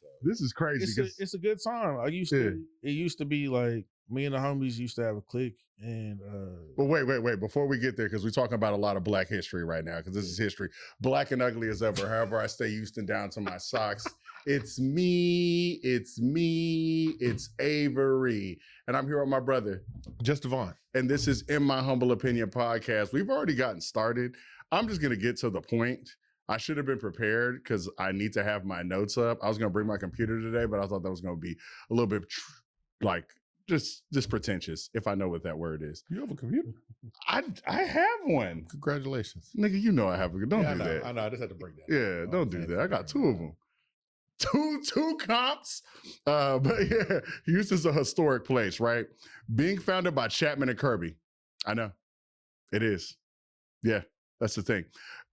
So. This is crazy. It's a good time. It used to be like me and the homies used to have a clique, and but wait. Before we get there, because we're talking about a lot of Black history right now, because this is history. Black and ugly as ever. However, I stay Houston down to my socks. It's me. It's Avery. And I'm here with my brother, Just Devon. And this is In My Humble Opinion podcast. We've already gotten started. I'm just going to get to the point. I should have been prepared because I need to have my notes up. I was going to bring my computer today, but I thought that was going to be a little bit just pretentious, if I know what that word is. You have a computer? I have one. Congratulations. Nigga, you know I have a Don't do that. I know. I just had to break that. Yeah, don't do that. I got two of them. Two comps. But yeah, Houston's a historic place, right? Being founded by Chapman and Kirby. I know. It is. Yeah, that's the thing.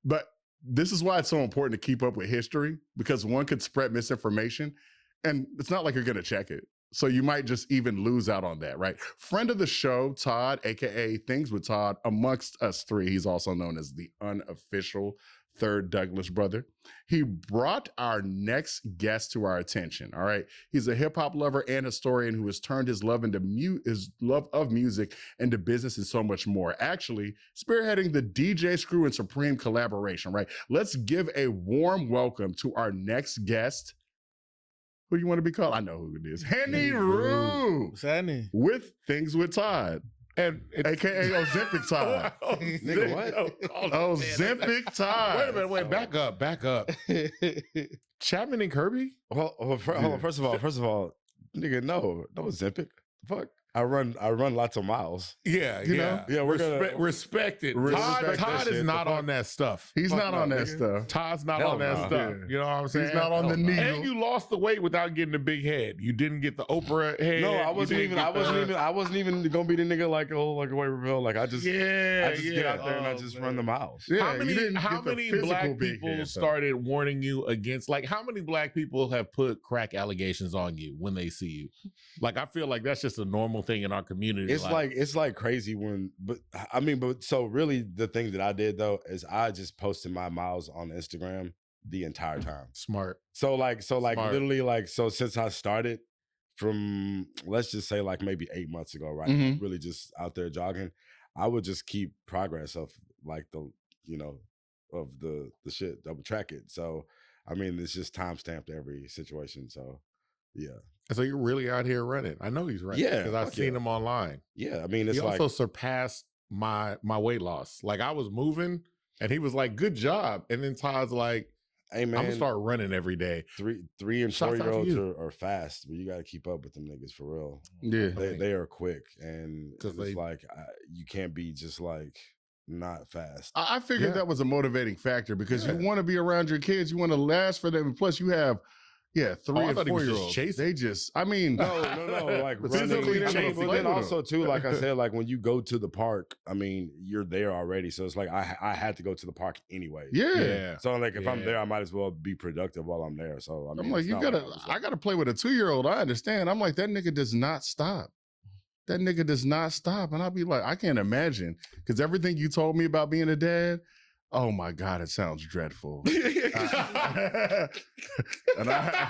But this is why it's so important to keep up with history, because one could spread misinformation and it's not like you're going to check it. So you might just even lose out on that, right? Friend of the show, Todd, aka Things with Todd, amongst us three, he's also known as the unofficial third Douglas brother. He brought our next guest to our attention, all right? He's a hip-hop lover and historian who has turned his love of music into business and so much more. Actually, spearheading the DJ Screw and Supreme collaboration, right? Let's give a warm welcome to our next guest. Who do you want to be called? I know who it is. Hennyru. What's happening? With Things with Todd. And AKA Ozempic Todd. Nigga, what? Ozempic Todd. Wait a minute, back up. Chapman and Kirby? Hold on. First of all, nigga, no Ozempic. Fuck. I run lots of miles. Yeah, You know? Yeah, we're respect it. Respect Todd that is shit. not on that stuff. He's Fuck not no, on that nigga. stuff. Todd's not Hell on that no. stuff. Yeah. You know what I'm saying? He's not on the needle. And you lost the weight without getting the big head. You didn't get the Oprah head. No, I You wasn't didn't even get I wasn't even gonna be the nigga like away reveal. Like I just Yeah, get out there and I just run the miles. Yeah, how you many didn't how get the many physical black big people head, though. started warning you against, like, how many black people have put crack allegations on you when they see you? Like, I feel like that's just a normal thing in our community. It's like crazy but so really the thing that I did though is I just posted my miles on Instagram the entire time. smart. So Smart. literally since I started from, let's just say like maybe 8 months ago, right? Mhm. Really just out there jogging, I would just keep progress of like the shit, double track it. So I mean, it's just time stamped every situation. So yeah. And so you're really out here running. I know he's running. Yeah, Because I've fuck seen yeah. him online. Yeah. I mean, it's He like also surpassed my weight loss. Like, I was moving and he was like, good job. And then Todd's like, hey man, I'm gonna start running every day. 3 and Shouts out to 4-year-olds you. are fast, but you got to keep up with them niggas for real. Yeah. They are quick, and 'Cause it's they- like you can't be just like not fast. I figured Yeah. that was a motivating factor because Yeah. you want to be around your kids. You want to last for them. And plus, you have, 3 I and thought he was just 4-year-olds. chasing. They just, I mean, No, like But running. physically, they're I mean, gonna but play then with also too, like I said, like when you go to the park, I mean, you're there already, so it's like I had to go to the park anyway. yeah. So like if I'm Yeah. there, I might as well be productive while I'm there. So I mean, I'm like, it's you not gotta, I was I gotta play with a 2-year-old. I understand. I'm like, that nigga does not stop. That nigga does not stop. And I'll be like, I can't imagine. Because everything you told me about being a dad, oh my God, it sounds dreadful. And I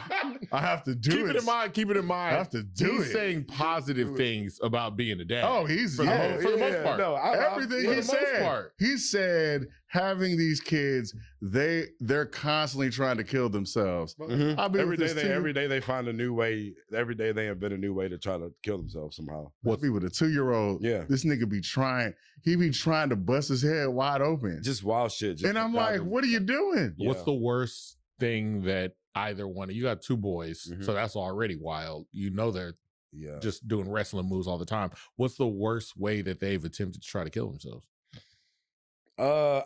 have to do Keep it. it in mind. Keep it in mind. I have to do He's it. saying positive things about being a dad. Oh, he's For the most part. No, everything for he the most said. part. He said having these kids, they're constantly trying to kill themselves. Mhm. I'll be Every with day this every day they find a new way. Every day they invent a new way to try to kill themselves somehow. I'll be with a 2-year-old. Yeah. This nigga be trying. He be trying to bust his head wide open. Just wild shit. Just And I'm like, what are you doing? What's Yeah. the worst thing that either one of you got 2 boys, Mhm. so that's already wild. You know they're Yeah. just doing wrestling moves all the time. What's the worst way that they've attempted to try to kill themselves?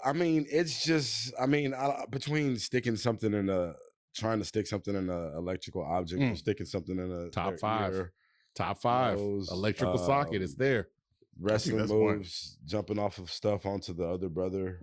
I mean, it's just, between sticking something trying to stick something in an electrical object, or sticking something in a Top their 5. ear, Top 5. nose, Electrical socket is there. wrestling that's one. moves, jumping off of stuff onto the other brother.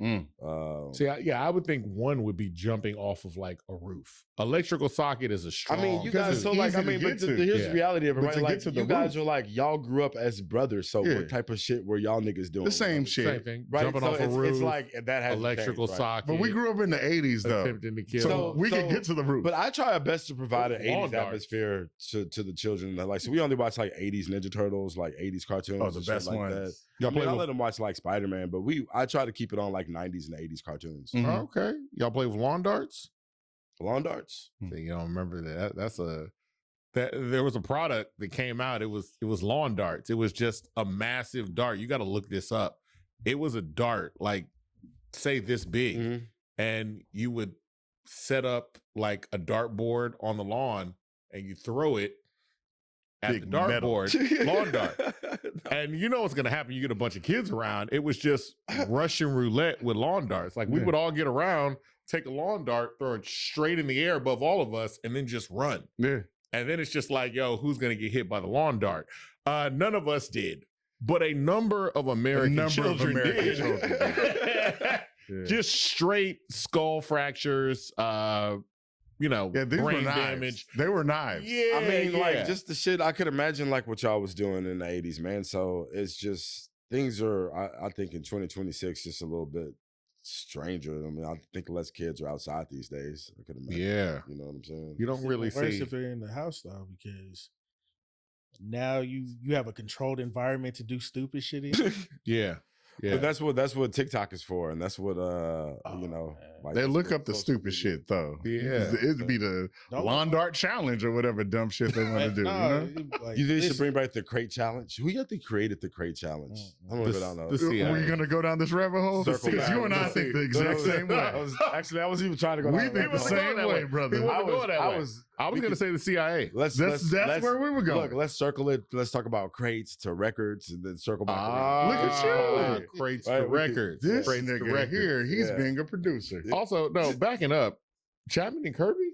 See, I would think one would be jumping off of like a roof. Electrical socket is a strong. I mean, you Because guys. it's So like, I easy to mean, get but to. here's Yeah. the reality of it, But right? to get Like, to the you guys roof. are like, y'all grew up as brothers. So Yeah. what type of shit were y'all niggas doing? The same shit. same thing. Right. Jumping so off a it's, roof. it's like that has electrical socket. But we grew up in the 80s, though. attempting to kill. So we can get to the roof. But I try our best to provide an Lawn 80s darts. atmosphere to the children. Like, so we only watch like 80s Ninja Turtles, like 80s cartoons. Oh, the and shit best like ones. that. Y'all I mean, play I with- let them watch like Spider-Man, but I try to keep it on like 90s and 80s cartoons. Mhm. Oh, okay. Y'all play with lawn darts? Lawn darts. So you don't remember that? There was a product that came out. It was lawn darts. It was just a massive dart. You got to look this up. It was a dart, like say this big, Mhm. and you would set up like a dartboard on the lawn, and you throw it at Big the metal. dartboard, lawn dart. And you know what's gonna happen? You get a bunch of kids around. It was just Russian roulette with lawn darts. Like we Yeah. would all get around, take a lawn dart, throw it straight in the air above all of us, and then just run. Yeah. And then it's just like, yo, who's gonna get hit by the lawn dart? None of us did, but a number of American children did. Yeah. Just straight skull fractures, Yeah, these were brain knives. damage. They were knives. Yeah, I mean, yeah. like just the shit I could imagine, like what y'all was doing in the 80s, man. So it's just things are, I think, in 2026, just a little bit stranger. I mean, I think less kids are outside these days. I could imagine. Yeah. You know what I'm saying? You don't really worse see. if they're in the house though, because now you have a controlled environment to do stupid shit in. Yeah. Yeah. But that's what TikTok is for, and that's what you know. man. Like, They that's look what up the social stupid media- shit though. Yeah. It'd be the Don't- lawn dart challenge or whatever dumb shit they want to do. No, You know? like, You think they should listen, bring back the crate challenge? Who you think created the crate challenge? I don't even know. the CIA. Were you gonna go down this rabbit hole? Circle Because back. you and I Let's think see. the exact same I way. was even trying to go. We down think that the road. same that way, way. brother. He wasn't I was, going that I way. was. I was we going to could- say the CIA. That's where we were going. Look, let's circle it. Let's talk about crates to records, and then circle back. Look at you. Crates Right, to we could- records. This Crates to nigga records. here, he's Yeah. being a producer. Also, no, backing up, Chapman and Kirby?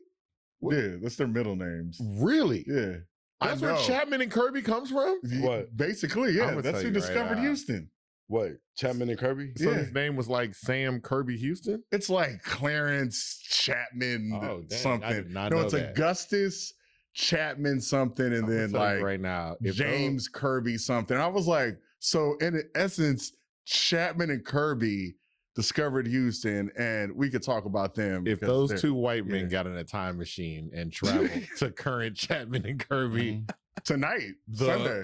Yeah, that's their middle names. Really? Yeah. That's I where know. Chapman and Kirby comes from? What? Basically, yeah. I'ma That's tell who you right discovered now. Houston. What? Chapman and Kirby? So Yeah. his name was like Sam Kirby Houston? It's like Clarence Chapman Oh, dang, I something. did not No, know it's that. Augustus Chapman something, and I'm gonna then tell you like right now, if James Kirby something. I was like, so in essence, Chapman and Kirby discovered Houston, and we could talk about them. If because those they're- two white men yeah. got in a time machine and traveled to current Chapman and Kirby tonight, Sunday,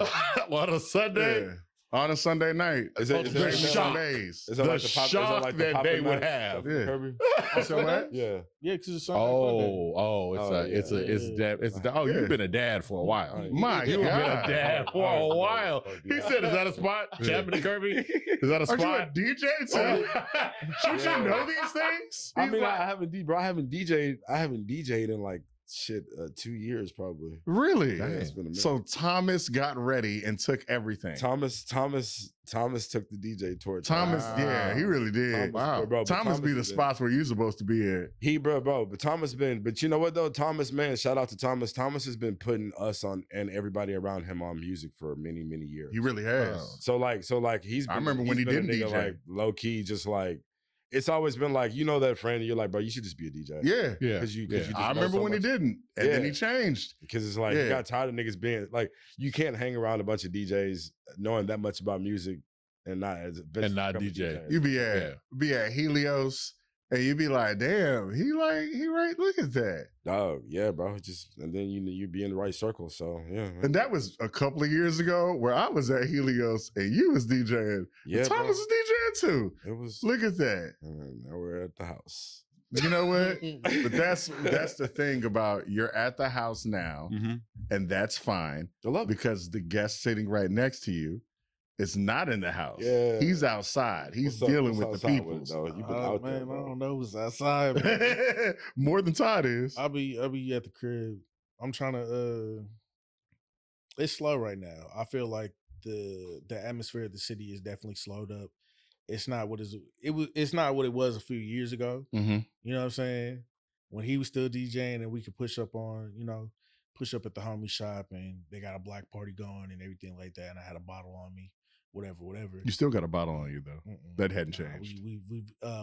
on a Sunday, yeah, on a Sunday night, Is it, The is it shock. Sundays. Is it the like the pop, shock is it like the that Poppin' they would Night have. stuff, Yeah. Kirby? So what? Yeah. yeah, because it's Sunday Funday. Oh, Yeah. you've been a dad for a while. Oh, My You've been a God. dad for a while. He said, "Is that a spot, Chapman and Kirby? Is that a Aren't you a spot?" DJ too? Should you know these things? I He's mean, like, I haven't DJ'd in like shit 2 years probably. really? Yeah, it's been a minute. So Thomas got ready and took everything. Thomas took the DJ towards Thomas, Wow. yeah, he really did. Thomas, Wow. bro, but Thomas be the been- spots where you're supposed to be at. But Thomas but you know what though? Thomas, man, shout out to Thomas. Thomas has been putting us on and everybody around him on music for many, many years. He really has. Wow. So like he's been, I remember when he's he been a didn't nigga, DJ. like low key, just like it's always been like, you know, that friend, and you're like, bro, you should just be a DJ. Yeah. Yeah, Because you yeah. just I know remember so when he much. didn't. And then Yeah. he changed. Because it's like Yeah. you got tired of niggas being like, you can't hang around a bunch of DJs knowing that much about music and not not DJ. You be at Helios and you be like, damn, he right, look at that. Oh yeah, bro. Just and then you be in the right circle. So yeah, man. And that was a couple of years ago where I was at Helios and you was DJing. yeah, And Thomas was DJing too. bro. It was. Look at that. And now we're at the house. You know what? But that's the thing about you're at the house now, and that's fine I love it. because the guest sitting right next to you is not in the house. Yeah. He's outside. He's What's up- dealing what's with the outside people. it, though? You been Oh, out man, there, I bro. don't know what's outside. Man. More than Todd is. I'll be at the crib. I'm trying to. It's slow right now. I feel like the atmosphere of the city is definitely slowed up. It's not what it's not what it was a few years ago. Mm-hmm. You know what I'm saying? When he was still DJing and we could push up at the homie shop and they got a black party going and everything like that. And I had a bottle on me. whatever. You still got a bottle on you though. That hadn't Nah, changed.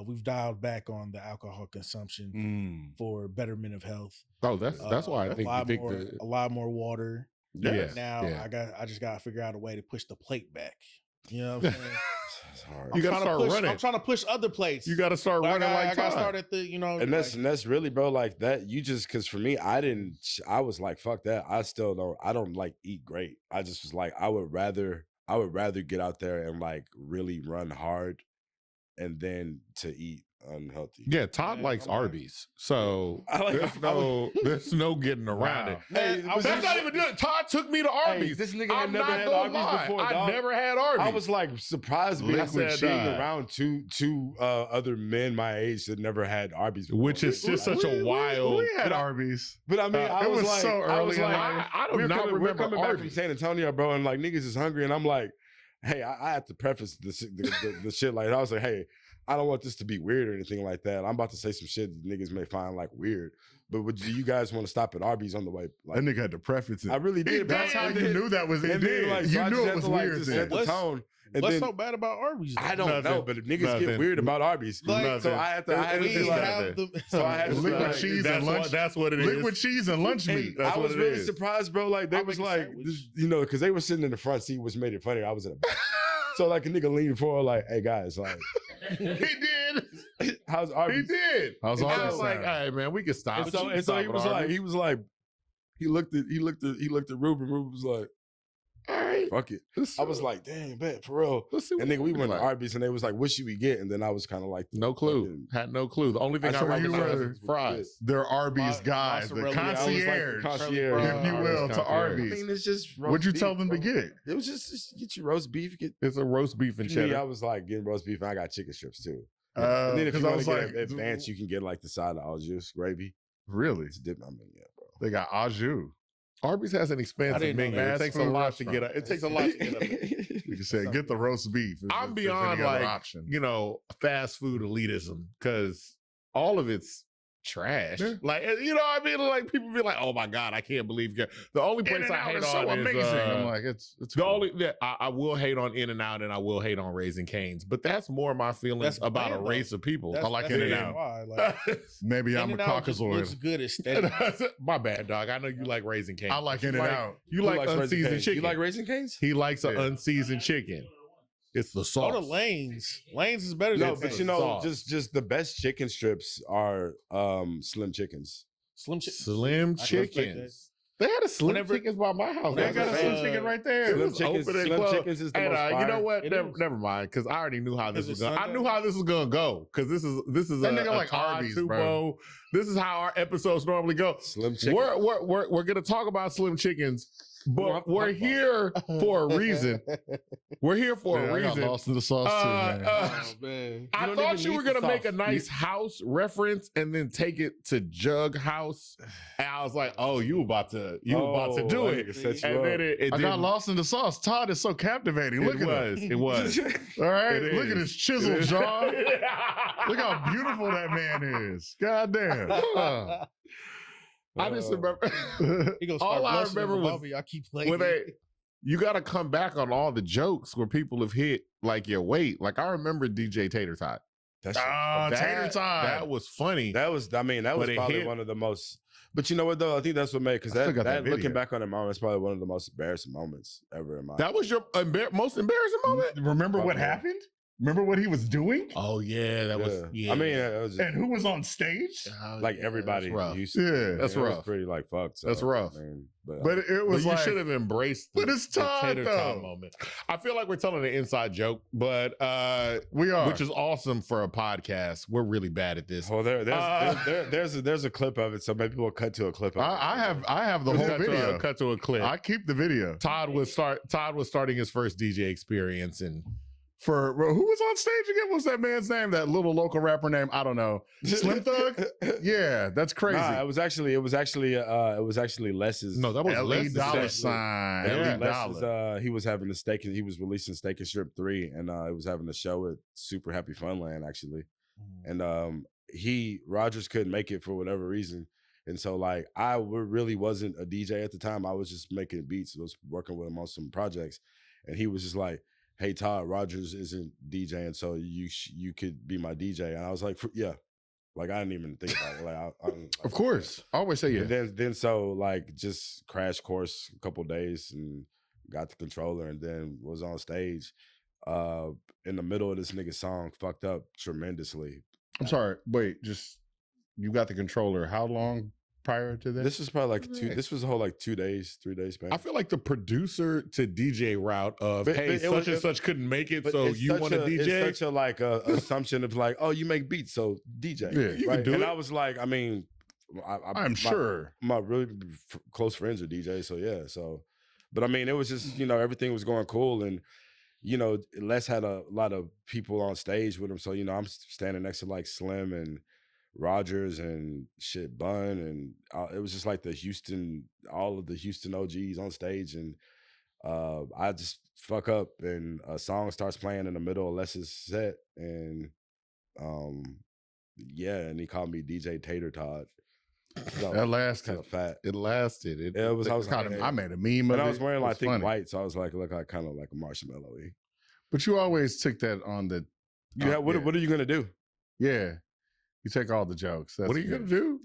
We've dialed back on the alcohol consumption for betterment of health. Oh, that's why I think a lot more water. Yes, Now yeah. I just gotta figure out a way to push the plate back. You know what I'm saying? It's hard. You gotta start running. I'm trying to push other plates. You got to start running I gotta Todd. start at the, and that's really, bro, like that. You just, because for me, I was like, fuck that. I don't like eat great. I just was like, I would rather get out there and like really run hard and then to eat unhealthy. Yeah, Todd likes Arby's, so I like- there's no getting around it. Hey, I was That's not even good. Todd took me to Arby's. this nigga I'm had never not had gonna Arby's lie. before, I dog. never had Arby's. I was like surprised being Liquid being cheese. around two other men my age that never had Arby's before. Which is just such a wild. We had Arby's. But I mean, I it was was like, so I was early in like, life. I do not we're remember coming back from Arby's. San Antonio, bro, and like niggas is hungry, and I'm like, hey, I have to preface the shit like I was like, hey, I don't want this to be weird or anything like that. I'm about to say some shit that niggas may find like weird, but do you guys want to stop at Arby's on the way? Like, That nigga had to preface it. I really did. bro. That's how And you then- knew that was it. and then, like, so You I knew just it had was to, like, weird. just then. set the tone. And What's then, so bad about Arby's? I don't Nothing. know, but if niggas get Nothing. weird about Arby's, Like, so I had to be like, so I had to be Liquid like, cheese That's and what- lunch. that's what it is. Liquid cheese and lunch and meat. That's I what was it really is. surprised, bro. Like they I'll was make a like, sandwich. you know, because they were sitting in the front seat, which made it funny. I was in the back. So like a nigga leaned forward, like, "Hey guys, like, He did. how's He Arby's?" did. How's And I Arby's was like, sound? "Hey man, we can stop." And so, We can and so stop he at was Arby's. like, he looked at Ruben. Ruben was like, "All right, "Fuck it." I was like, "Damn, bet for real." let's see." And nigga, we what went to like. Arby's, and they was like, "What should we get?" And then I was kind of like, No clue. fucking- Had no clue. The only thing I I saw remember you was were fries. They're Arby's Mo- guys, the mozzarella. I was like the concierge, concierge, if you will, to Concierge. I Arby's. mean, it's just roast What'd you beef, tell them to bro. get? It was just get your roast beef. Get It's a roast beef and for me, I cheddar. was like getting roast beef, and I got chicken strips too. And then if you Because I want was to like, get advanced, you can get like the side of au jus gravy. really? It's dip. I mean, yeah, bro. They got au jus. Arby's has an expansive didn't know menu. that. It takes a Fast lot food to get. It takes a lot to get up. You can say, get the roast beef. I'm if beyond any other like option. you know fast food elitism because all of it's trash. Yeah. Like you know, what I mean, like people be like, "Oh my god, I can't believe you." The only place I In-N-Out hate is on so is amazing. I'm like, it's the cool. only that I will hate on In-N-Out and I will hate on Raising Cane's, but that's more my feelings That's about a bland, race of people. I like that's In-N-Out. why, like, Maybe I'm a In-N-Out just looks caucasoid. good aesthetically. My bad, dog. I know you like Raising Cane's. I like You In-N-Out. You like likes Raisin unseasoned Cane's? chicken. You like Raisin Cane's? He likes an Yeah. unseasoned chicken. It's the Go sauce. to Lane's. Lane's is better No, than but Cane's. you know, sauce. just the best chicken strips are Slim Chickens. Slim Chick. Slim I can respect chickens. They had a Slim Whenever- Chickens by my house. They That's got a a Slim fact. chicken right It there. Slim was Chickens, open and Slim closed. Chickens is the And most you know fire. what? It Never, is. never mind, because I already knew how this Is was it going. I Sunday? knew how this was going to go because this is That a nigga like Todd Arby's, Tubo. bro. This is how our episodes normally go. Slim Chickens. We're going to talk about Slim Chickens, but we're here for a reason. We're here for Yeah, a I got reason. lost in the sauce too, man. Oh, man. I don't thought even you were need the gonna make a sauce. nice house reference and then take it to Jugghaus, and I was like, "Oh, you about to do that it?" nigga set you And up. then it I got didn't. lost in the sauce. Todd is so captivating. Look It at was. him. It was. All right, It look at is. his chiseled jaw. Look how beautiful that man is. God damn. I just remember He goes all I remember remember was I keep playing. when you got to come back on all the jokes where people have hit like your weight. Like I remember DJ Tater Tot. That's Tater Tot. That was funny. that was. I mean, that was But it probably hit- one of the most. But you know what though? I think that's what made because I still that got that looking video. back on the moment, it's probably one of the most embarrassing moments ever in my. That was your most embarrassing moment. Remember what Probably. happened? Remember what he was doing? Oh yeah, that was. Yeah. I mean, it was just, And who was on stage? like everybody That's rough. used to. Yeah. That's it was rough. pretty like fucked. So, That's rough. I mean, but But it was But you like, should have embraced But it's Todd, tater tot though. moment. I feel like we're telling an inside joke, but we are. which is awesome for a podcast. We're really bad at this. well, there's a clip of it, so maybe we'll cut to a clip of it. I have the Cut whole to a- video. cut to a clip. I keep the video. Todd was starting his first DJ experience, and For who was on stage again? What's that man's name? That little local rapper name? I don't know. Slim Thug? Yeah, that's crazy. Nah, it was actually Les's. no, that was L.E. less dollar than sign. Yeah. L.E. Les's, dollar. he was having a steak. He was releasing Steak and Strip 3, and it was having a show at Super Happy Funland actually. And Rogers couldn't make it for whatever reason. And so like really wasn't a DJ at the time. I was just making beats. I was working with him on some projects. And he was just like, hey Todd, Rogers isn't DJing, so you could be my DJ. And I was like, yeah. Like I didn't even think about it. Like, of course, I always say yeah. And then so like just crash course a couple days and got the controller and then was on stage. In the middle of this nigga song, fucked up tremendously. I'm sorry, wait, just you got the controller. How long prior to that? This was probably like this was a whole like 2 days, 3 days, man. I feel like the producer to DJ route of hey, such and such couldn't make it, so you want to DJ? It's such a like a assumption of like, oh, you make beats, so DJ. Yeah, you can do and it. I was like, I mean, I'm sure my really close friends are DJs, so yeah. So, but I mean, it was just everything was going cool, and Les had a lot of people on stage with him, so I'm standing next to like Slim and Rogers and shit Bun, and it was just like all of the Houston OGs on stage, and I just fuck up and a song starts playing in the middle of Les's set, and and he called me DJ Tater Todd. So, that lasted. Kind of fat. It lasted. I was kind of. I made a meme. And I was wearing like thick white, so I was like, look, I kind of like a marshmallow-y. But you always took that on the. What are you gonna do? Yeah. You take all the jokes. What are you going to do?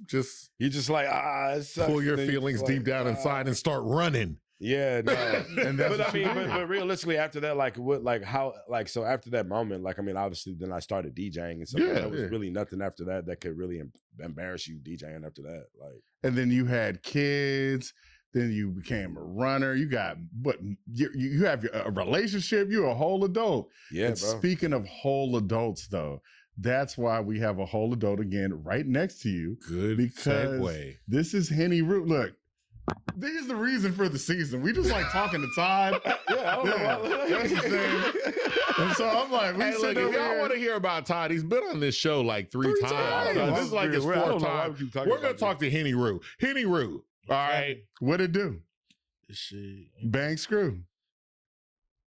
You just like, it sucks. Pull your feelings deep down inside and start running. Yeah, no. And that's but I mean, but realistically, after that, so after that moment, like, I mean, obviously, then I started DJing and stuff. Yeah, there was really nothing after that could really embarrass you DJing after that. Like, and then you had kids. Then you became a runner. You got, but you have a relationship. You're a whole adult. Yeah, and bro. Speaking of whole adults, though, that's why we have a whole adult again right next to you. Good because segue. This is Hennyru. Look, this is the reason for the season. We just like talking to Todd. Yeah, I don't know. That's the thing. And so I'm like, hey, look, if y'all want to hear about Todd, he's been on this show like three times. So this is like his fourth time. We're going to talk to Hennyru. Hennyru, all right. What it do? Shit. Bang screw.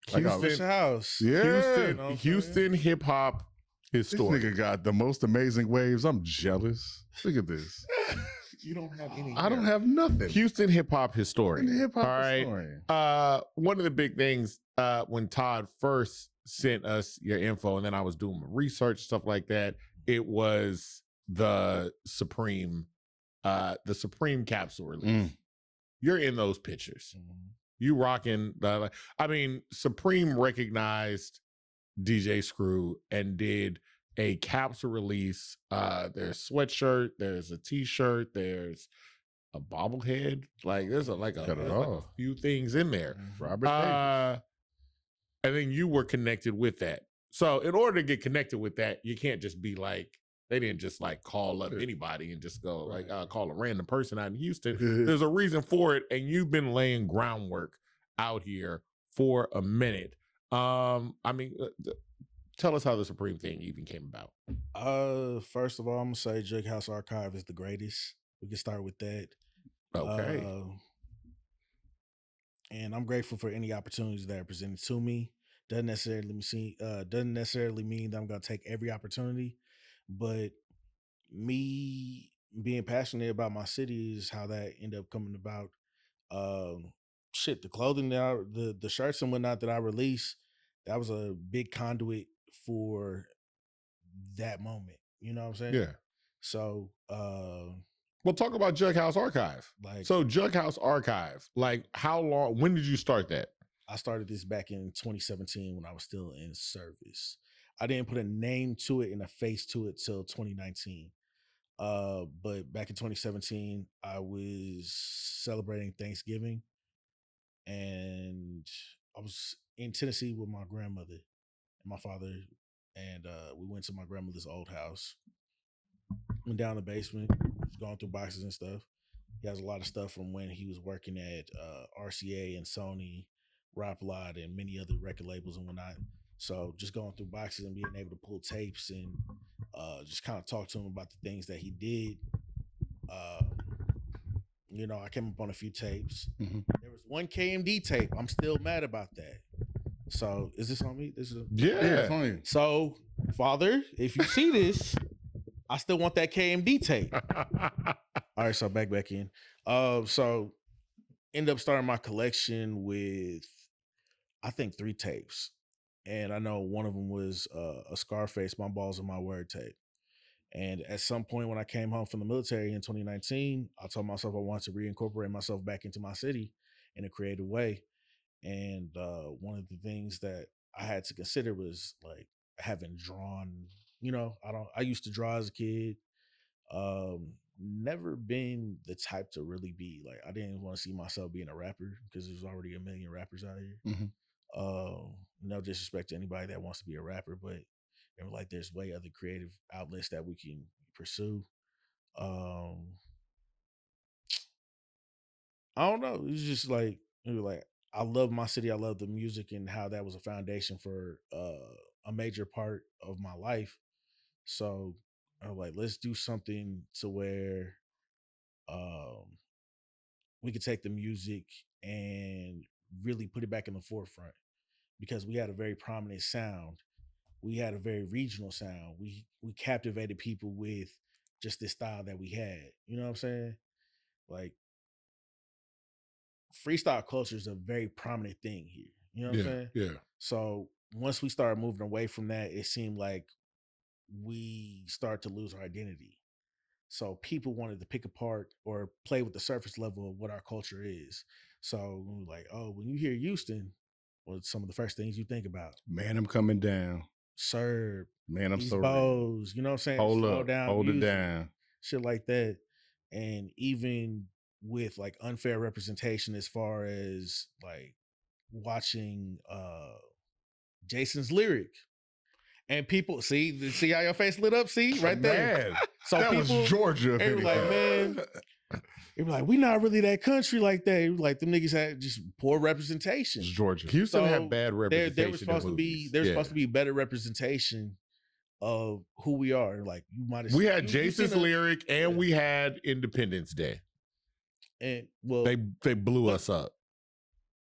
Houston house. Yeah. Houston hip hop historic. This nigga got the most amazing waves. I'm jealous. Look at this. You don't have any. I don't have nothing. Houston hip hop historian. Hip hop all right. historian. One of the big things when Todd first sent us your info, and then I was doing my research, stuff like that, it was the Supreme capsule release. You're in those pictures. You rocking Supreme recognized DJ Screw and did a capsule release. There's sweatshirt, there's a t-shirt, there's a bobblehead. Like there's a few things in there. Robert Davis. And then you were connected with that. So in order to get connected with that, you can't just be like, they didn't just like call up anybody and just go call a random person out in Houston. There's a reason for it. And you've been laying groundwork out here for a minute. Tell us how the Supreme thing even came about. First of all, I'm gonna say Jugghaus Archive is the greatest. We can start with that. Okay. And I'm grateful for any opportunities that are presented to me. Doesn't necessarily mean that I'm gonna take every opportunity, but me being passionate about my city is how that ended up coming about. The clothing that the shirts and whatnot that I released, that was a big conduit for that moment. You know what I'm saying? Yeah. So we'll talk about Jugghaus Archive. So Jugghaus Archive, how long, when did you start that? I started this back in 2017 when I was still in service. I didn't put a name to it and a face to it till 2019. But back in 2017, I was celebrating Thanksgiving and I was in Tennessee with my grandmother and my father. And we went to my grandmother's old house. Went down the basement, going through boxes and stuff. He has a lot of stuff from when he was working at RCA and Sony, Rap Lot, and many other record labels and whatnot. So just going through boxes and being able to pull tapes and just kind of talk to him about the things that he did. I came up on a few tapes. Mm-hmm. There was one KMD tape. I'm still mad about that. So is this on me? This is it's on you. So, Father, if you see this, I still want that KMD tape. All right, so back in. So end up starting my collection with I think 3 tapes. and I know one of them was a Scarface, "My Balls and My Word" tape. And at some point when I came home from the military in 2019, I told myself I wanted to reincorporate myself back into my city in a creative way. And one of the things that I had to consider was like having drawn, I used to draw as a kid. Never been the type to really be like, I didn't want to see myself being a rapper because there's already a million rappers out here. No disrespect to anybody that wants to be a rapper, but like there's way other creative outlets that we can pursue. I don't know. It's just like, I love my city. I love the music and how that was a foundation for a major part of my life. So I'm like, let's do something to where we could take the music and really put it back in the forefront, because we had a very prominent sound. We had a very regional sound. We captivated people with just this style that we had. You know what I'm saying? Like, freestyle culture is a very prominent thing here. You know what I'm saying? Yeah. So once we started moving away from that, it seemed like we start to lose our identity. So people wanted to pick apart or play with the surface level of what our culture is. So we were like, oh, when you hear Houston, what's some of the first things you think about? Man, I'm coming down. Serb, Man, I'm these so bows, you know what I'm saying? hold Slow up, down hold it music, down. shit like that. And even with like unfair representation as far as like watching Jason's lyric. And people see how your face lit up? See right there. Man, So that people, was Georgia. if they were like, anything. man, they were like, we not really that country like that. It was like them niggas had just poor representation. It's Georgia. Houston So had bad representation. There was supposed in to be movies. there was Yeah. supposed to be better representation of who we are. Like you might have We had you Jason's seen a- lyric and we had Independence Day. and well They blew us up.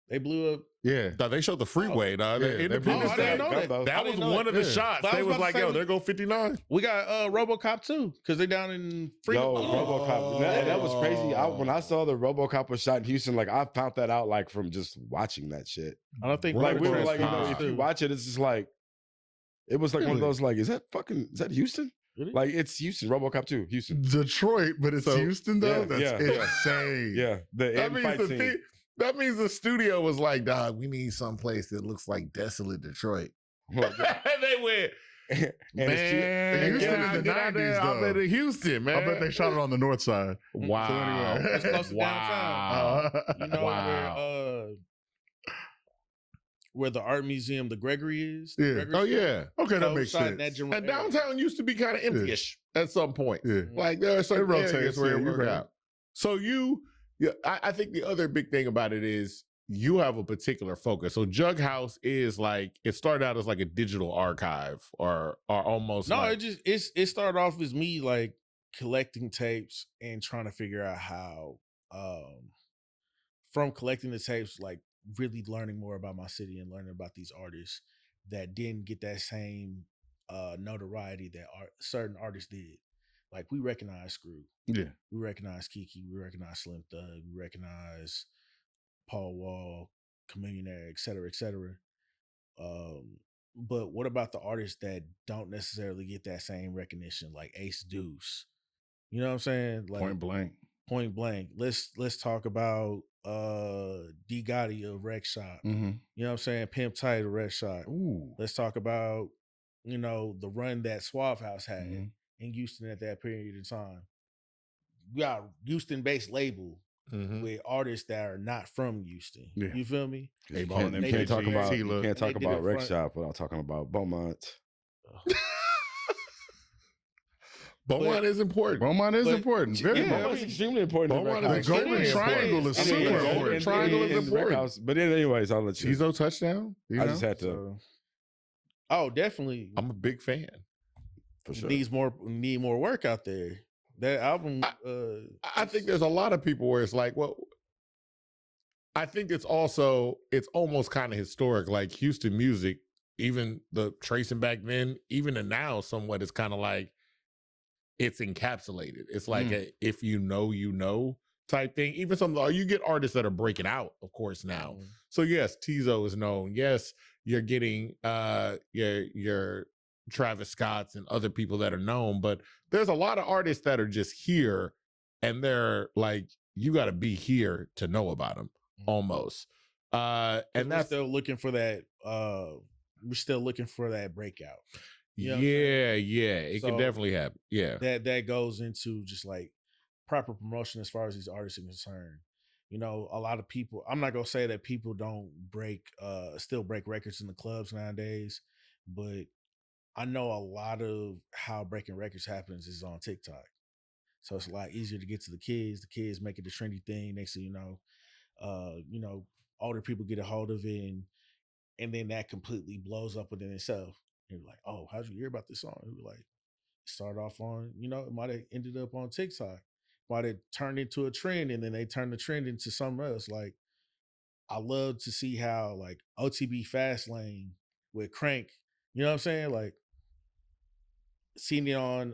they blew up. Yeah. Dog, they showed the freeway, dog. yeah, The they Independence blew Day. I didn't know that. I That was didn't know one that. of the Yeah. shots. But I They was was about like, to say, yo, there go 59. We got RoboCop too, because they down in Freedom. Yo, RoboCop. And that was crazy. When I saw the RoboCop was shot in Houston, like I found that out like from just watching that shit. I don't think Like we were Robo like, Transformers if you too. watch it, it's just like it was like one of Really? those like, is that Houston? Really? Like it's Houston, RoboCop 2, Houston. Detroit, but it's So- Houston though. Yeah, That's yeah. insane. Yeah, the That end means fight the scene. thing. That means the studio was like, dog, we need some place that looks like desolate Detroit. Well, yeah. They went, And it's man, Houston get in out, the get out 90s there. I though. bet in Houston, man. I bet they shot it on the north side. Wow. So anyway. It's close to Wow. You know Wow. where the art museum, the Gregory is? Yeah. Gregory Oh, Street? yeah. Okay, that So makes shot in sense. that general And area. downtown used to be kind of empty-ish at some point. Yeah. Like there are some It rotates, areas where yeah, it you're worked right. out. So I think the other big thing about it is you have a particular focus. So Jugghaus is like, it started out as like a digital archive or almost No, like, it started off as me like collecting tapes and trying to figure out how from collecting the tapes, like really learning more about my city and learning about these artists that didn't get that same notoriety that certain artists did. Like we recognize Screw, Yeah. we recognize Kiki, we recognize Slim Thug, we recognize Paul Wall, Chameleonaire, et cetera, et cetera. But what about the artists that don't necessarily get that same recognition, like Ace Deuce? You know what I'm saying? Like Point blank. Let's talk about D Gotti of Rec Shop. Mm-hmm. You know what I'm saying? Pimp Tight of Rec Shop. Ooh. Let's talk about, the run that Suave House had Mhm. in Houston at that period of time. We got a Houston-based label Mhm. with artists that are not from Houston. Yeah. You feel me? Hey, You Ball can't, and you can't talk MKG, about Tila. you can't talk They did about it Rec front. Shop without talking about Beaumont. Beaumont is important. Beaumont is But- important. Very Yeah, much. Beaumont's extremely important. in Beaumont Rec is The House. Golden extremely Triangle is I mean, super yeah, important. and- Triangle is in the Rec important. House. But anyways, I'll let you. Chizo touchdown. You I know? just had to So- oh, definitely. I'm a big fan. for sure. Need more work out there. That album. I think there's a lot of people where it's like, well, I think it's almost kind of historic. Like Houston music, even the tracing back then, even the now, somewhat is kind of like it's encapsulated. It's like a if you know type thing. Even you get artists that are breaking out, of course, now. So yes, Tizo is known. Yes, you're getting your Travis Scotts and other people that are known, but there's a lot of artists that are just here and they're like, you got to be here to know about them almost. And we're that's still looking for that. We're still looking for that breakout. You know what I'm yeah, it can So, definitely happen. Yeah. That goes into just like proper promotion as far as these artists are concerned. You know, a lot of people, I'm not gonna say that people don't still break records in the clubs nowadays, but I know a lot of how breaking records happens is on TikTok. So it's a lot easier to get to the kids. The kids make it the trendy thing. Next thing you know, older people get a hold of it, and then that completely blows up within itself. And you're like, oh, how'd you hear about this song? You're like, start off on, it might have ended up on TikTok, might have turned into a trend, and then they turned the trend into something else. Like, I love to see how like OTB Fastlane with Crank, you know what I'm saying? Like, seeing it on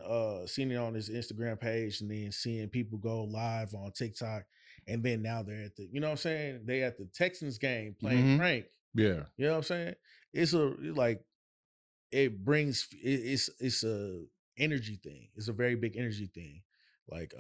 his Instagram page, and then seeing people go live on TikTok, and then now they're at the, you know what I'm saying? They at the Texans game playing Crank. Yeah. You know what I'm saying? It's it brings it's a energy thing. It's a very big energy thing. Like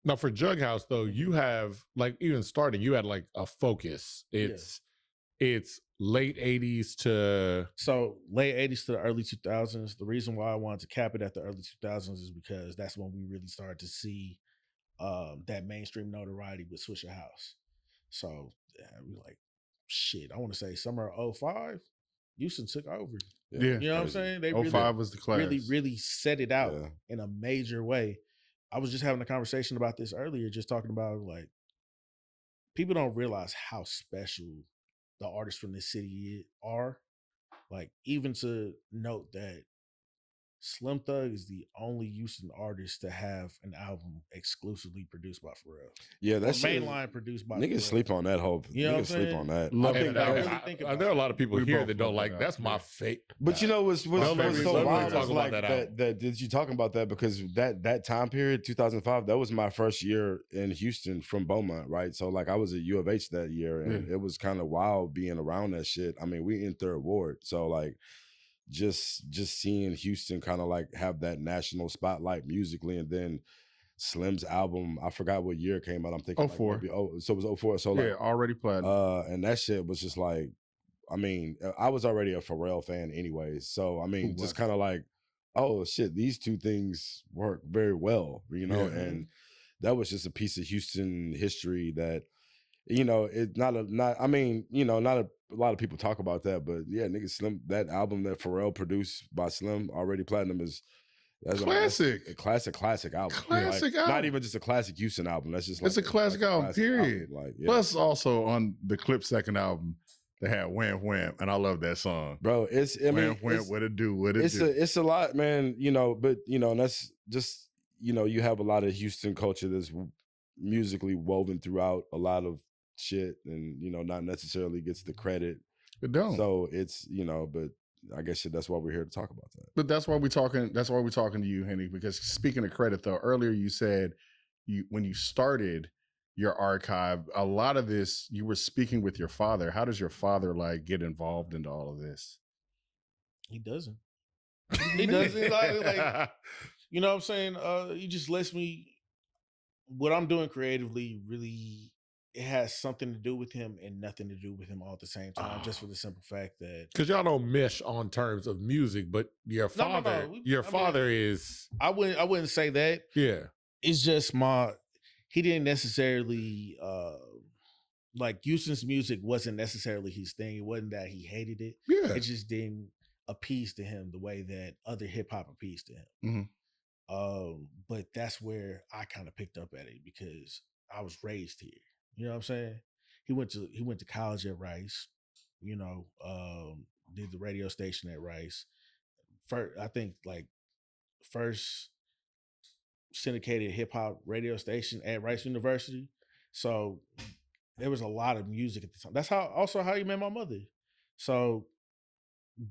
Now for Jugghaus though, you have like even starting, you had like a focus. It's late 80s to so late 80s to the early 2000s. The reason why I wanted to cap it at the early 2000s is because that's when we really started to see that mainstream notoriety with Swisher House. So we like, shit, I want to say summer of 05, Houston took over. Yeah. You know what I'm saying? They 05 was the class. really set it out in a major way. I was just having a conversation about this earlier, just talking about like people don't realize how special the artists from this city are. Like, even to note that Slim Thug is the only Houston artist to have an album exclusively produced by Pharrell. Yeah, that's mainline produced by niggas Pharrell. sleep on that whole. You know what I'm Niggas sleep saying? on that. Love I it. think I that really was- think about there are a lot of people We here both that don't love like that that's album, my yeah. fate. But you know what's My so favorite song. wild Talk is about like that album. that did you talking about that because that time period 2005 that was my first year in Houston from Beaumont, right? So like I was at U of H that year, and it was kind of wild being around that shit. I mean, we in third ward, so like just seeing Houston kind of like have that national spotlight musically, and then Slim's album, I forgot what year it came out. I'm thinking like 04. maybe, so it was 04. So like Yeah, already platinum. and that shit was just like, I mean, I was already a Pharrell fan anyways. So I mean, just kind of like, oh shit, these two things work very well, you know, Yeah. and that was just a piece of Houston history that, you know, it's not I mean, you know, not a lot of people talk about that, but yeah, nigga, Slim, that album that Pharrell produced by Slim, already platinum, is that's Classic. a classic album. Classic Like, album. not even just a classic Houston album. That's just like It's a classic album, period. Like, yeah. Plus, also on the Clip second album, they had Wham Wham, and I love that song. Bro, it's I mean, Wham Wham, what it do, what it it's do. it's a lot, man. You know, but you know, and that's just, you know, you have a lot of Houston culture that's musically woven throughout a lot of shit, and you know, not necessarily gets the credit. It don't. So it's, you know, but I guess that's why we're here to talk about that. But that's why we're talking. That's why we're talking to you, Henny. Because speaking of credit, though, earlier you said when you started your archive, a lot of this you were speaking with your father. How does your father like get involved into all of this? He doesn't. He doesn't. Like, you know what I'm saying? He just lets me. What I'm doing creatively really, it has something to do with him and nothing to do with him all at the same time, just for the simple fact that Because y'all don't mesh on terms of music, but your father, father is. I wouldn't say that. Yeah. It's just he didn't necessarily like Houston's music wasn't necessarily his thing. It wasn't that he hated it. Yeah. It just didn't appease to him the way that other hip hop appeased to him. Mhm. But that's where I kind of picked up at it because I was raised here. You know what I'm saying? He went to college at Rice, you know, did the radio station at Rice. I think first syndicated hip hop radio station at Rice University. So there was a lot of music at the time. That's how you met my mother. So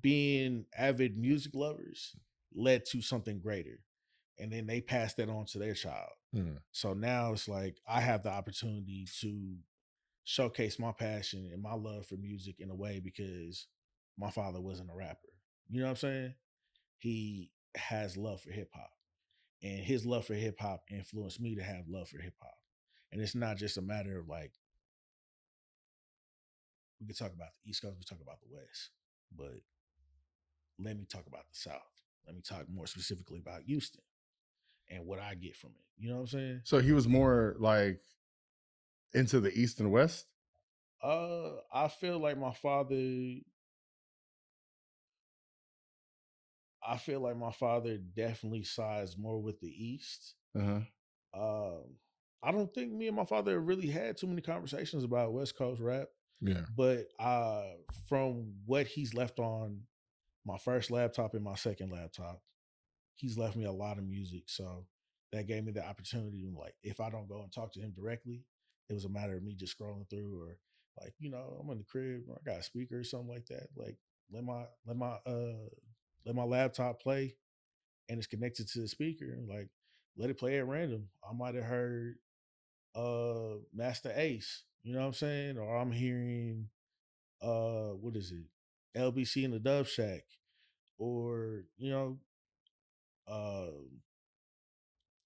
being avid music lovers led to something greater. And then they passed that on to their child. Mm. So now it's like I have the opportunity to showcase my passion and my love for music in a way because my father wasn't a rapper. You know what I'm saying? He has love for hip hop, and his love for hip hop influenced me to have love for hip hop. And it's not just a matter of like, we could talk about the East Coast, we talk about the West, but let me talk about the South. Let me talk more specifically about Houston and what I get from it. You know what I'm saying? So he was more like into the East and West? I feel like my father definitely sides more with the East. Uh-huh. I don't think me and my father really had too many conversations about West Coast rap. Yeah. But from what he's left on my first laptop and my second laptop, he's left me a lot of music. So that gave me the opportunity to, like, if I don't go and talk to him directly, it was a matter of me just scrolling through, or like, you know, I'm in the crib or I got a speaker or something like that. Like, let my laptop play and it's connected to the speaker, and like let it play at random. I might have heard Master Ace, you know what I'm saying? Or I'm hearing what is it? LBC in the Dove Shack, or you know,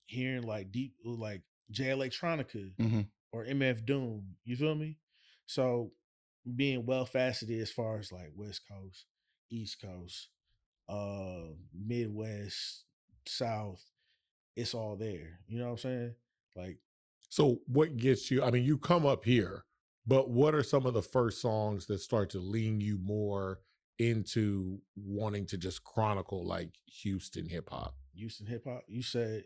hearing like deep like J Electronica Mm-hmm. or MF Doom. You feel me? So being well faceted as far as like West Coast, East Coast, Midwest, South, it's all there. You know what I'm saying? Like, So what gets you, I mean, you come up here, but what are some of the first songs that start to lean you more into wanting to just chronicle like Houston hip hop? Houston hip hop. You said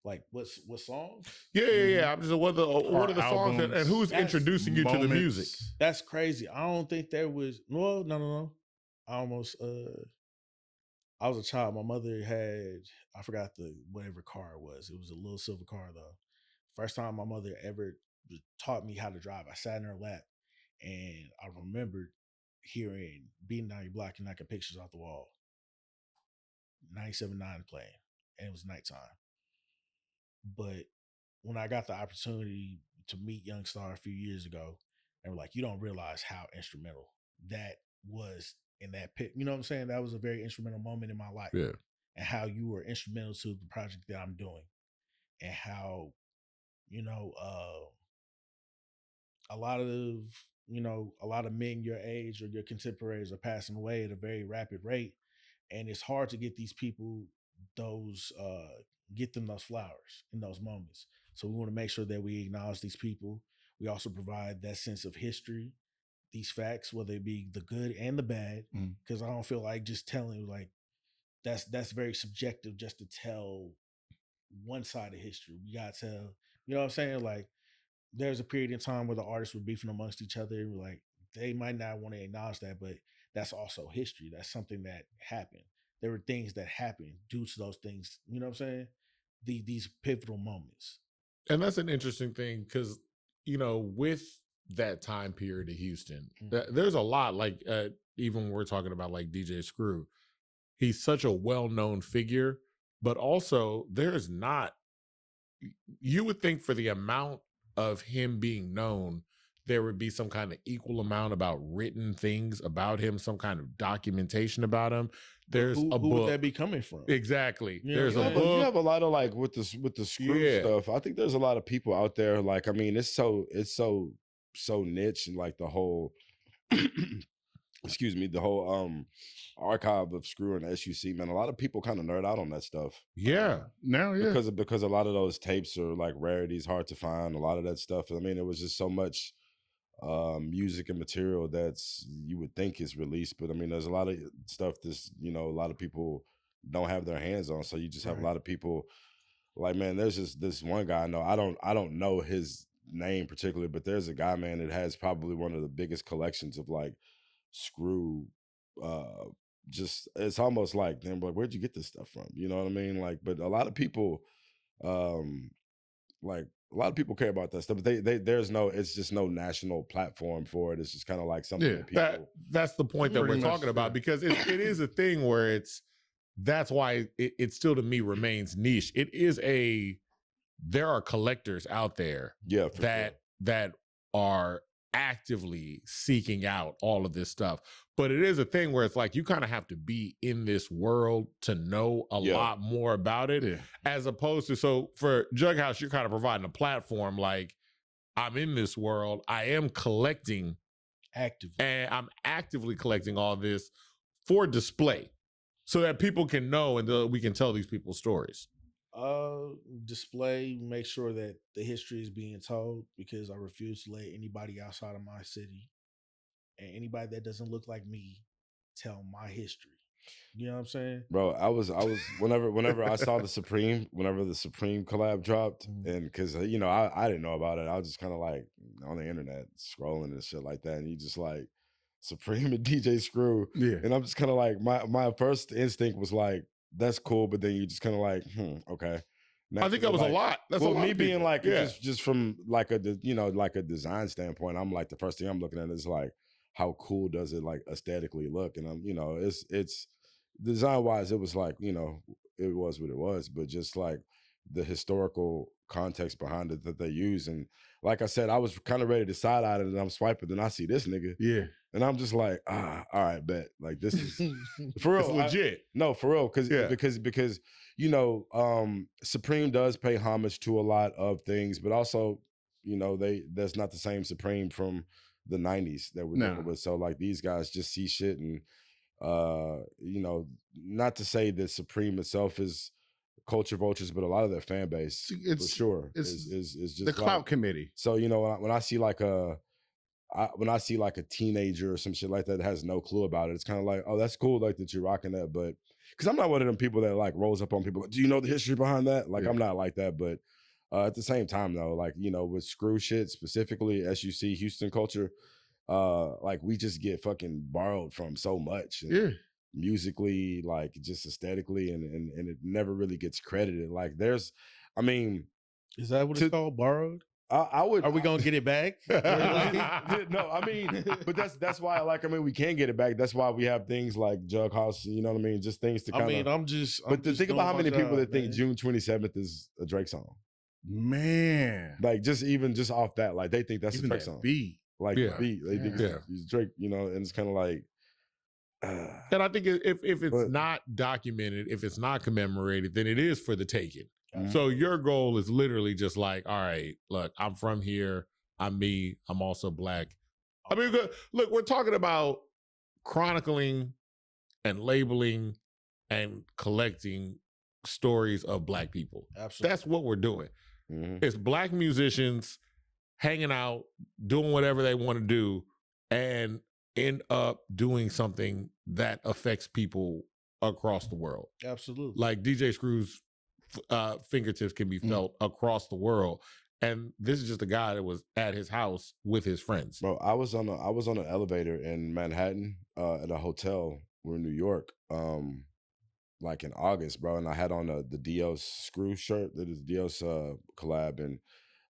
like what songs? Yeah. I'm just what are the songs that, and who's That's introducing you to the music? That's crazy. I don't think there was no. I almost I was a child. My mother had, I forgot the whatever car it was. It was a little silver car though. First time my mother ever taught me how to drive. I sat in her lap and I remembered hearing Beating Down Your Block and Knocking Pictures Off the Wall. 97.9 playing, and it was nighttime. But when I got the opportunity to meet Young Star a few years ago, they were like, you don't realize how instrumental that was in that pit. You know what I'm saying? That was a very instrumental moment in my life. Yeah. And how you were instrumental to the project that I'm doing. And how, you know, a lot of men your age or your contemporaries are passing away at a very rapid rate. And it's hard to get these people those flowers in those moments. So we want to make sure that we acknowledge these people. We also provide that sense of history, these facts, whether it be the good and the bad, because I don't feel like just telling, like, that's very subjective just to tell one side of history. We gotta tell, you know what I'm saying? Like, there's a period in time where the artists were beefing amongst each other. Like, they might not want to acknowledge that, but that's also history. That's something that happened. There were things that happened due to those things. You know what I'm saying? These pivotal moments. And that's an interesting thing because, you know, with that time period of Houston, there's a lot, like even when we're talking about like DJ Screw, he's such a well-known figure, but also there's not, you would think for the amount of him being known, there would be some kind of equal amount about written things about him, some kind of documentation about him. There's a book. Who would that be coming from? Exactly. Yeah. There's a book. You have a lot of like with the Screw stuff. I think there's a lot of people out there. Like, I mean, it's so niche, and like the whole excuse me, the whole archive of Screw and SUC, man. A lot of people kind of nerd out on that stuff. Yeah. Because a lot of those tapes are like rarities, hard to find. A lot of that stuff. I mean, it was just so much music and material that's, you would think is released, but I mean, there's a lot of stuff that's, you know, a lot of people don't have their hands on. So you just have a lot of people like, man, there's just this one guy I know. I don't know his name particularly, but there's a guy, man, that has probably one of the biggest collections of like Screw. Just, it's almost like, then, like, where'd you get this stuff from? You know what I mean? Like, but a lot of people, like, a lot of people care about that stuff, but it's just no national platform for it. It's just kind of like something that people. That's the point that we're talking about, because it is a thing where that's why it still to me remains niche. There are collectors out there that are actively seeking out all of this stuff. But it is a thing where it's like you kind of have to be in this world to know a lot more about it, as opposed to, so for Jugghaus, you're kind of providing a platform like, I'm in this world, I am collecting actively, and I'm actively collecting all this for display so that people can know and we can tell these people's stories. Display, make sure that the history is being told, because I refuse to let anybody outside of my city and anybody that doesn't look like me tell my history. You know what I'm saying? Bro, I was whenever I saw the Supreme collab dropped, and because you know I didn't know about it, I was just kind of like on the internet scrolling and shit like that, and you just like Supreme and DJ Screw, and I'm just kind of like my first instinct was like, that's cool, but then you just kind of like, okay. I think that was like, a lot. That's a lot. Me being like, just from like a like a design standpoint, I'm like, the first thing I'm looking at is like, how cool does it like aesthetically look? And I'm, it's design wise, it was like, it was what it was, but just like the historical context behind it that they use. And like I said, I was kind of ready to side eye it, and I'm swiping, then I see this nigga. Yeah. And I'm just like, all right, bet. Like, this is for real. It's legit. No, for real. Because Supreme does pay homage to a lot of things, but also, that's not the same Supreme from the 90s that we're dealing with. So like these guys just see shit, and not to say that Supreme itself is culture vultures, but a lot of their fan base, for sure, is just the clout committee. So when I see like when I see like a teenager or some shit like that has no clue about it, it's kind of like, oh, that's cool, like that you're rocking that. But because I'm not one of them people that like rolls up on people, do you know the history behind that? Like, I'm not like that. But at the same time though, like, with screw shit, specifically SUC Houston culture, like we just get fucking borrowed from so much. Musically, like just aesthetically, and it never really gets credited. Like is that what it's called? Borrowed? I would. Are we gonna get it back? No, but that's why. Like, we can get it back. That's why we have things like Jugghaus. You know what I mean? Just things to kind of. But think about how many people that think June 27th is a Drake song. Man, like just off that, like they think that's a Drake song. Beat, like the beat, they think it's Drake. And it's kind of like. And I think if it's not documented, if it's not commemorated, then it is for the taking. So your goal is literally just like, all right, look, I'm from here. I'm me. I'm also Black. I mean, look, we're talking about chronicling and labeling and collecting stories of Black people. Absolutely. That's what we're doing. It's Black musicians hanging out, doing whatever they want to do, and end up doing something that affects people across the world. Absolutely. Like DJ Screw's fingertips can be felt across the world, and this is just a guy that was at his house with his friends. Bro, I was on an elevator in Manhattan at a hotel. We're in New York, like in August, bro, and I had on the Dios Screw shirt, that is Dios collab, and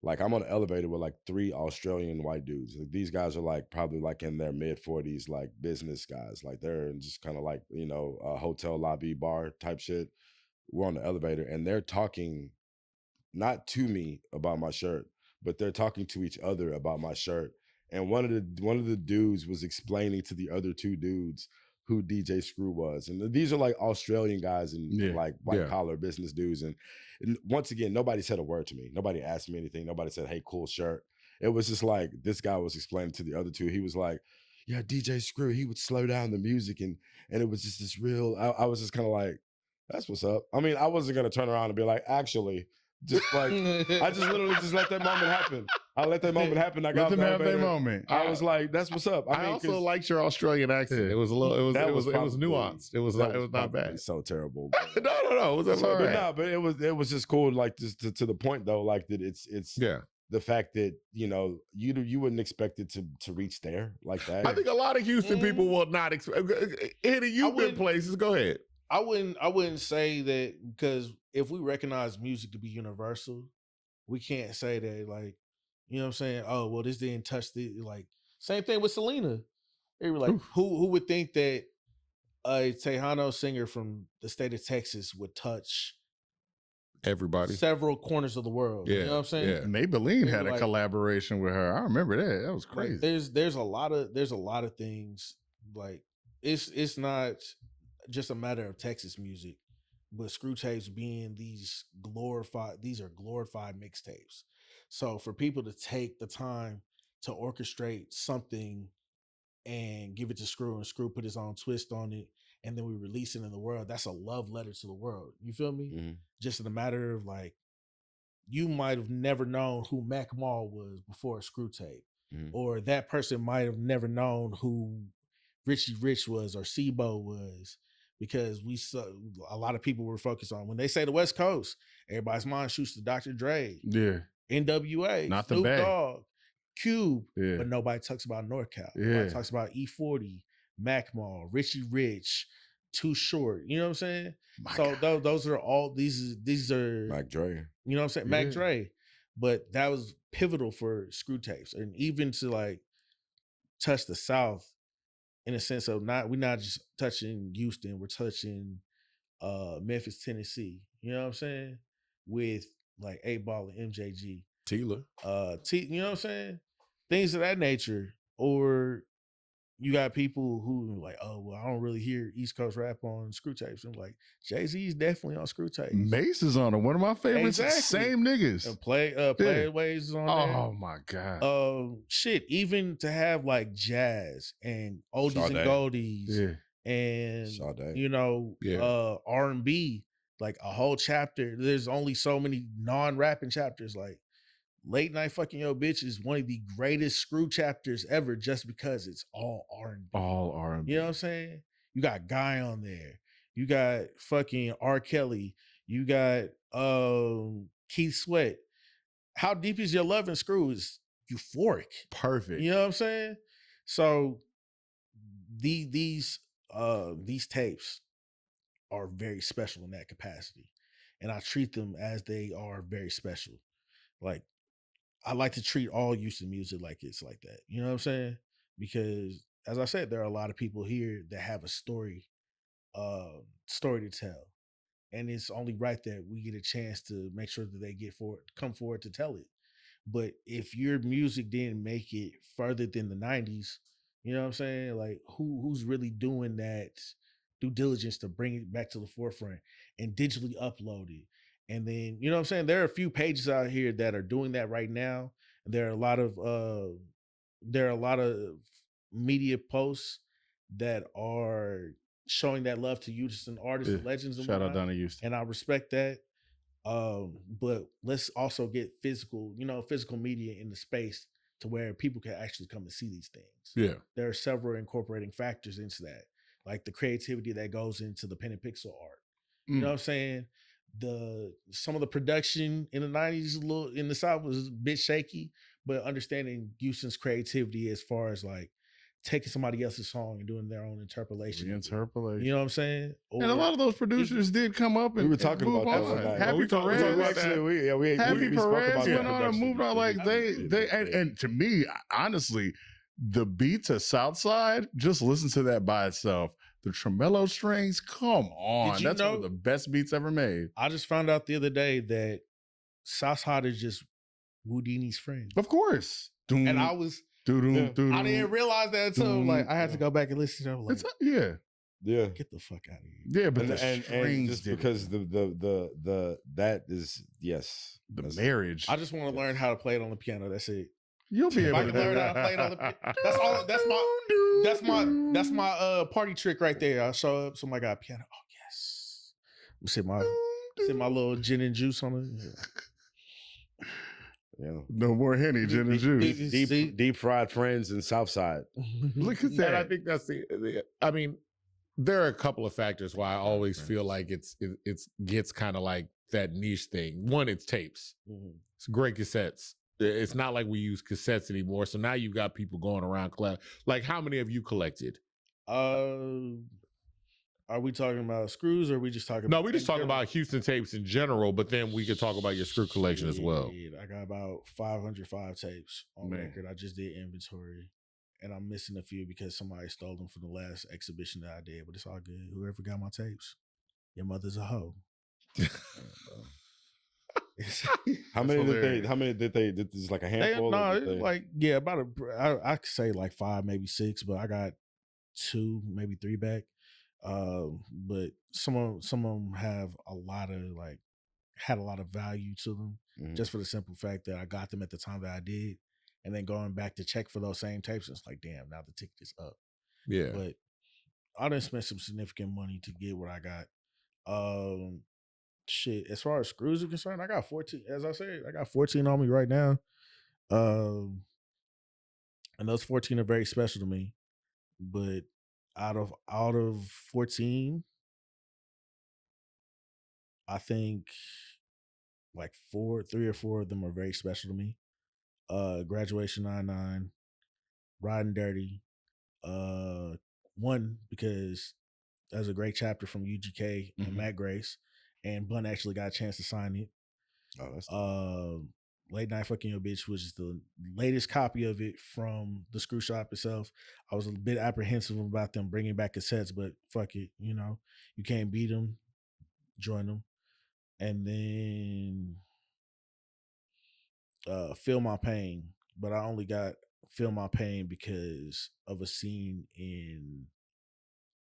like I'm on an elevator with like 3 Australian white dudes. Like, these guys are like probably like in their mid-40s, like business guys. Like they're just kind of like, hotel lobby bar type shit. We're on the elevator and they're talking not to me about my shirt, but they're talking to each other about my shirt. And one of the dudes was explaining to the other 2 dudes who DJ Screw was. And these are like Australian guys and like white collar business dudes. And once again, nobody said a word to me. Nobody asked me anything. Nobody said, hey, cool shirt. It was just like, this guy was explaining to the other 2. He was like, yeah, DJ Screw, he would slow down the music. And it was just this real, I was just kind of like, that's what's up. I mean, I wasn't going to turn around and be like, actually, just like, I just literally just let that moment happen. I let that moment happen. I got them have their moment. I was like, that's what's up. I also liked your Australian accent. It was a little, it was nuanced. It was not bad. So terrible. No. It was all right. But it was just cool. Like just to the point though, like that it's the fact that, you wouldn't expect it to reach there like that. I think a lot of Houston people will not expect. Henny, you've been places. Go ahead. I wouldn't say that, because if we recognize music to be universal, we can't say that, like, you know what I'm saying? Oh, well, this didn't touch the, like, same thing with Selena. They were like, who would think that a Tejano singer from the state of Texas would touch Everybody. several corners of the world. Yeah, You know what I'm saying? yeah. Maybelline They had were a like- collaboration with her. I remember that. That was crazy. Like, there's a lot of things. Like it's not just a matter of Texas music, but screw tapes being these are glorified mixtapes. So for people to take the time to orchestrate something and give it to Screw, and Screw put his own twist on it, and then we release it in the world, that's a love letter to the world. You feel me? Mhm. Just in a matter of like, you might have never known who Mac Mall was before a Screw tape, Mhm. or that person might have never known who Richie Rich was or Sebo was, because we saw a lot of people were focused on, when they say the West Coast, everybody's mind shoots to Dr. Dre, Yeah. NWA, Not the Snoop Bay. Dogg, Cube, Yeah. but nobody talks about NorCal. Yeah. Nobody talks about E40, Mac Mall, Richie Rich, Too Short. You know what I'm saying? My So God. those are all these are Mac Dre. you know what I'm saying? Yeah. Mac Dre. But that was pivotal for screw tapes. And even to like touch the South in a sense of we're not just touching Houston, we're touching Memphis, Tennessee. You know what I'm saying? With like 8 Ball and MJG. Tila. You know what I'm saying? Things of that nature. Or you got people who like, oh well, I don't really hear East Coast rap on screw tapes. I'm like, Jay-Z's definitely on screw tapes. Mace is on it. One of my favorites. Exactly. Same niggas. And Playways is on there. Oh my God. Shit, even to have like jazz and oldies and Sade. goldies Yeah. and Sade. you know, Yeah. R&B, like a whole chapter. There's only so many non-rapping chapters. Like Late Night Fucking Yo Bitch is one of the greatest screw chapters ever, just because it's all R&B. All R&B. You know what I'm saying? You got Guy on there. You got fucking R. Kelly. You got Keith Sweat. How Deep Is Your Love and Screw is euphoric. Perfect. You know what I'm saying? So these tapes are very special in that capacity. And I treat them as they are very special. Like, I like to treat all Houston music like it's like that. You know what I'm saying? Because as I said, there are a lot of people here that have a story to tell. And it's only right that we get a chance to make sure that they come forward to tell it. But if your music didn't make it further than the 90s, you know what I'm saying? Like who's really doing that due diligence to bring it back to the forefront and digitally upload it? And then, you know what I'm saying? There are a few pages out here that are doing that right now. And there are a lot of media posts that are showing that love to Houston artists and legends and Shout out whatnot. Donna Houston. And I respect that. But let's also get physical media in the space to where people can actually come and see these things. Yeah. There are several incorporating factors into that, like the creativity that goes into the pen and pixel art. You know what I'm saying? Some of the production in the 90s in the South was a bit shaky, but understanding Houston's creativity as far as like taking somebody else's song and doing their own interpolation. Interpolation. You know what I'm saying? And a lot of those producers did come up and We were talking move about that on. one night. Happy we talked Perez. actually. Happy we spoke Perez about went that on and production. moved on. Like and to me, honestly, the beat to Southside, just listen to that by itself. The tremolo strings, come on. you That's one know- of the best beats ever made. I just found out the other day that Southside is just Whodini's friend. Of course. And I was I didn't realize that until like I had to go back and listen to it. I'm like, yeah. Yeah. get the fuck out of here. Yeah, but And, the and strings just did it. because the that is yes. The That's- marriage. I just want to learn how to play it on the piano. That's it. You'll be If able I to can do learn how that. to play it on the piano. That's my party trick right there. I show up, somebody got a piano. Oh yes. Sit my little gin and juice on it. Yeah. No more Henny, gin and juice. Deep fried friends in Southside. Look at And I that. think that's I mean, there are a couple of factors why I always feel like it gets kind of like that niche thing. One, it's tapes. It's great cassettes. It's not like we use cassettes anymore. So now you've got people going around like how many have you collected? Are we talking about screws or are we just talking No, about we just talking about Houston tapes in general, but then we could talk about your screw collection as well. Shit, I got about 505 tapes on Man. record. I just did inventory. And I'm missing a few because somebody stole them from the last exhibition that I did. But it's all good. Whoever got my tapes, your mother's a hoe. How many did they? How many did they? Did this like a handful? About I could say like 5, maybe 6, but I got 2, maybe 3 back. But some of them have a lot of had a lot of value to them, just for the simple fact that I got them at the time that I did, and then going back to check for those same tapes, it's like, damn, now the ticket is up. Yeah, but I done spent some significant money to get what I got. Shit, as far as screws are concerned, I got 14. As I said, I got 14 on me right now. And those 14 are very special to me. But out of 14, I think like 3 or 4 of them are very special to me. Graduation 99, Riding Dirty. One, because that's a great chapter from UGK and Matt Grace, and Bun actually got a chance to sign it. Oh, that's Late Night Fucking Your Bitch, which is the latest copy of it from the Screw Shop itself. I was a bit apprehensive about them bringing back cassettes, but fuck it, you can't beat them. Join them. And then Feel My Pain, but I only got Feel My Pain because of a scene in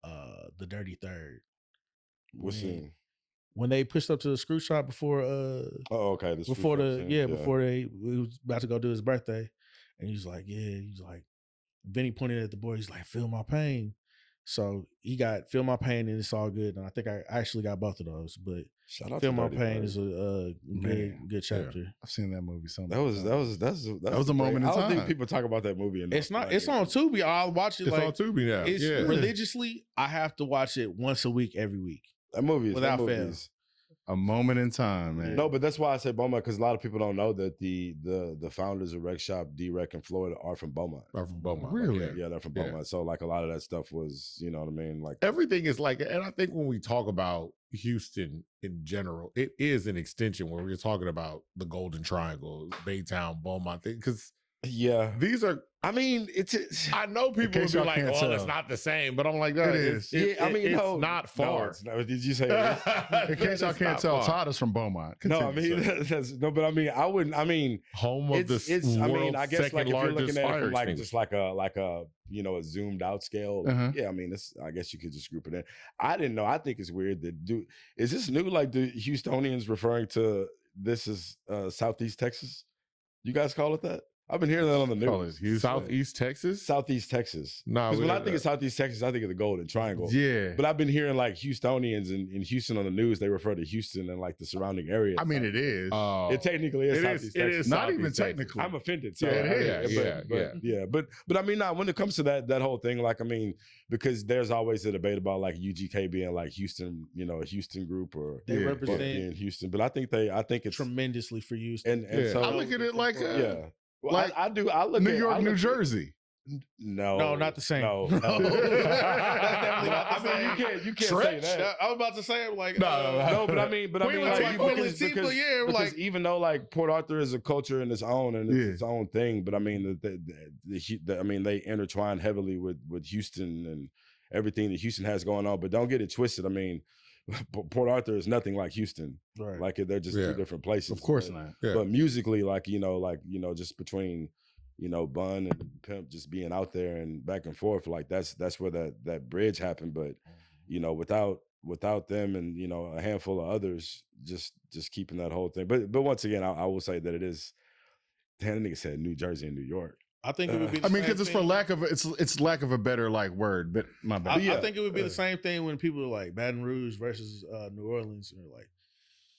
The Dirty Third. What scene? When they pushed up to the Screw Shop before before he was about to go do his birthday, and he's like, Vinny pointed at the boy, he's like, Feel My Pain. So he got Feel My Pain and It's All Good, and I think I actually got both of those. But Feel My Pain is a good chapter. Yeah. I've seen that movie. That was a moment in time. I don't think people talk about that movie enough. It's not. It's on Tubi. I'll watch it. It's on Tubi now. It's religiously. I have to watch it once a week, every week. That movie is without fail. A moment in time, man. No, but that's why I say Beaumont, because a lot of people don't know that the founders of Rec Shop, D-Rec and Florida, are from Beaumont. Are from Beaumont. Really? Yeah, they're from Beaumont. Yeah. So like a lot of that stuff was, you know what I mean? Like everything is like, and I think when we talk about Houston in general, it is an extension where we're talking about the Golden Triangle, Baytown, Beaumont thing, because these are. I mean, it's. I know people will be like, "Well, it's not the same," but I'm like, "No, it is." It's not far. No, did you say? In case y'all can't tell, Todd is from Beaumont. Continue, but I mean, I wouldn't. I mean, home of the I mean, I guess like if you're looking at it from like just like a a zoomed out scale. Yeah, I mean, I guess you could just group it in. I didn't know. I think it's weird that is this new? Like the Houstonians referring to this as Southeast Texas? You guys call it that? I've been hearing that on the news. Southeast Texas? Southeast Texas. No, because when I think of Southeast Texas, I think of the Golden Triangle. Yeah. But I've been hearing like Houstonians in Houston on the news, they refer to Houston and like the surrounding area. I mean, it is. It technically is Southeast Texas. It is not even technically. I'm offended. So But I mean, when it comes to that whole thing, like, I mean, because there's always a debate about like UGK being like Houston, a Houston group or they represent in Houston. But I think it's tremendously for Houston. And so I look at it like Well, like I do. I look New at York, New Jersey. No, not the same. No. That's definitely not the same. I mean, you can't say that. I was about to say like no, but I mean, because even though like Port Arthur is a culture in its own and it's its own thing, but I mean, they intertwine heavily with Houston and everything that Houston has going on. But don't get it twisted. I mean, Port Arthur is nothing like Houston. Right. Like they're just two different places. Of course not. Yeah. But musically, just between Bun and Pimp just being out there and back and forth, like that's where that bridge happened. But without them and a handful of others just keeping that whole thing. But once again, I will say that it is. Damn, the nigga said New Jersey and New York. I think it would be. I mean, because it's for lack of a better like word. But my bad. I think it would be the same thing when people are like Baton Rouge versus New Orleans, and like.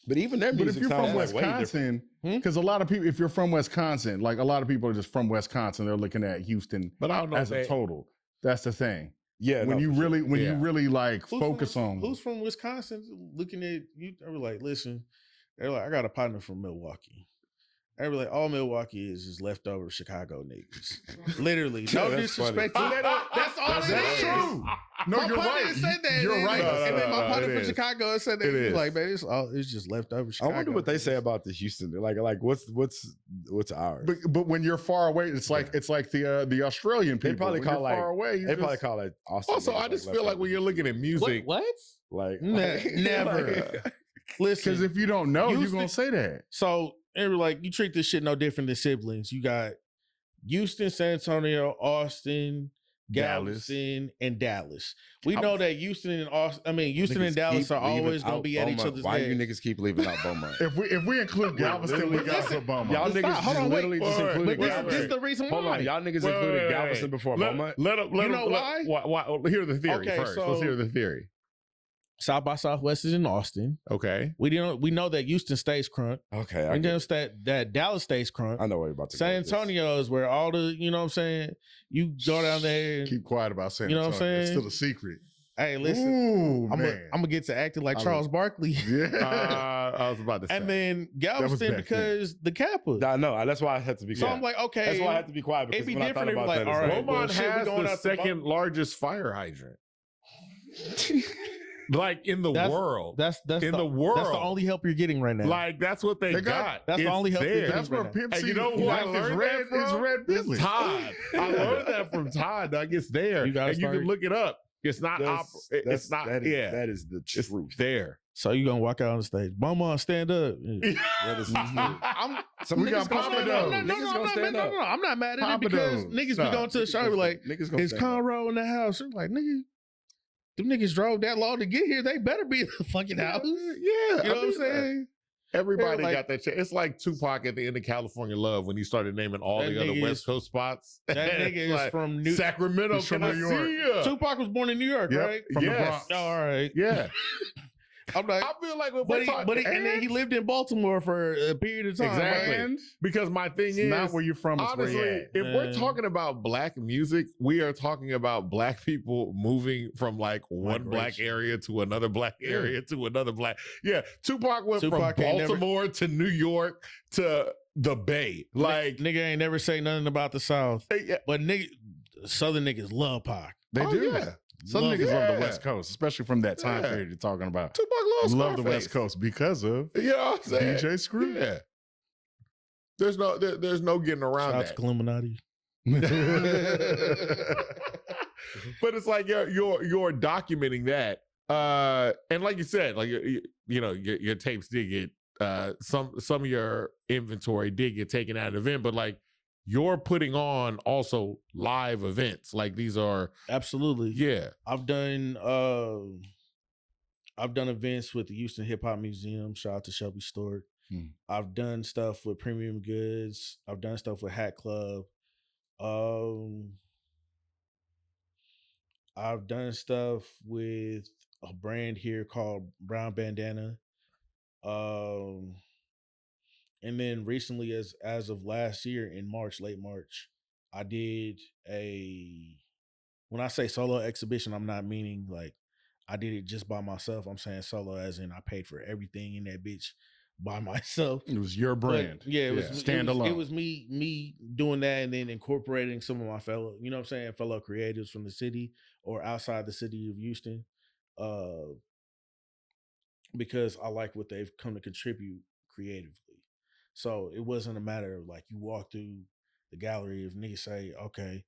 But even their music if you're from sounds Wisconsin, because a lot of people, if you're from Wisconsin, like a lot of people are just from Wisconsin, they're looking at Houston, but I don't know as a total. That's the thing. Yeah, when you really like focus on who's from Wisconsin, looking at you, they're like, listen, they're like, I got a partner from Milwaukee. Everybody, all Milwaukee is leftover Chicago niggas. Literally, no disrespect. That's all it is. True. No, you're right. Said that, you're right. And then my partner from Chicago said that. He's like, man, it's just leftover Chicago. I wonder what they say about the Houston. Like what's ours? But when you're far away, it's like the Australian people. They probably call like far away. They probably call it Austin. Also, I just feel like when you're looking at music, what? Like never. Listen, Because if you don't know, you're Houston- gonna say that. so and we're like, you treat this shit no different than siblings. You got Houston, San Antonio, Austin, Dallas. Galveston, and Dallas. We I'm- know that Houston and Houston and Niggas Dallas keep are always leaving gonna out be at each Beaumont. other's Why you necks. niggas keep leaving out Beaumont? If we include Galveston, we got some bum. Y'all Stop. niggas Hold just on, wait. literally just Wait, included wait, Galveston. This is the reason Hold why. on, y'all niggas Wait, included wait, Galveston wait. before Beaumont. Let You know why? Hear the theory Okay, first. so- Let's hear the theory. South by Southwest is in Austin. Okay. We know that Houston stays crunk. Okay, I We get know it. that Dallas stays crunk. I know where you're about to San go with this. Antonio is where all the, you know what I'm saying? You go down there. Keep quiet about San You know what I'm Antonio. It's saying? still a secret. Hey, listen, Ooh, I'm man. gonna get to acting like I Charles Barkley. Yeah. I was about to say. And then was Galveston back because the Kappa. I know. That's why I had to be So quiet. I'm like, okay. That's why I had to be quiet because it'd be when I thought different if about like, that, all it's right, like, well, Beaumont shit, we has going the out to second largest fire hydrant. Like in the world. That's in the the world. That's the only help you're getting right now. Like that's what they, They got. got- that's the It's only help you're there. getting That's where right Pimp And C you know who I life is learned red, that is from? red It's business. Todd. I learned that from Todd. Like it's there, You guys and you can started- look it up. It's not. It's not. That is, Yeah, that is the it's truth. there. So you gonna walk out on the stage. Beaumont, stand up. That is the truth. Some We got Papa Doe. I'm not mad at Papa it because Doe. niggas Stop. be going to the show be like, niggas gonna is stand up. Conroe in the house? I'm like, nigga, them niggas drove that long to get here. They better be in the fucking house. Yeah, You know what I'm saying? Everybody Like- got that shit. It's like Tupac at the end of California Love when he started naming all That the other nigga West is- Coast spots. That nigga is Like, from New Sacramento. He's from Can I New York. see ya? Tupac was born in New York, Yep, right? from the Yes. Bronx. Oh, all right. Yeah, I'm like, I feel like when but we're he, talking, and then he lived in Baltimore for a period of time. Exactly. right? And because my thing it's is not where you're from, it's where honestly, you're at. if we're Man. talking about black music, we are talking about black people moving from like one black Migration. area to another black area to another black. Yeah, Tupac went Tupac from ain't never- Baltimore to New York to the Bay. Like, Nigga ain't never say nothing about the South. yeah. But nigga, Southern niggas love Pac. They Oh, do. yeah. Some Love niggas it. love the Yeah. West Coast, especially from that time Yeah. period you're talking about. Tupac loves Love the Scarface. West Coast because of You know what I'm saying? DJ Screw. Yeah. There's no getting around Shout out that. to Illuminati. But it's like you're documenting that, and like you said, like you know your tapes did get some of your inventory did get taken out of the event, but like you're putting on also live events. Like these are Absolutely. yeah I've done events with the Houston Hip Hop Museum. Shout out to Shelby Stork. Hmm. I've done stuff with Premium Goods. I've done stuff with Hat Club. I've done stuff with a brand here called Brown Bandana. And then recently, as of last year in March, late March, I did when I say solo exhibition, I'm not meaning like I did it just by myself. I'm saying solo as in I paid for everything in that bitch by myself. It was your But, brand. yeah, it was standalone. It was me doing that and then incorporating some of my fellow, you know what I'm saying, fellow creatives from the city or outside the city of Houston. Because I like what they've come to contribute creatively. So it wasn't a matter of like you walk through the gallery if niggas say, okay,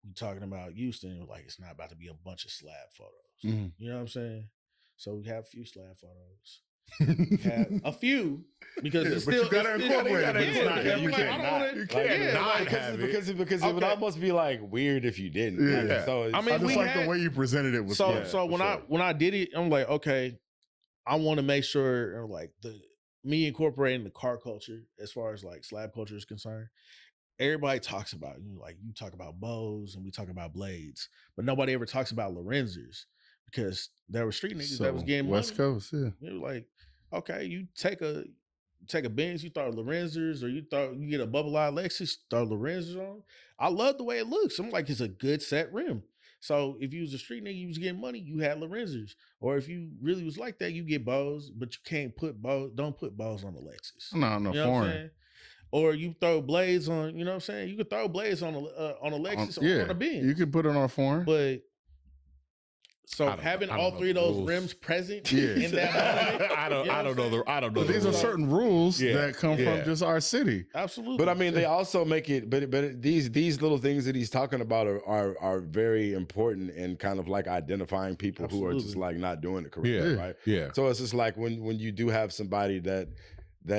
we talking about Houston, like it's not about to be a bunch of slab photos. Mhm. You know what I'm saying? So we have a few slab photos. We have a few because it's but still you gotta it's incorporate it. It's not yeah, you like, can't I don't wanna- you can't yeah, not like, have it. because it would Okay. almost be like weird if you didn't. Yeah. Like, so it's, I mean, I just we like had- the way you presented it. Was so yeah, so for sure. when I did it, I'm like, okay, I want to make sure like me incorporating the car culture as far as like slab culture is concerned. Everybody talks about you talk about bows and we talk about blades, but nobody ever talks about Lorenzers because there were street niggas that was So, getting West money. Coast, yeah. They were like, okay, you take a Benz, you throw Lorenzers, or you get a bubble eye Lexus, throw Lorenzers on. I love the way it looks. I'm like, it's a good set rim. So if you was a street nigga, you was getting money, you had Lorenzers. Or if you really was like that, you get bows, but you can't put bows. Don't put bows on the Lexus. No, You know what I'm foreign. saying? Or you throw blades on. You know what I'm saying? You could throw blades on a Lexus or on a Benz. You could put it on a foreign. But So having all three of those rims present in that moment, I don't know. But these are certain rules Yeah. that come from just our city. absolutely. But I mean, they also make it. But these little things that he's talking about are very important in kind of like identifying people who are just like not doing it correctly, right? Yeah. So it's just like when you do have somebody that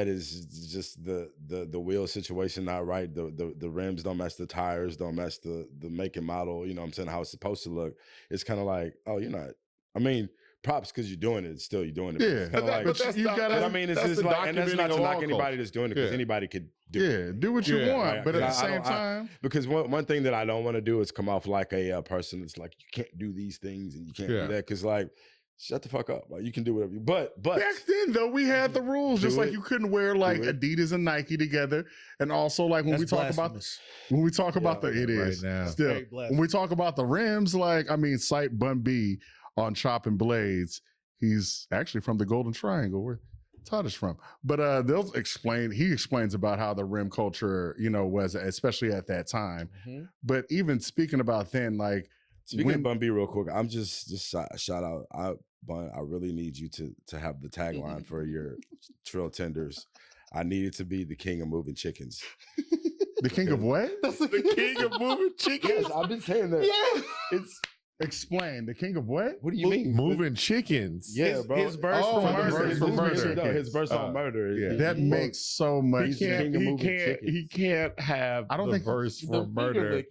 is just the wheel situation not right, the rims don't match the tires, don't match the make and model, you know what I'm saying, how it's supposed to look. It's kind of like, oh, you're not, I mean, props because you're doing it, still you're doing it. Yeah. It's kind of like, but you gotta, I mean, it's just like, and that's not to knock anybody that's doing it, because anybody could do it. do what you want, Right? but at I- the I same don't- time, because one thing that I don't want to do is come off like a person that's like, you can't do these things and you can't do that, because like, shut the fuck up. Like, you can do whatever you, but back then though, we had the rules, just like you couldn't wear like Adidas and Nike together. And also like when we talk about the, it is right now. still, when we talk about the rims, like, I mean, Sight Bun B on Chopping Blades, he's actually from the Golden Triangle where Todd is from. But he explains about how the rim culture, you know, was, especially at that time. But even speaking about then, like, speaking of Bun B real quick, I'm just shout out, Bun, I really need you to have the tagline for your Trill Tenders. I need it to be the king of moving chickens. The king of what? The king of moving chickens. Yes, I've been saying that. Yeah. It's explain the king of what? What do you mean? Moving chickens. Yeah, bro. His verse for murder. No, his verse on murder. Yeah. That makes so much sense. He can't have I don't think verse for murder.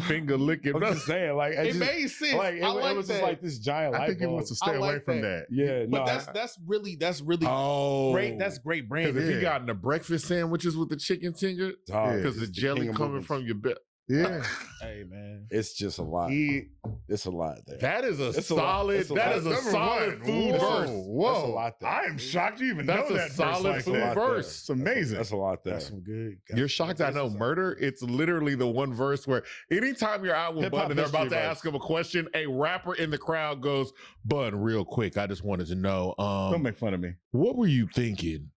Finger licking. I'm just saying, like, It made sense. like it was just like this giant light I think he bulb. wants to stay away from that. Yeah, no, But that's really Oh, great. That's great brand. Because if he got in the breakfast sandwiches with the chicken finger, because the jelly coming from your belly. Yeah. Hey man, it's just a lot. It's a lot there. That is a It's solid. That is a solid food verse. Whoa, That's a lot there. I am shocked you even That's know a that solid verse food like that. verse. It's amazing. That's a lot there. that's some good. You're shocked I know murder? It's literally the one verse where anytime you're out with Hip-hop Bun and they're about to history ask him a question, a rapper in the crowd goes, Bun, real quick, I just wanted to know, Don't make fun of me. what were you thinking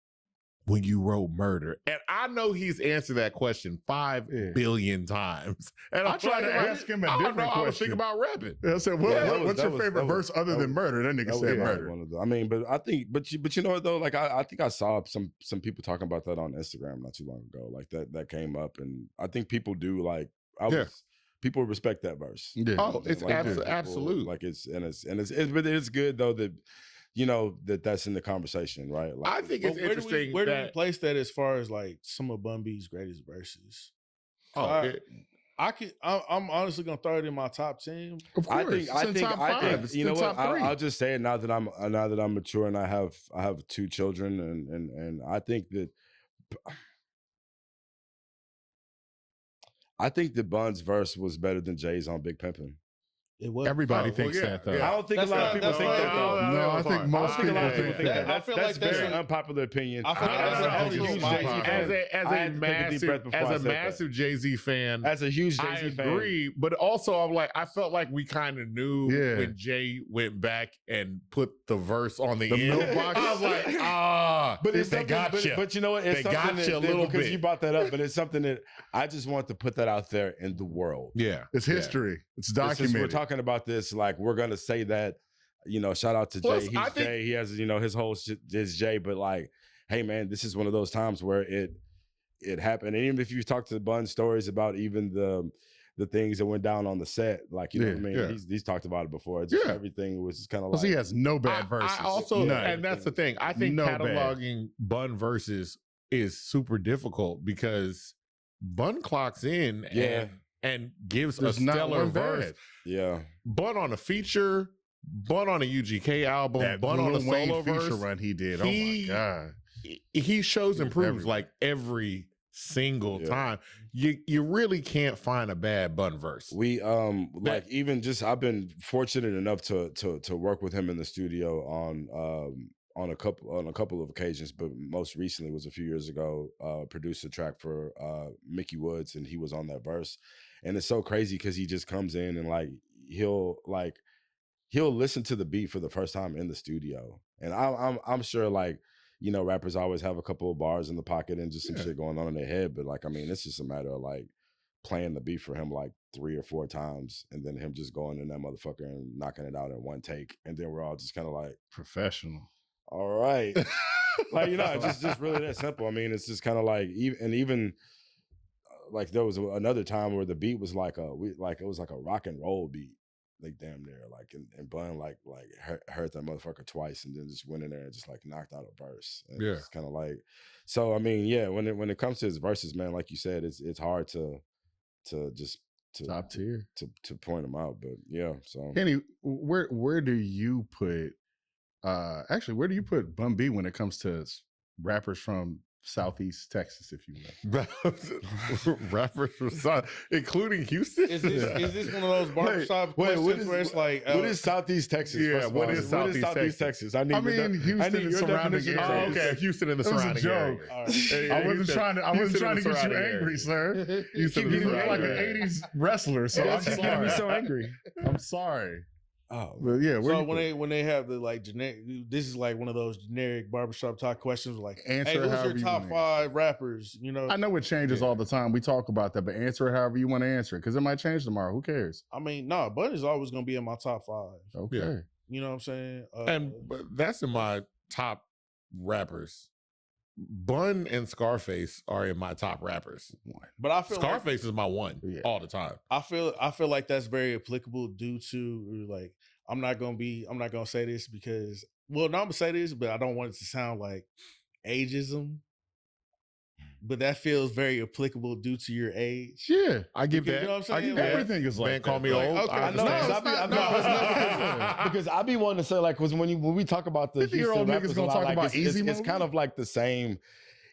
when you wrote murder? And I know he's answered that question 5 billion times. And I tried to ask him a different I was question. thinking about rapping. I said, what's your favorite verse other than murder? That nigga said murder. One of the, I mean, but I think, but you know what though? Like I think I saw some people talking about that on Instagram not too long ago. Like that came up, and I think people do like. People respect that verse. Yeah. Oh, it's Like, absolute. Like it's but it's good though that, you know, that's in the conversation, right? Like, I think it's interesting. Where do we place that as far as like some of Bun B's greatest verses? I'm honestly gonna throw it in my top 10. Of course. I think It's you know the what? top 3. I'll just say it now that I'm mature and I have 2 children, and I think that Bun's verse was better than Jay's on Big Pimpin'. It was. Everybody thinks that though. I don't think a lot of people think that though. No, I think most people think that. I feel That's like that's very a- unpopular opinion. I feel like that's a huge Jay-Z fan. As a massive Jay-Z fan, As a huge I Jay-Z fan, agree, but also I felt like we kind of knew when Jay went back and put the verse on the end. mailbox. I was like, but it's they something, got you. but you know what? It's They got something you a little because bit. you brought that up, but it's something that I just want to put that out there in the world. Yeah, It's history. It's It's just, documented. we're talking about this, like we're gonna say that, you know, shout out to Plus, Jay. He's Jay. He has, you know, his whole shit is Jay, but like, hey man, this is one of those times where it happened. And even if you talk to Bun stories about even the things that went down on the set, like, you know what I mean? He's talked about it before. It's just everything was just kind of Because like, he has no bad verses. I also, None. and that's the thing. I think No bad. cataloging Bun verses is super difficult because Bun clocks in and gives There's a not stellar one verse. bad. yeah. Bun on a feature, Bun on a UGK album, That Bun on a Lil Wayne solo feature verse. run he did. He- Oh my God. He shows and proves everywhere. like every single Yeah. time. You really can't find a bad Bun verse. We like even just I've been fortunate enough to work with him in the studio on a couple of occasions, but most recently was a few years ago. Produced a track for Mickey Woods, and he was on that verse. And it's so crazy because he just comes in and like he'll listen to the beat for the first time in the studio. And I'm sure, like, you know, rappers always have a couple of bars in the pocket and just some shit going on in their head, but like, I mean, it's just a matter of like playing the beat for him like 3 or 4 times, and then him just going in that motherfucker and knocking it out in one take, and then we're all just kind of like, Professional. all right. Like, you know, it's just really that simple. I mean, it's just kind of like, even like there was another time where the beat was like it was like a rock and roll beat, like damn near, like, and Bun like heard that motherfucker twice and then just went in there and just like knocked out a verse. And Yeah. it's kind of like, so I mean, yeah, when it comes to his verses, man, like you said, it's hard to top tier to point them out, but yeah. So Henny, where do you put actually, where do you put Bun B when it comes to rappers from Southeast Texas, if you will? Rappers from South, including Houston. Is this one of those barbershop questions where it's like, what is Southeast Texas? Yeah, what is Southeast Texas? I mean, Houston and surrounding areas. Oh, okay, Houston and the It was a surrounding joke. area. Right. I wasn't trying to get you angry, sir. You Houston look and like an surrounding area. 80s wrestler, so I'm That's getting me sorry. so angry. I'm sorry. Oh, But yeah, where So you put when they have the like generic, this is like one of those generic barbershop talk questions, like, Answer hey, who's however your you top wanna 5 rappers? You know, I know it changes all the time. We talk about that, but answer it however you want to answer it because it might change tomorrow. Who cares? I mean, no, Bun is always gonna be in my top 5. Okay. Yeah. You know what I'm saying? But that's in my top rappers. Bun and Scarface are in my top rappers. but I feel like, Scarface is my one Yeah. all the time. I feel like that's very applicable due to like I'm not gonna say this because no, I'm gonna say this, but I don't want it to sound like ageism. But that feels very applicable due to your age. Yeah. I give You that. know what I'm I saying? give Like, that. everything is like Man, call that. me Like, old. okay, I know, No, because because I be wanting to say like, because when we talk about the 50-year-old Houston niggas rappers a gonna lot, talk like, about it's Easy it's Mode? kind of like the same.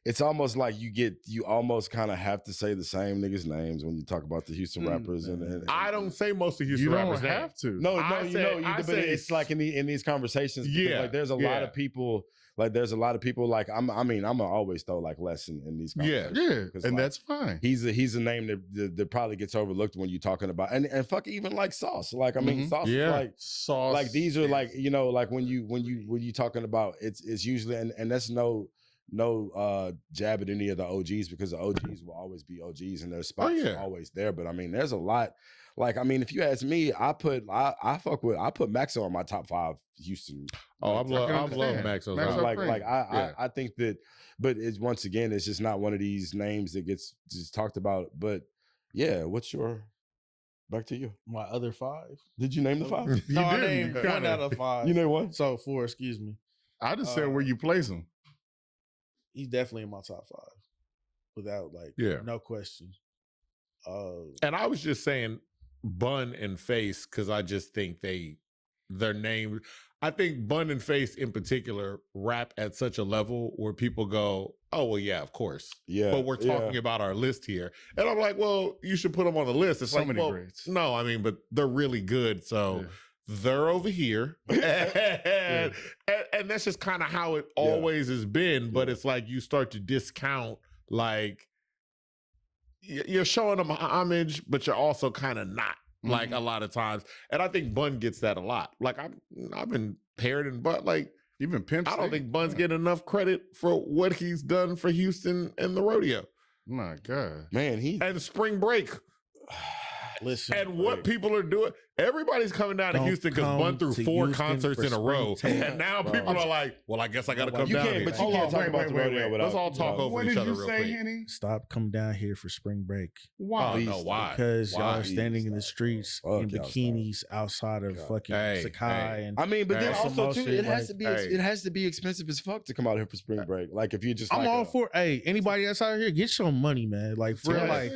It's almost like you almost kind of have to say the same niggas' names when you talk about the Houston rappers, and I don't say most of Houston You don't rappers' have names. to. no, I say- but say- it's like in these conversations, because, Yeah, like there's a lot yeah. of people. Like there's a lot of people. Like I'm gonna always throw like less in these Yeah. conversations. Yeah. 'Cause, And like, that's fine. he's a name that probably gets overlooked when you're talking about and fuck even like Sauce. Like I mean, Mhm. Sauce Yeah. is like. Sauce. Like these are like, you know, like when you talking about it's usually and that's no jab at any of the OGs, because the OGs will always be OGs and their spots yeah. are always there. But I mean, there's a lot. Like I mean, if you ask me, I put Maxo on my top 5 Houston. Oh, like, I love understand. Maxo. Maxo Zone. like Cream. I think that, but it's once again, it's just not one of these names that gets just talked about. But yeah, what's your back to you? My other 5. Did you name the 5? No, I did. named You 1 kinda- out of 5. You know what? So 4, excuse me. I just said where you place him. He's definitely in my top 5, without like no question. And I was just saying Bun and Face because I just think their name. I think Bun and Face in particular rap at such a level where people go, "Oh well, yeah, of course." Yeah, But we're talking about our list here, and I'm like, "Well, you should put them on the list." It's So like, many well, greats. no, I mean, but they're really good, so. Yeah. They're over here, and that's just kind of how it always has been. But it's like you start to discount, like you're showing them homage, but you're also kind of not. Like a lot of times, and I think Bun gets that a lot. Like I've been paired in Bun. Like Even Pimp I don't State. think Bun's getting enough credit for what he's done for Houston and the rodeo My God. Man, and spring break. Listen, And what people are doing, everybody's coming down to Don't Houston because come Bun threw to 4 Houston concerts for in a row, springtime. and now Bro. people are like, "Well, I guess I got to come you down can't, here." but you Hold can't on, talk wait, about the wait, rodeo wait. without. Let's all talk over What each did other you real say, quick. Henny? stop, come down here for spring break. Why? Oh, no, why? Because y'all Why? are standing in the streets Fuck in y'all, bikinis outside of God. fucking Hey, Sakai hey. and I mean, but then Hey. also too, Some it has shit, to be like, hey. it has to be expensive as fuck to come out here for spring break. Like if you just, I'm like all a- for anybody that's out here, get your money, man. Like for real, Yeah. like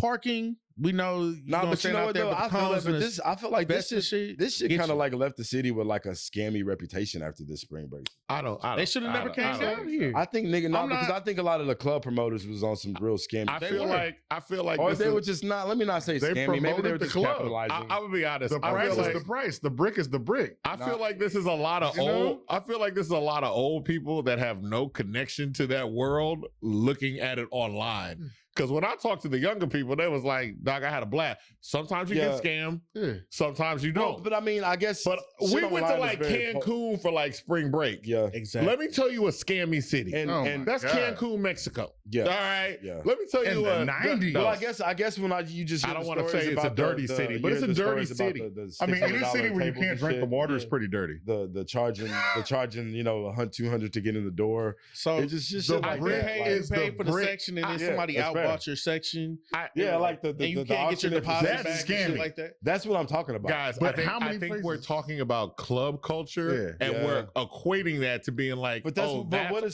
parking. We know you Nah, gonna but you stand know out what there though? with the I feel like, cones but and the this, I feel like this best and shit, shit. this shit Get kind of you. like left the city with like a scammy reputation after this spring break. I don't. They should have never came I don't down think here. I think nigga, no, I'm because not- I think a lot of the club promoters was on some real scammy. I shit. feel like or this they is- were just not. Let me not say They scammy. Maybe they promoted were the just club. capitalizing. I would be honest. The I price feel is like the price. The brick is the brick. I feel like this is a lot of You know? old. I feel like this is a lot of old people that have no connection to that world, looking at it online. Because when I talked to the younger people, they was like, "Dog, I had a blast." Sometimes you get scammed. Yeah. Sometimes you No, don't. but I mean, I guess. But shit we went to online like is very Cancun for like spring break. Yeah. Exactly. Let me tell you a scammy city. And, Oh and my That's God. Cancun, Mexico. Yeah. All right. Yeah. Let me tell In you the a 90s. well, I guess when you just I hear don't the wanna stories say it's a about dirty city, but you it's hear a the dirty stories about city. the I mean, any $600 city where you tables can't and drink the shit, water is pretty dirty. the charging, you know, 200 to get in the door. So It's just the shit like you brick that. pay, Like, you is pay the for the brick. section, and then Yeah, somebody that's fair. outbought your section, yeah, like the and you the can't get your auction deposit That's back and shit scammy. like that. That's what I'm talking about. Guys, But I how many think we're places? talking about club culture, Yeah. and Yeah. we're equating that to being like, But that's that's what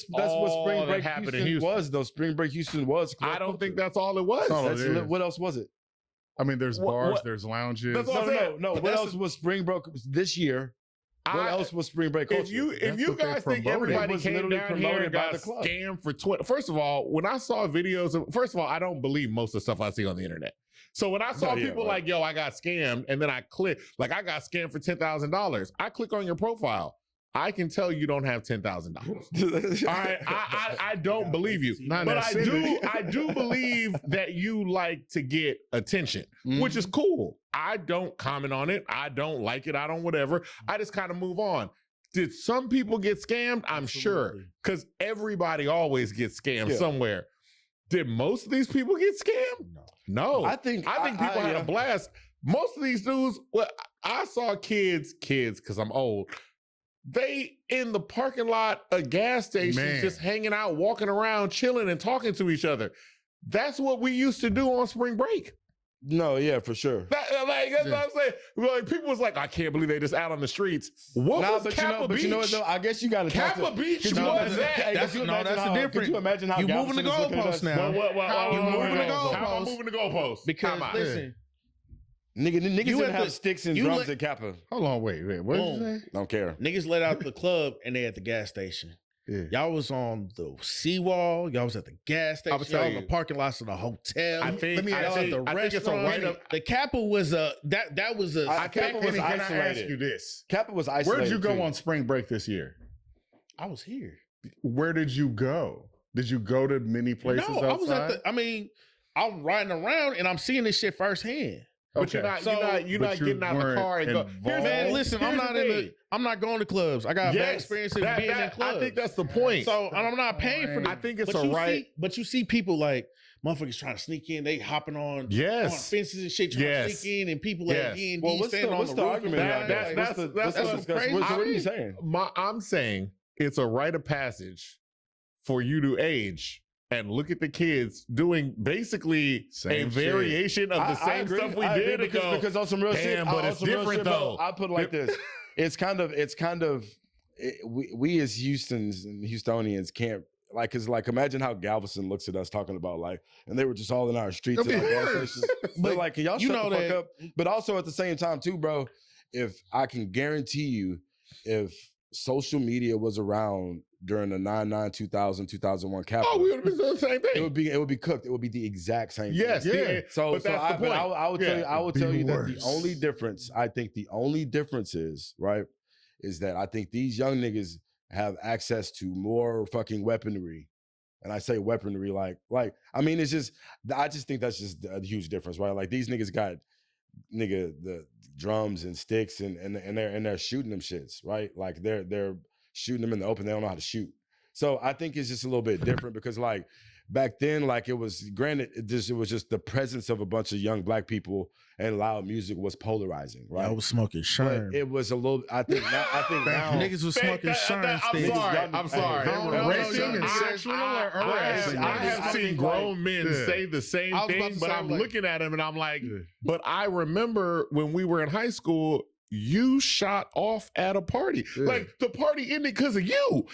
all Spring that Break happened Houston, in Houston. was. Though Spring Break Houston was. I don't think that's all it was. That's all it That's is. what else was it? I mean, there's What- bars, what- there's lounges. That's all- No. But What that's else was Spring Break this year? What else was Spring Break culture? If That's you what they guys think promoted. everybody It was came literally down here promoted and by got the club. scammed for 20, first of all, when I saw videos of, first of all, I don't believe most of the stuff I see on the internet. So when I saw Yeah, people right. like, yo, I got scammed, and then I click, like I got scammed for $10,000. I click on your profile. I can tell you don't have $10,000. All right, I don't believe you, Not in but that I city. do believe that you like to get attention, which is cool. I don't comment on it. I don't like it. I don't whatever. I just kind of move on. Did some people get scammed? I'm sure, Absolutely. because everybody always gets scammed Yeah. somewhere. Did most of these people get scammed? No. I think people had a blast. Most of these dudes, well, I saw kids, because I'm old. They in the parking lot of gas stations, Man. just hanging out, walking around, chilling, and talking to each other. That's what we used to do on spring break. No, yeah, for sure. That's what I'm saying. Like, people was like, I can't believe they just out on the streets. What was Kappa Beach? But you know what though? I guess you got to Kappa Beach Could you was imagine- that. hey, That's- could you no, imagine that's the how- difference. Could you imagine how You moving the Galveston is looking at goalposts us? now. You moving the How am I goalposts? moving the goalposts? Because Come on. listen, Niggas You didn't at have the- sticks and you drums let- at Kappa. Hold on, wait. What did you Boom. say? Don't care. niggas let out the club and they at the gas station. Yeah. Y'all was on the seawall. Y'all was at the gas I'ma station. tell y'all in you. the parking lots of the hotel. I think, Let me I y'all think, at the I think it's a restaurant. right up. The Kappa was a that was a. I Kappa was Henny, can I isolated. ask you this? Kappa was isolated. Where did you go too. on spring break this year? I was here. Where did you go? Did you go to many places No, outside? I was at the. I mean, I'm riding around and I'm seeing this shit firsthand. But you're not, you're not But getting out the weren't car and go. involved. Man, listen, I'm not in the. I'm not going to clubs. I got bad experiences being in clubs. I think that's the point. So and I'm not paying for I that. think it's But a you right. but you see people like motherfuckers trying to sneak in. They hopping on Yes. fences and shit trying to Yes. sneak in, and people Yes. like D&D Well, what's standing the on the roof. argument? and about all that? that. that's What's what's the crazy. discussion? What are you saying? I'm saying it's a rite of passage for you to age and look at the kids doing basically Same a shit. variation of the I same agree. stuff we I agree did ago. because on some real shit. Damn, but on it's some real different shit, bro, though. I put it like this. It's kind of we as Houstons and Houstonians can't like, cause like imagine how Galveston looks at us talking about like, and they were just all in our streets and our gas stations. But like, can y'all You shut know the fuck that- up? But also at the same time too, bro, if I can guarantee you, if social media was around during the 99, 2000, 2001 Kappa, Oh, we would have been doing the same thing. it would be cooked. It would be the exact same Yes, thing. yeah. So, But that's the point. I would tell you, I would Be tell you that worse. the only difference, I think the only difference is, right, is that I think these young niggas have access to more fucking weaponry. And I say weaponry like, I mean, it's just, I just think that's just a huge difference, right? Like these niggas got, the drums and sticks and they're shooting them shits, right? Like they're shooting them in the open. They don't know how to shoot. So I think it's just a little bit different because like back then, like it was granted, it was just the presence of a bunch of young black people and loud music was polarizing, right? I was smoking But Sherm. it was a little. I think now. Niggas was smoking Sherm I'm sticks. sorry. Y'all- I'm hey, sorry. they were No, racing and I- sexual I- harassing I niggas. have I seen think, grown men yeah. say the same I was about thing, to but say, I'm like- looking at him and I'm like, Yeah. but I remember when we were in high school, you shot off at a party. Yeah. Like the party ended because of you.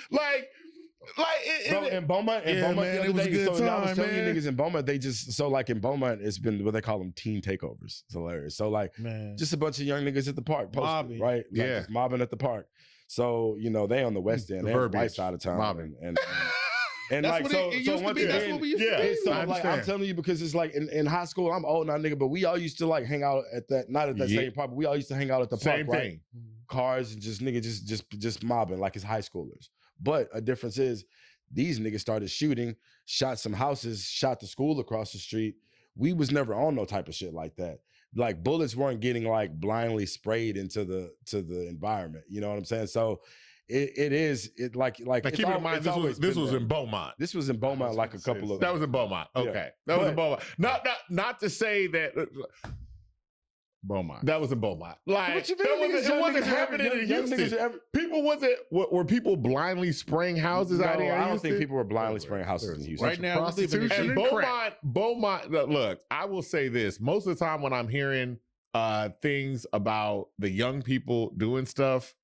Bro, in Beaumont, Yeah, man, the other it was a day, good so I was time, telling man. you niggas in Beaumont, they just so like in Beaumont, it's been what they call them teen takeovers. It's hilarious. So like Man, just a bunch of young niggas at the park, posted, Mobbing. right? Like, Yeah. just mobbing at the park. So they on the west end, The they on the verbiage. right side of town, Mobbing. and that's like what so. it So used to once be. That's again, what we used yeah. to be. so I like I'm understand. telling you because it's like in high school, I'm old now, nigga, but we all used to like hang out at that, not at that Yeah. same park, but we all used to hang out at the park, Same right? thing. Cars and just nigga just mobbing like it's high schoolers. But a difference is these niggas started shooting. shot some houses, shot the school across the street. We was never on no type of shit like that. Like bullets weren't getting like blindly sprayed into the environment. You know what I'm saying? So it is like keep in mind this was in Beaumont. This was in Beaumont like a couple of that was in Beaumont. Okay. Yeah. That was in Beaumont. Not to say that Beaumont. that was in Beaumont. Like What you mean, it wasn't happening in Houston. People were people blindly spraying houses out here? I don't think people were blindly spraying houses in Houston. Right now, we live in And Beaumont, look, I will say this. Most of the time when I'm hearing things about the young people doing stuff,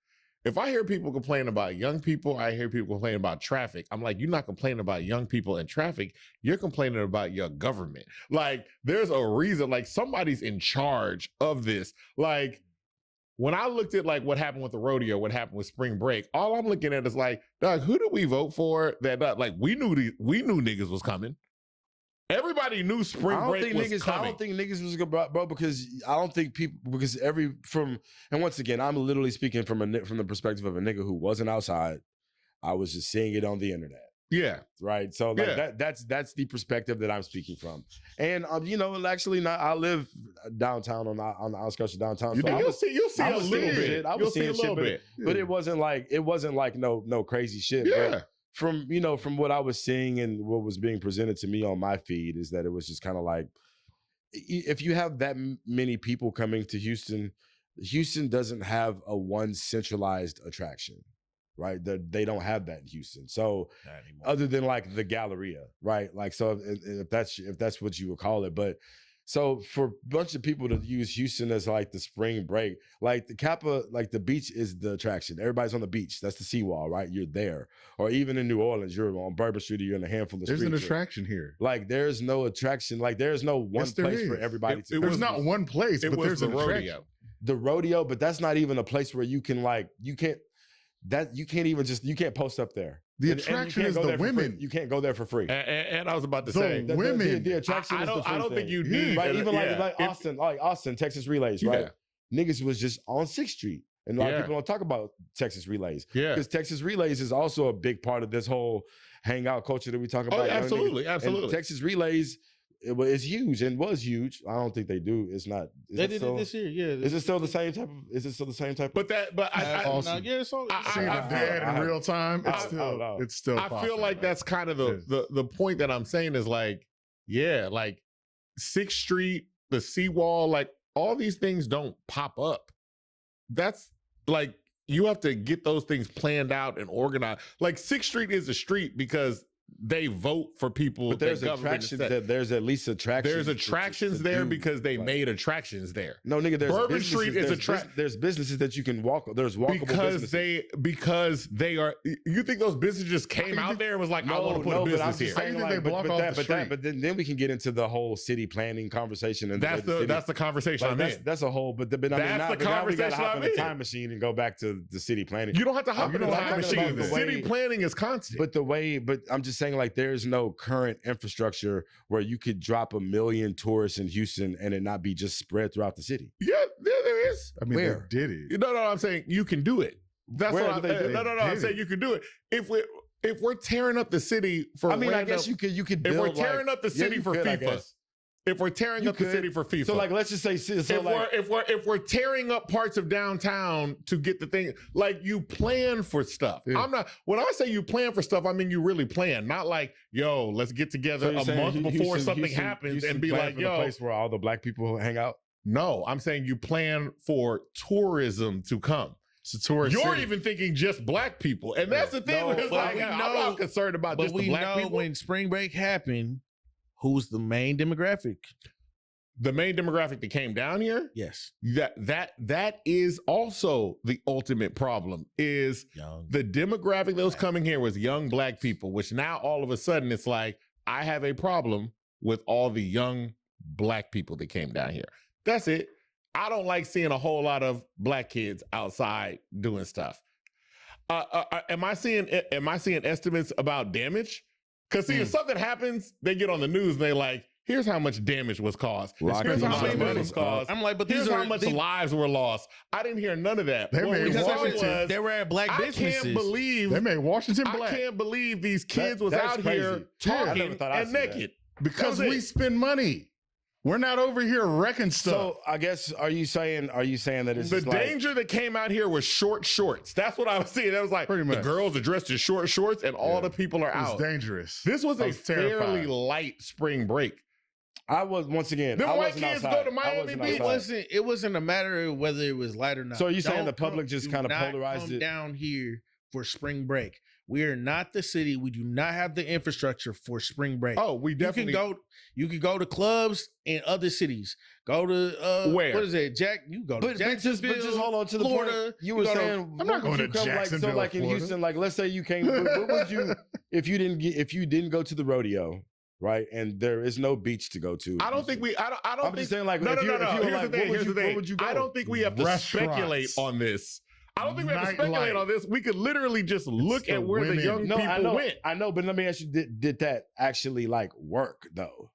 if I hear people complain about young people, I hear people complaining about traffic. I'm like, you're not complaining about young people and traffic. You're complaining about your government. Like, there's a reason, like somebody's in charge of this. Like, when I looked at like what happened with the rodeo, what happened with spring break, all I'm looking at is like, dog, who did we vote for that like we knew niggas was coming. Everybody knew spring break was coming. I don't think niggas was gonna, bro, because I don't think people, because and once again, I'm literally speaking from the perspective of a nigga who wasn't outside. I was just seeing it on the internet. Yeah. Right. So like that's the perspective that I'm speaking from. And you know, actually, I live downtown on the outskirts of downtown. So you'll see a little bit. I was seeing shit, but it wasn't like no crazy shit. Yeah. But from what I was seeing and what was being presented to me on my feed is that it was just kind of like, if you have that many people coming to Houston doesn't have a one centralized attraction, right? They don't have that in Houston. So other than like the Galleria, right? Like, so if that's what you would call it, but so for a bunch of people to use Houston as like the spring break, like the Kappa, like the beach is the attraction. Everybody's on the beach. That's the seawall, right? You're there. Or even in New Orleans, you're on Bourbon Street, or you're in a handful of streets. There's an attraction here. Like there's no attraction. Like there's no one place for everybody to. There's not one place, but there's a rodeo. The rodeo, but that's not even a place where you can like, you can't post up there. The attraction is the women. You can't go there for free. And I was about to say, the women. The attraction is the free I don't thing. think you need, right? Even like Austin, Texas Relays, right? Niggas was just on 6th Street. And a lot of people don't talk about Texas Relays. Yeah. Because Texas Relays is also a big part of this whole hangout culture that we talk about. Oh, absolutely. And Texas Relays it's huge and was huge. I don't think they do. It's not. They did it this year. Yeah. Is it still the same type of? Is it still the same type? But awesome. Yeah, it's all. Seeing a dad in real time. It's still. I feel like that's kind of the point that I'm saying is like, yeah, like 6th Street, the seawall, like all these things don't pop up. That's like you have to get those things planned out and organized. Like 6th Street is a street because they vote for people. But there's attractions. There's at least attractions. There's attractions there because they made attractions there. No, nigga. There's Bourbon Street is there's businesses that you can walk. There's walkable businesses. because they are. You think those businesses just came out there and was like, I want to put a business here? How do you think they block off the street? But then we can get into the whole city planning conversation. And that's the conversation I'm in. That's a whole. But that's the conversation I'm in. The time machine and go back to the city planning. You don't have to hop in the time machine. The city planning is constant. But I'm just saying, like, there's no current infrastructure where you could drop 1 million tourists in Houston and it not be just spread throughout the city. Yeah, there is. I mean, where they did it. No, I'm saying you can do it. That's what I'm saying. No, I'm saying you can do it. If we're tearing up the city for, I guess you could. Build, if we're tearing up the city for FIFA. If we're tearing up the city for FIFA. So like, let's just say, if we're tearing up parts of downtown to get the thing, like you plan for stuff. Yeah. When I say you plan for stuff, I mean you really plan. Not like, yo, let's get together a month before something happens and be like, yo, the place where all the black people hang out. No, I'm saying you plan for tourism to come. It's a tourist You're city. even thinking just black people, and that's the thing. It's like, I'm not concerned about just the black people. When spring break happened, who's the main demographic? The main demographic that came down here? Yes. That is also the ultimate problem, is the demographic that was coming here was young black people, which now all of a sudden it's like, I have a problem with all the young black people that came down here. That's it. I don't like seeing a whole lot of black kids outside doing stuff. Am I seeing estimates about damage? Because see, if something happens, they get on the news and they like, Here's how much damage was caused. Lock Here's these how many young was niggas caused. I'm like, but Here's these how are much lives were lost. I didn't hear none of that. They What made we saw Washington- they were at black I businesses. can't believe They made Washington I black can't believe these kids was that's out crazy. here Yeah, I talking never thought I'd and see that. naked. because That was we it. spend money. We're not over here wrecking stuff. So I guess are you saying that it's The just like, danger that came out here was short shorts. That's what I was seeing. That was like Pretty the much. girls are dressed in short shorts and all Yeah. the people are It was out. dangerous. This was I a was terrified. fairly light spring break. I was once again. Them I white wasn't kids outside. go to I Miami wasn't Beach. outside. It wasn't a matter of whether it was light or not. So are you saying Don't the public just do kinda not polarized come it? down here for spring break. We are not the city. We do not have the infrastructure for spring break. Oh, we definitely. You can go to clubs in other cities. Go to Where? What is it? You go to But Jacksonville. just hold on to the Florida. point. You were go to- saying I'm not what would going to you come, Jacksonville, so like in Florida. Houston, like let's say you came. What would you if you didn't go to the rodeo, right? And there is no beach to go to. I don't think we. I don't I'm think. just saying, like, no, if no, you no, were no. Here's like, the thing. where Here's the thing. would you go? I don't think we have to Restaurants. speculate on this. I don't think we have to speculate Nightlife. on this. We could literally just look the at where the women. young No, I people know, went. I know, but let me ask you: Did that actually like work though?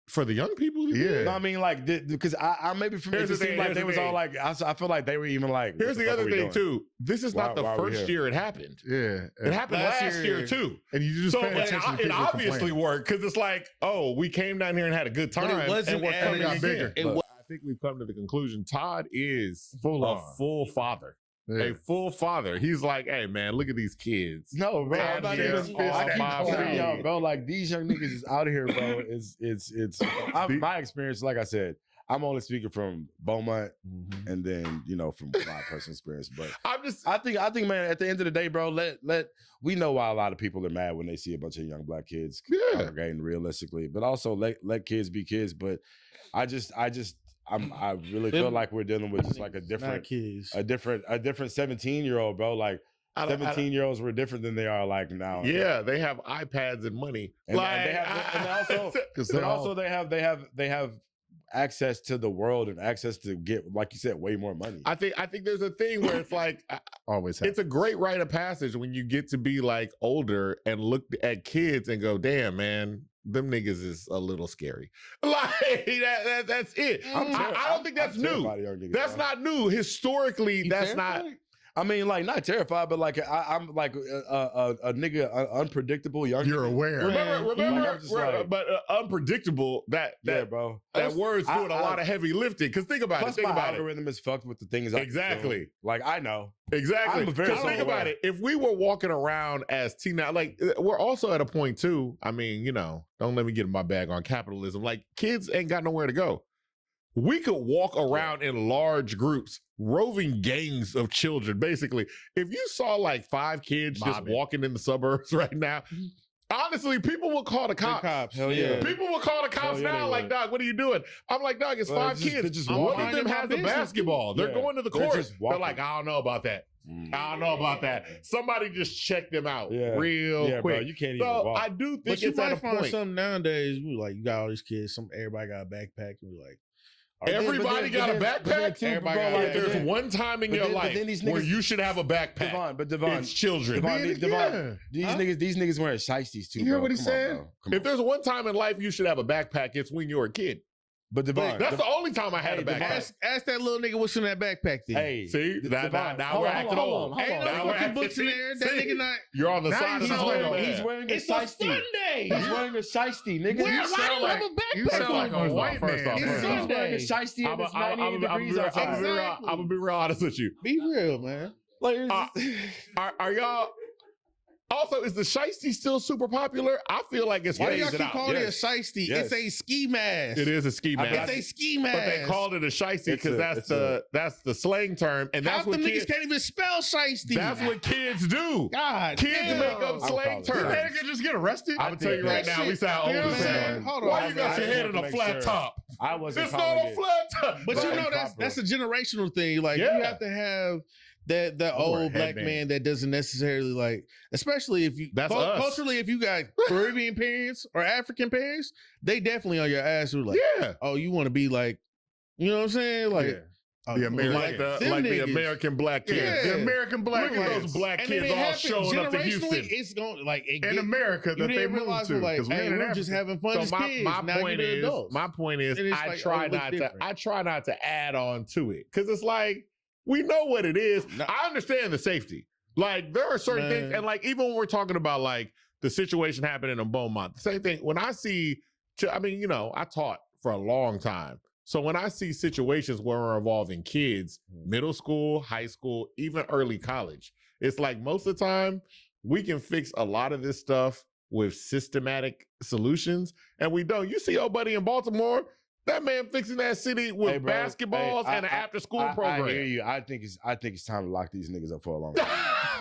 For the young people, Yeah. No, I mean, like, because I maybe for me, Here's it the thing, seemed like here's they the was thing. all like, I feel like they were even like. Here's what the fuck other are we thing doing? too. This is not the Why are we first here? year it happened. Yeah. It happened last Last year year. too. And you just So pay attention to it people obviously complaining. worked because it's like, oh, we came down here and had a good But time, it wasn't and we're as- coming it got again. bigger. It Look, wa- I think we've come to the conclusion. Todd is Full a on. full father. Yeah. A full father. He's like, hey man, look at these kids. No, bro. I'm not Yeah, even. yeah, I keep yeah. telling y'all, bro. Like these young niggas is out here, bro. It's my experience. Like I said, I'm only speaking from Beaumont, and then from my personal experience. But I'm just I think, man. At the end of the day, bro, we know why a lot of people are mad when they see a bunch of young black kids congregating realistically, but also let kids be kids. But I really feel like we're dealing with just like a Not different kids. a different 17-year-old, bro. Like I don't- 17-year-olds were different than they are like now. yeah, they have iPads and money. And like, they have- and also- 'Cause But they're also all- they have access to the world and access to get, like you said, way more money. I think there's a thing where it's like always it's a great rite of passage when you get to be like older and look at kids and go, damn man, them niggas is a little scary. Like that's it. I don't think that's new. That's not new. Historically, You that's not. terrified? I mean, like, not terrified, but like I'm like a nigga, unpredictable young. You're nigga. aware. Remember, Like, I'm just like- but unpredictable. That bro. that word's doing a I- lot of heavy lifting. Because think about it. Plus, Think my about it. algorithm is fucked with the things. I Exactly. consume. Like I know. Exactly. I'm very Because think self-aware. about it. If we were walking around as teenagers, like we're also at a point too. I mean, don't let me get in my bag on capitalism. Like kids ain't got nowhere to go. We could walk around in large groups, roving gangs of children. Basically, if you saw like 5 kids just Mobbing. walking in the suburbs right now, honestly, people will call the cops. Hell yeah. People will call the cops Hell yeah, now, they like, would. dog, what are you doing? I'm like, dog, it's Well, 5 they're kids. just One walking. of them Minding my has a business, basketball. They're Yeah. going to the They're court. just They're walking. like, I don't know about that. I don't know about that. Somebody just check them out real Yeah, quick. bro, you can't even So walk. I do think But you it's at a might find point. something nowadays. We like, you got all these kids. Everybody got a backpack. And we like, Everybody got a backpack. Everybody bro, got If a there's backpack. one time in But your then- but life then these where niggas- you should have a backpack, Devon, it's children. Devon, these niggas wearing shiesties too. You hear bro. what he Come on, said? bro. Come If on. there's one time in life you should have a backpack, it's when you're a kid. But Devon, That's the only time I had a Devon, backpack. Ask that little nigga what's in that backpack then. hey, See, Devon, now hold we're on, acting hold old. on, Ain't hold no on. Now we're fucking acting- books in there. That see? nigga not. You're on the Now side of he's the wearing- road. He's wearing a It's a shiesty. Sunday. He's wearing a shiesty, nigga. Where? You Why do sound you like have a backpack? You sound like a on? white First man. off, It's he's wearing a Sunday. shiesty and it's 98 degrees outside. Exactly. I'm gonna be real honest with you. Be real, man. Like, it's- Are y'all? Also, is the shiesty still super popular? I feel like it's Why do y'all phasing keep out. calling Yes. it a shiesty? Yes. It's a ski mask. It is a ski mask. It's a ski mask. But they called it a shiesty It's because a- that's it's that's the slang term, and that's Half what the niggas kids. can't even spell shiesty. That's what kids do. God Kids damn. make up I'm slang calling it. Did terms. that nigga just get arrested? I'm gonna tell you right That now, we shit- sound you know old what as I'm hell. saying? Hold on. Why you got your head in a Make flat sure. top? I wasn't It's not calling a it. flat top. But you Right. know that's a generational thing. Like Yeah. you have to have that wear a old black headband. man that doesn't necessarily like, especially if you That's us. culturally, if you got Caribbean parents or African parents, they definitely on your ass who like, Yeah. oh, you want to be like, you know what I'm saying? Like, Yeah. The American, like the niggas. American black kids. yeah, the American black Look at kids those black And then kids it all happens showing up to generationally, Houston. it's going like it in get- America You that they didn't moved realize to. we're like, 'cause hey, in we're just Africa. having fun as kids. my Now point you're the is, adults. my point is, And it's I like, try oh, it looks different. I try not to add on to it because it's like we know what it is. No. I understand the safety. Like there are certain things, Man. and like even when we're talking about like the situation happening in Beaumont, the same thing. When I see, I mean, you know, I taught for a long time. So when I see situations where we're involving kids, middle school, high school, even early college, it's like most of the time we can fix a lot of this stuff with systematic solutions, and we don't. You see old buddy in Baltimore, that man fixing that city with Hey, bro. basketballs Hey, and an after-school I program. hear you. I think it's time to lock these niggas up for a long time.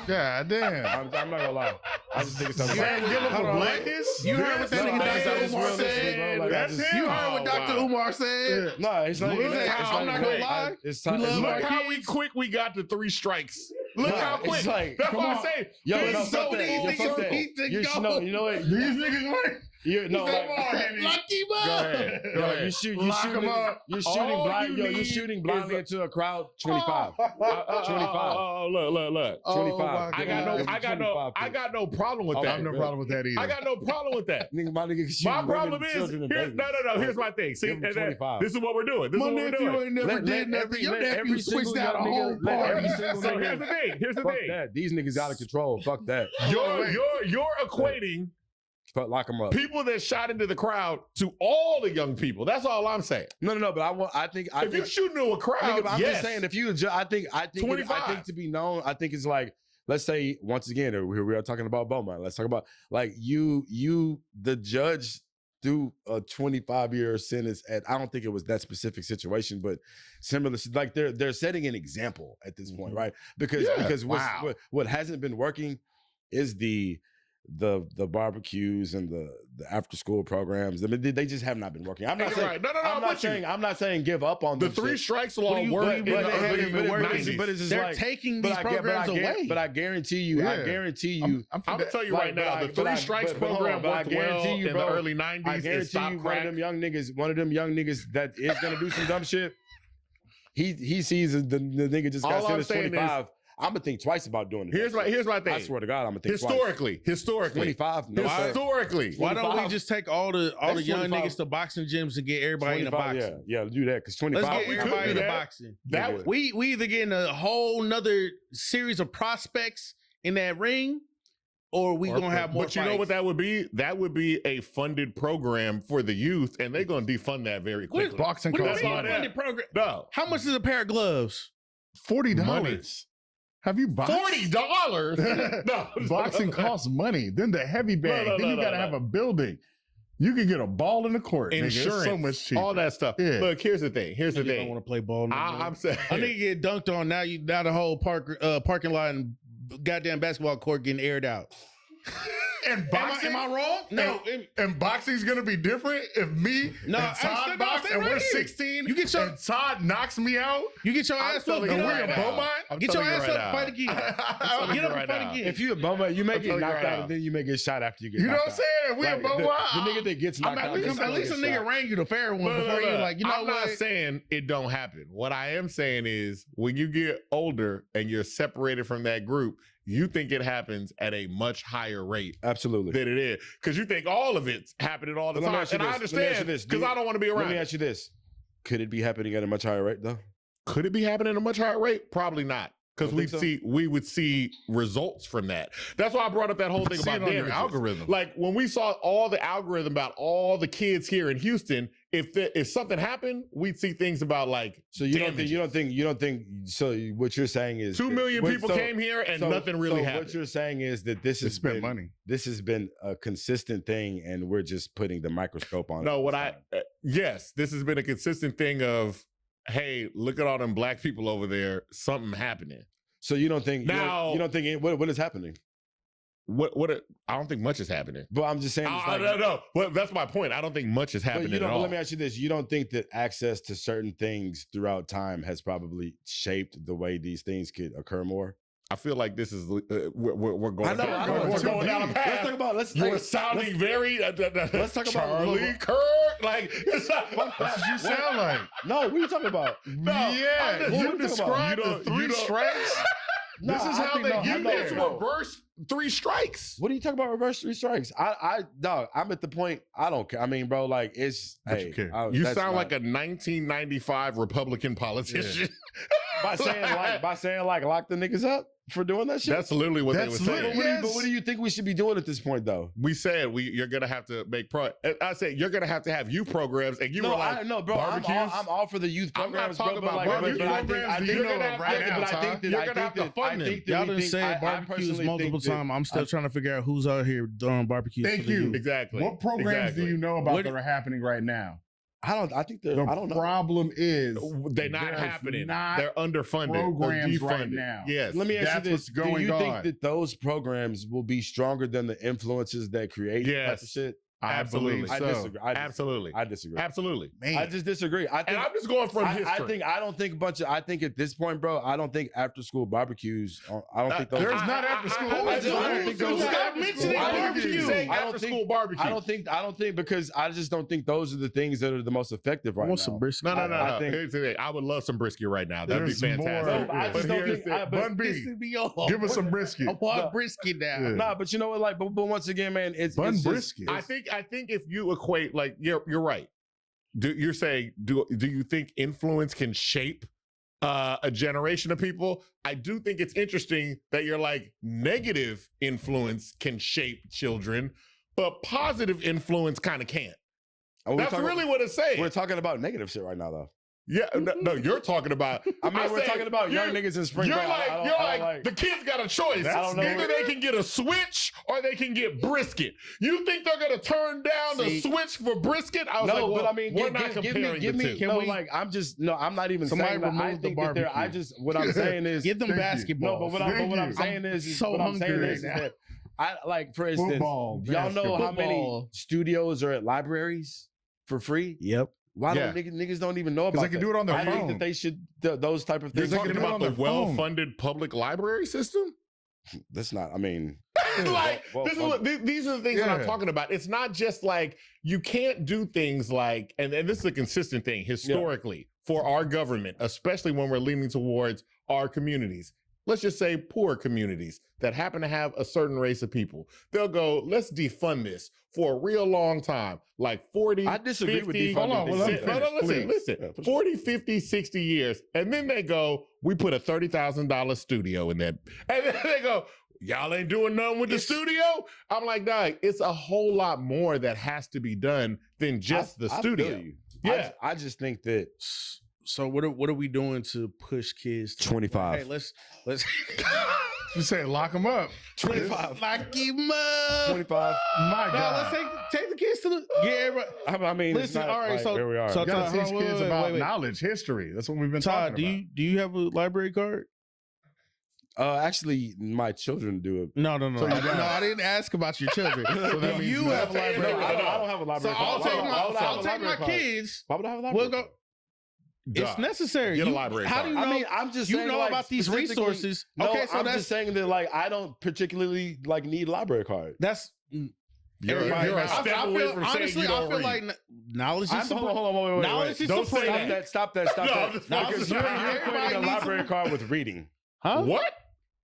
God damn. I'm not gonna lie. I just think it's time to You lock heard them what- up. hold on, blackness? You heard what that No, nigga I just Dr. Umar real listening, said? bro. Like, I That's just- him. You heard what Oh, Dr. wow. Umar said? No, it's not. Look It's at not- how- I'm not gonna lie. It's time. We love it's our Look like- how quick we got to 3 strikes. Look Nah, how it's quick. like, That's come why on. I say, Yo, there's no, so fuck that. many Yo, things fuck to that. do. You know what? These niggas like, You know, like, Lock him up. go ahead. Go Yo, ahead. you shoot. Lock 'em up. You're shooting All blind. you Yo, you're need shooting is blindly a- into a crowd. 25. 25. Oh, look. Oh, 25. my I got no problem with Oh, I that. have no problem with that either. I got no problem with that. Nigga, my nigga, My shooting problem women, is, children, and here, babies. no. Here's my thing. See, Give 'em and 25. this is what we're doing. This My is what we're nephew doing. ain't never did nothing. Your nephew switched out a whole party. So here's the thing. Here's the Fuck thing. that. These niggas out of control. Fuck that. You're equating Fuck, lock them up. people that shot into the crowd to all the young people. That's all I'm saying. No. But I think If you shoot into a crowd, Nigga, but I'm yes. just saying, if you, I think 25. to be known, I think it's like, let's say once again, here we are talking about Beaumont. Let's talk about like you, the judge threw a 25-year sentence at. I don't think it was that specific situation, but similar. Like they're setting an example at this point, right? Because what hasn't been working is the barbecues and the after school programs. I mean, they just have not been working. I'm not saying. Right. No, I'm not saying give up on the them 3 shit. strikes law worked in the early '90s. But it's just They're like taking these programs away. But I guarantee you, Yeah. I'm I'm gonna tell you Like, right now, the 3 strikes program worked well in the early '90s. I It guarantee stopped you, crack. one of them young niggas that is gonna do some dumb shit. He sees the nigga just got All I'm sentenced saying 25. I'm gonna think twice about doing it. Here's my thing. I swear to God, I'm gonna think Historically, 25. No, sir. historically. Why don't we 25. just take all the That's young 25. niggas to boxing gyms and get everybody into 25, boxing? yeah, do that because 25. Let's get we could everybody do into that. boxing. That We either getting a whole nother series of prospects in that ring, or we gonna have more. But you know what that would be? That would be a funded program for the youth, and they're gonna defund that very What is quickly. Boxing What do you costs That's mean all money. that. funded program? No, How much is a pair of gloves? $40. Have you boxed? $40. No, Boxing costs money. Then the heavy bag. Then you gotta have a building. You can get a ball in the court. Nigga. It's Insurance, so much cheaper. all that stuff. Yeah. Look, here's the thing. Here's the Niggas don't thing. want to play ball. No more. I'm saying. I need to get dunked on now. Now the whole parking lot and goddamn basketball court getting aired out. And boxing, Am I wrong? No. and boxing's gonna be different if me No, and stay Todd box and right we're here. 16 You get your- and Todd knocks me out. You get your I'm ass up. telling Get you up right and now. fight. I'm Get your telling you ass right up and now. fight again. telling Get you up right and fight now. again. If you a Bowman, you may I'm get telling you knocked right out, now. and then you may get shot after you get You know knocked what I'm saying? If we Like, a both the nigga that gets knocked out. at least a nigga rang you the fair one before you like, you know I'm what? not saying it don't happen. What I am saying is when you get older and you're separated from that group, you think it happens at a much higher rate Absolutely. than it is. Because you think all of it's happening all the Let me time. ask you And I this. Let me ask you understand this. because I don't want to be Let around me it. ask you this: could it be happening at a much higher rate, though? Could it be happening at a much higher rate? Probably not. Because Don't think so? we would see results from that. That's why I brought up that whole thing See about it on your damages. algorithm. Like when we saw all the algorithm about all the kids here in Houston, if something happened, we'd see things about like So you don't think. So what you're saying is 2 million people came here and nothing really happened. What you're saying is that this They has spent been money. This has been a consistent thing, and we're just putting the microscope on it. No, all what the I time. yes, this has been a consistent thing of, hey, look at all them black people over there. Something happening. So you don't think Now- you don't think what is happening? I don't think much is happening. But I'm just saying. it's like- No. Well, that's my point. I don't think much is But happening you at don't. all. Let me ask you this: you don't think that access to certain things throughout time has probably shaped the way these things could occur more? I feel like this is we're going. I know, I know. We're going down a path. Let's talk about. You're sounding very. Let's talk about Charlie look, Kirk. Like, it's not, That's what you sound like. No, what are you talking about? No, Yeah, I'm just- you what are described you the don't- three you don't- strikes. This is how they get there. It's No. reverse 3 strikes. What are you talking about? Reverse 3 strikes? Dog. I'm at the point. I don't care. I mean, bro, like it's. But hey, you care. I- You that's sound not- like a 1995 Republican politician. by saying like lock the niggas up for doing that shit. That's literally what That's they were literally- saying. But what do you think we should be doing at this point, though? We said you're gonna have to make I said you're gonna have youth programs, and you were like, no, bro. barbecues? I'm all for the youth I'm not programs, talking bro. about But barbecue I think programs. I Do think you you're know gonna right have now, to. Todd? You're gonna have to fund them. Y'all done said barbecues multiple times. I'm still trying to figure out who's out here throwing barbecues. Thank for the you. youth. exactly. What programs Exactly. do you know about What- that are happening right now? I think they're. The I don't know. problem is They're not there's happening. not They're underfunded. programs They're right defunded. now. Yes. Let me ask That's you what's this: going do you on. think that those programs will be stronger than the influences that create that type of Yes. shit? I Absolutely. believe I so. disagree. Absolutely. I disagree. Absolutely. Man. I just disagree. I And think. I'm just going from history. I don't think I think at this point, bro. I don't think after school barbecues. I don't think those. There's not after school. I don't think those. Stop mentioning Barbecues. barbecue. After school barbecue. I don't think because I just don't think those are the things that are the most effective right I want now. some brisket. No. I think- Here's the thing. I would love some brisket right now. That'd be There's more. fantastic. No, I But just don't here's think. the- Bun B, give us some brisket. I want No. brisket now. Yeah. Nah, but you know what? Like, but once again, man, it's Bun just- brisket. I think if you equate, like, you're right. You're saying, do you think influence can shape a generation of people? I do think it's interesting that you're like, negative influence can shape children, but positive influence kind of can't. we're That's talking- really what it's saying. We're talking about negative shit right now, though. Yeah, no, you're talking about. I mean, we're say talking about young you're- niggas in spring You're break. like, I don't like the kids got a choice. I don't know Either what- they can get a switch or they can get brisket. You think they're gonna turn down the See- switch for brisket? I was no, like, well, but I mean, we're not comparing give the me, two. Can no, we- like, I'm just, no, I'm not even Somebody saying that. I remove the think that they're, I barbecue. just, what I'm saying is, Give them Thank you. basketball. no, but what I'm Thank you. saying is so what I'm saying hungry is right now. that I like, for instance, Football, y'all know how many basketball. studios are at libraries for free? Yep. Why Yeah. don't niggas don't even know about Because they can do it on their I think phone. that they should, those type of You're things. They talking can do it about on the their phone. well-funded public library system? That's not, I mean, Like, well, these are the things that I'm Yeah. talking about. It's not just like, you can't do things like, and this is a consistent thing historically for our government, especially when we're leaning towards our communities. Let's just say poor communities that happen to have a certain race of people. They'll go, let's defund this for a real long time, like 40, I disagree with 50, defunding Hold on, well, let me things. no, finish, listen, please. listen. Yeah, for sure. 40, 50, 60 years. And then they go, we put a $30,000 studio in that. And then they go, y'all ain't doing nothing with the studio? I'm like, dog, it's a whole lot more that has to be done than just the I studio. feel you. Yeah. I just think that So what are we doing to push kids to 25. Hey, let's You say lock them up. 25. lock him up. 25. My No, God. let's take the kids to the everybody. I mean, it's Listen, not all right, like, so- here we are. so You gotta Todd, teach hold on, kids wait, about wait, wait. knowledge, history. That's what we've been Todd, talking about. do you have a library card? Actually, my children do it. No. So you got- No, I didn't ask about your children. So that Do means you no. have a No, library I card? don't have a So library I'll card. take Why would I have a my library card? kids. Why would I have a library We'll card? go. It's necessary. Get a You- library How do card. you know? I mean, I'm just you saying, know like, about these specifically- resources. No, Okay, so I'm that's just saying that, like, I don't particularly like need a library card. that's. You're everybody- a I step feel- away from saying honestly, you don't I feel read. like knowledge is Hold on, wait. Knowledge is Don't say supreme. that. Stop that. No, no, Because you're everybody equating a needs library card with reading. Huh? What?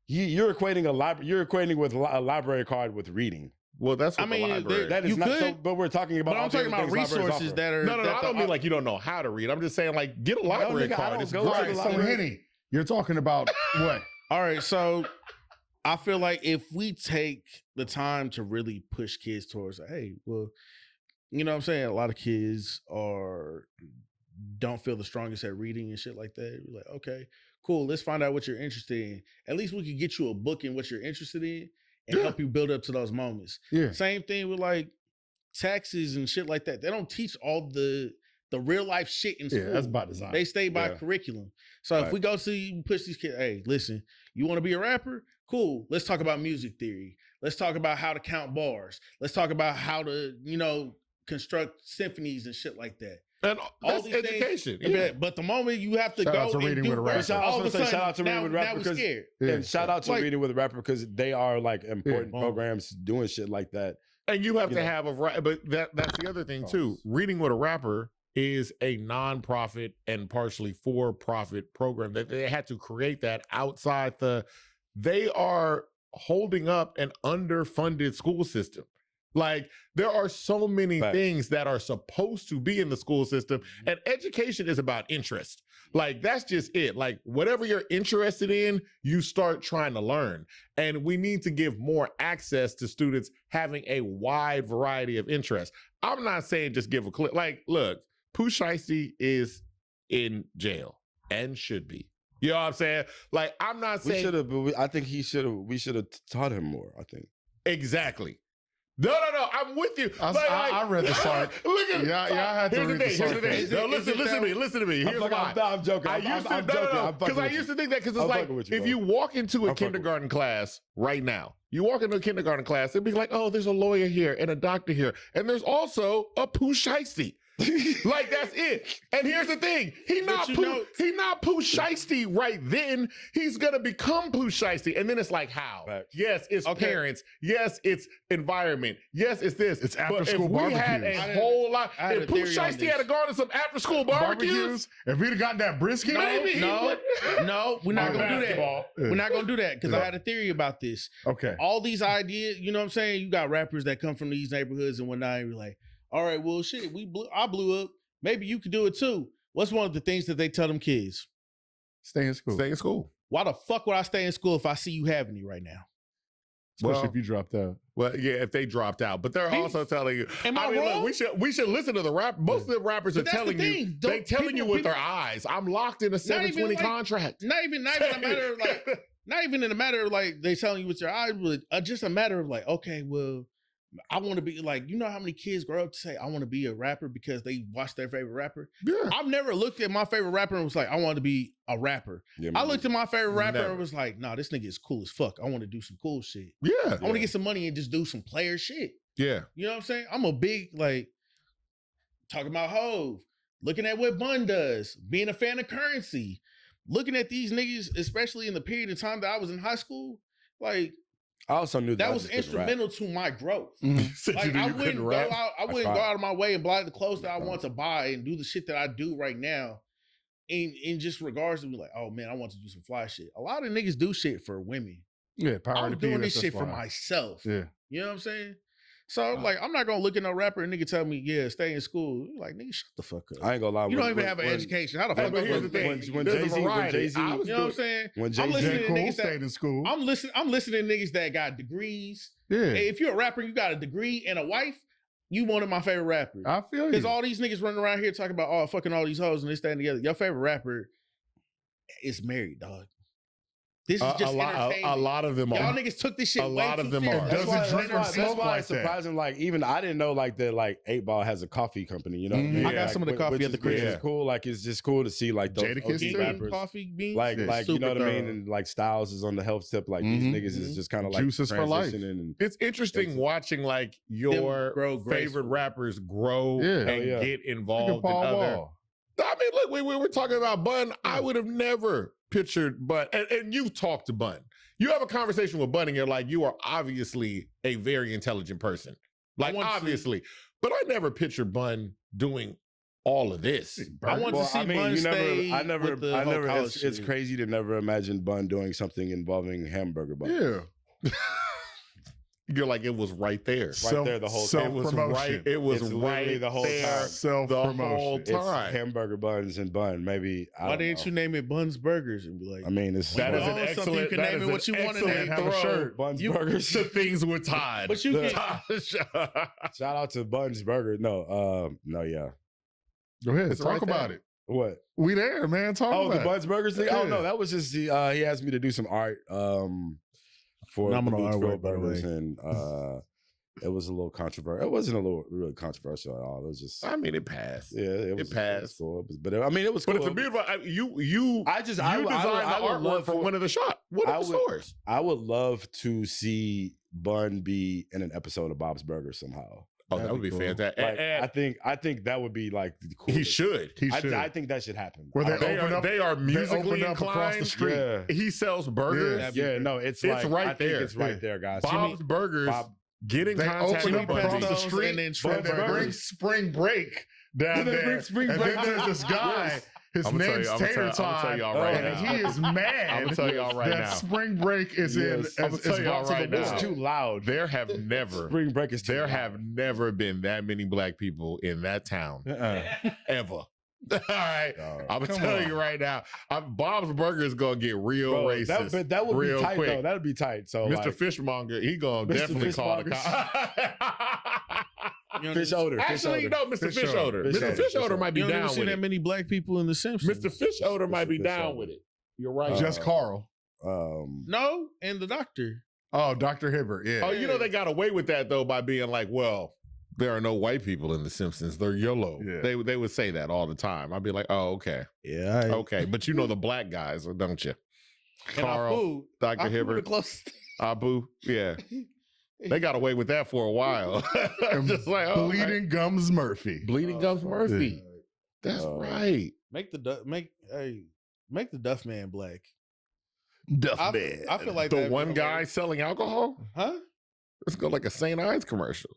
You're equating a library. You're equating with a library card with reading. Well, that's what I mean, the library. That is You not. could, So, but we're talking about. But all I'm the talking other about things libraries resources offer. that are. no, that I don't mean like you don't know how to read. I'm just saying like get a library nigga, I card. don't It's go to great. the So library. Henny, you're talking about what? All right, so I feel like if we take the time to really push kids towards, hey, well, you know what I'm saying? A lot of kids don't feel the strongest at reading and shit like that. You're like, okay, cool. Let's find out what you're interested in. At least we could get you a book in what you're interested in and Yeah. help you build up to those moments. Yeah. Same thing with like taxes and shit like that. They don't teach all the real life shit in school. Yeah, that's by design. They stay by Yeah. curriculum. So if Right. we go see push these kids, hey, listen, you want to be a rapper? Cool. Let's talk about music theory. Let's talk about how to count bars. Let's talk about how to, construct symphonies and shit like that. And All that's these things- education. But the moment you have to Shout out go to and Reading do with a work, Rapper. all of a sudden, Shout out to Reading with a Rapper now we're because- scared. Yeah. And shout out to Like- Reading with a Rapper because they are like important Well- programs doing shit like that. And you have You to know. have but that's the other thing too. Reading with a Rapper is a nonprofit and partially for-profit program that they had to create that outside they are holding up an underfunded school system. Like there are so many Facts. things that are supposed to be in the school system, and education is about interest. Like that's just it. Like whatever you're interested in, you start trying to learn. And we need to give more access to students having a wide variety of interests. I'm not saying just give a clip. Like, look, Pooh Shiesty is in jail and should be. You know what I'm saying? Like, I'm not We saying should have, but I think we should have taught him more. I think. exactly. No, I'm with you. I read the site. Look at y'all had to read the Here's the thing. site. No, listen to me. Here's why. I'm joking. I used to, because I used to think that, because it's like, if you walk into a kindergarten class right now, you walk into a kindergarten class, it'd be like, oh, there's a lawyer here and a doctor here, and there's also a Pooh Shiesty. Like that's it. And here's the thing: he's not Pooh Shiesty right then. He's gonna become Pooh Shiesty, and then it's like how? Facts. Yes, it's parents. Yes, it's environment. Yes, it's this. It's after but school if we barbecues. had a whole lot. If Pooh Shiesty had gone to some after school barbecues, If we'd have gotten that brisket, maybe No, we're not gonna do that. Yeah. We're not gonna do that because I had a theory about this. Okay. All these ideas, you know what I'm saying? You got rappers that come from these neighborhoods and whatnot, and you're like, all right, well, shit, I blew up. Maybe you could do it too. What's one of the things that they tell them kids? Stay in school. stay in school. Why the fuck would I stay in school if I see you having it right now? Especially Well, if you dropped out. Well, yeah, if they dropped out, but they're also telling you. Am I mean, wrong? look, we should listen to the rap. Most of the rappers are But that's the telling you. thing. They Don't- telling you people- with their eyes. I'm locked in a 720 like- contract. Not even a matter of like, not even in a matter of like they telling you with your eyes, but just a matter of like, okay, well, I want to be like, you know how many kids grow up to say I want to be a rapper because they watch their favorite rapper. Yeah. I've never looked at my favorite rapper and was like, I want to be a rapper. Yeah, I looked at my favorite rapper Never. and was like, nah, this nigga is cool as fuck. I want to do some cool shit. Yeah. I want to get some money and just do some player shit. Yeah. You know what I'm saying? I'm a big, like, talking about Hove, looking at what Bun does, being a fan of Currency, looking at these niggas, especially in the period of time that I was in high school, like, I also knew that I was just couldn't rap. instrumental to my growth. Said Like, you knew I you wouldn't couldn't go rap. out, I wouldn't go out of my way and buy the clothes that I want to buy and do the shit that I do right now. In just regards to be like, oh man, I want to do some fly shit. A lot of niggas do shit for women. Yeah, power I'm to doing P, this that's shit for fine. myself. Yeah. You know what I'm saying? So like, I'm not gonna look at no rapper and nigga tell me, yeah, stay in school. You're like, nigga, shut the fuck up. I ain't gonna lie. You don't even have an education. How the Hey, fuck? but I'm here's gonna the thing. think? When There's a Jay-Z, variety. Jay-Z, I was You know what I'm saying? when I'm Jay-Z, listening J. to Cole niggas stayed in school. I'm listening to niggas that got degrees. Yeah. Hey, if you're a rapper, you got a degree and a wife, you one of my favorite rappers. I feel Because you. all these niggas running around here talking about, oh, fucking all these hoes and this, that, and the other. Your favorite rapper is married, dog. This is just a entertainment. lot of them Y'all are. niggas took this shit A way lot too of them serious. are. That's Doesn't why- drink or that's smoke why like it's that. surprising. Like even I didn't know like that. Like 8 Ball has a coffee company. You know what I mean? I got Like, some of the coffee which at the is- crib. which is Yeah. cool. Like it's just cool to see like those Jadakiss OG too. rappers. Coffee beans. Like Yeah. you know what I mean? Super And like Styles is on the health tip. Like Mhm. these niggas is just kind of like Juices for life. transitioning and It's interesting watching like your grow favorite graceful. rappers grow Yeah. and Hell yeah. get Look at involved in Paul other. Wall. I mean, look, we were talking about Bun. I would have never pictured Bun, and you've talked to Bun. You have a conversation with Bun, and you're like, you are obviously a very intelligent person. Like, want to see- obviously. But I never pictured Bun doing all of this. I want to see Bun stay I never, with the I whole never. college It's shit. crazy to never imagine Bun doing something involving hamburger buns. Yeah. You're like, it was right there. Right there the whole time. It was Self-promotion. right. It was It's literally right the whole there time. the Self-promotion. whole It's time. hamburger buns and bun. Maybe. I Why don't didn't know. you name it Buns Burgers and be like, I mean, it's That is Well, an something excellent. you can that name is it what an you wanna excellent name. Have a throw. shirt. Buns You- Burgers. To things with Todd. but you Look. can, Shout out to Buns Burger. No, yeah. Go ahead. It's Talk right about there. it. What? We there, man. Talk Oh, about the it. Buns Burgers thing. Oh Yeah. no, that was just the. He asked me to do some art. For Phenomenal the Beachville artwork, by the Burgers, way. and it was a little controversial. It wasn't a little really controversial at all. It was just. I mean, it passed. Yeah, it was passed. Cool. But I mean, it was. But cool. it's a beautiful. You I just. you I, designed I the would artwork love for one of the shop. One I of the would- stores. I would love to see Bun be in an episode of Bob's Burgers somehow. Oh, That'd that would be be cool. fantastic. Like, And I think that would be like the coolest. he should. He should. I think that should happen. Where they I don't- open up- They are musically open up across the inclined. street. Yeah. He sells burgers. That'd Yeah, no, it's It's like, right I think there. it's right Yeah. there, guys. Bob's Burgers. Get in They contact open with up Buddy. across the Those street, and then and Shrimp they Burger. bring spring break down And they there. bring spring and break then there's down. this guy. Yes. His I'ma tell name's you- I'ma Tater tell- I'ma tell Todd, y'all right and now. he is mad. I'ma tell y'all right that now. spring break is Yes. in. I'ma tell y'all brought to the right now. world. It's too loud. There have never, Spring break is too there loud. have never been that many black people in that town ever. All right, Dog. I'm gonna Come tell on. you right now. Bob's Burger is gonna get real Bro, racist. that would real be tight quick. though. That would be tight. So Mr. like, Fishmonger, he gonna Mr. definitely call the Fishmonger. cops. fish odor. Actually, no, Mr. Fish Fish odor. Odor. Fish Mr. odor. Fish Fish Odor odor. might be You don't down even see with that it. many black people in The Simpsons. Mr. Fish Odor might be Fish down Odor. with it. You're right. Just Carl. No, and the doctor. Oh, Dr. Hibbert. Yeah. Oh, you know they got away with that though by being like, well, there are no white people in The Simpsons. They're yellow. Yeah. They would say that all the time. I'd be like, oh, okay, Yeah. okay, but you know the black guys, don't you? And Carl, Apu. Dr. Apu the Hibbert, closest. Abu, yeah, they got away with that for a while. Just like Bleeding Gums Murphy. Bleeding Gums Murphy. That's Uh, right. Make the Duff Man black. Duff I Man. feel like The that'd be one guy hilarious. selling alcohol. Huh? Let's go like a St. Ives commercial.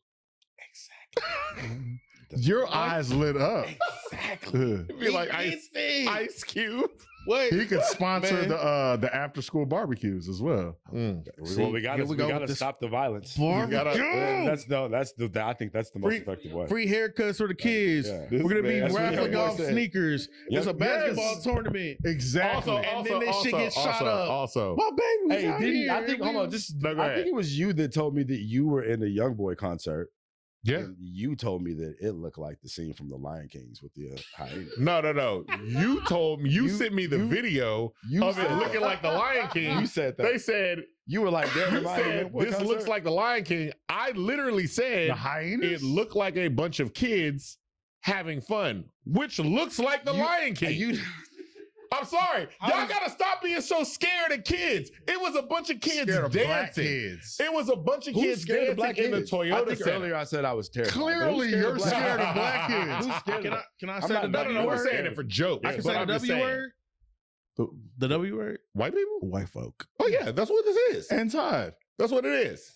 Your eyes lit up. Exactly. It'd be like Ice Cube. What? He could sponsor Man. the after school barbecues as well. Well, we gotta here we go with gotta this stop the violence. Barbecue. I think that's the most Free- effective way. Free haircuts for the kids. Yeah. We're gonna be That's what raffling everyone off said. sneakers. It's a Yep. basketball Yes. tournament. Exactly. And then this shit gets shot up. Also, My baby was Hey, out didn't, here. I think hold on, just No, go I ahead. think it was you that told me that you were in the Young Boy concert. yeah. And you told me that it looked like the scene from the Lion Kings with the hyena. No. You told me, you sent me the video You of it said looking that. like the Lion King. You said that. They said, You were like, damn, you am I in the said Young Boy this concert? looks like the Lion King. I literally said The hyenas? it looked like a bunch of kids having fun, which looks like the Lion King. You, I'm sorry. How Y'all does- gotta stop being so scared of kids. It was a bunch of kids Scared of black dancing. kids. It was a bunch of who's kids scared of black dancing in the kids? Toyota I think Center. earlier I said I was terrified. Clearly, you're scared of black kids. Who's scared Can of I I'm say not- the no, W No, we're word? saying it for jokes. I can but say the I'm just W saying. word. The W word. White people? White folk. Oh yeah, that's what this is. And Todd. That's what it is.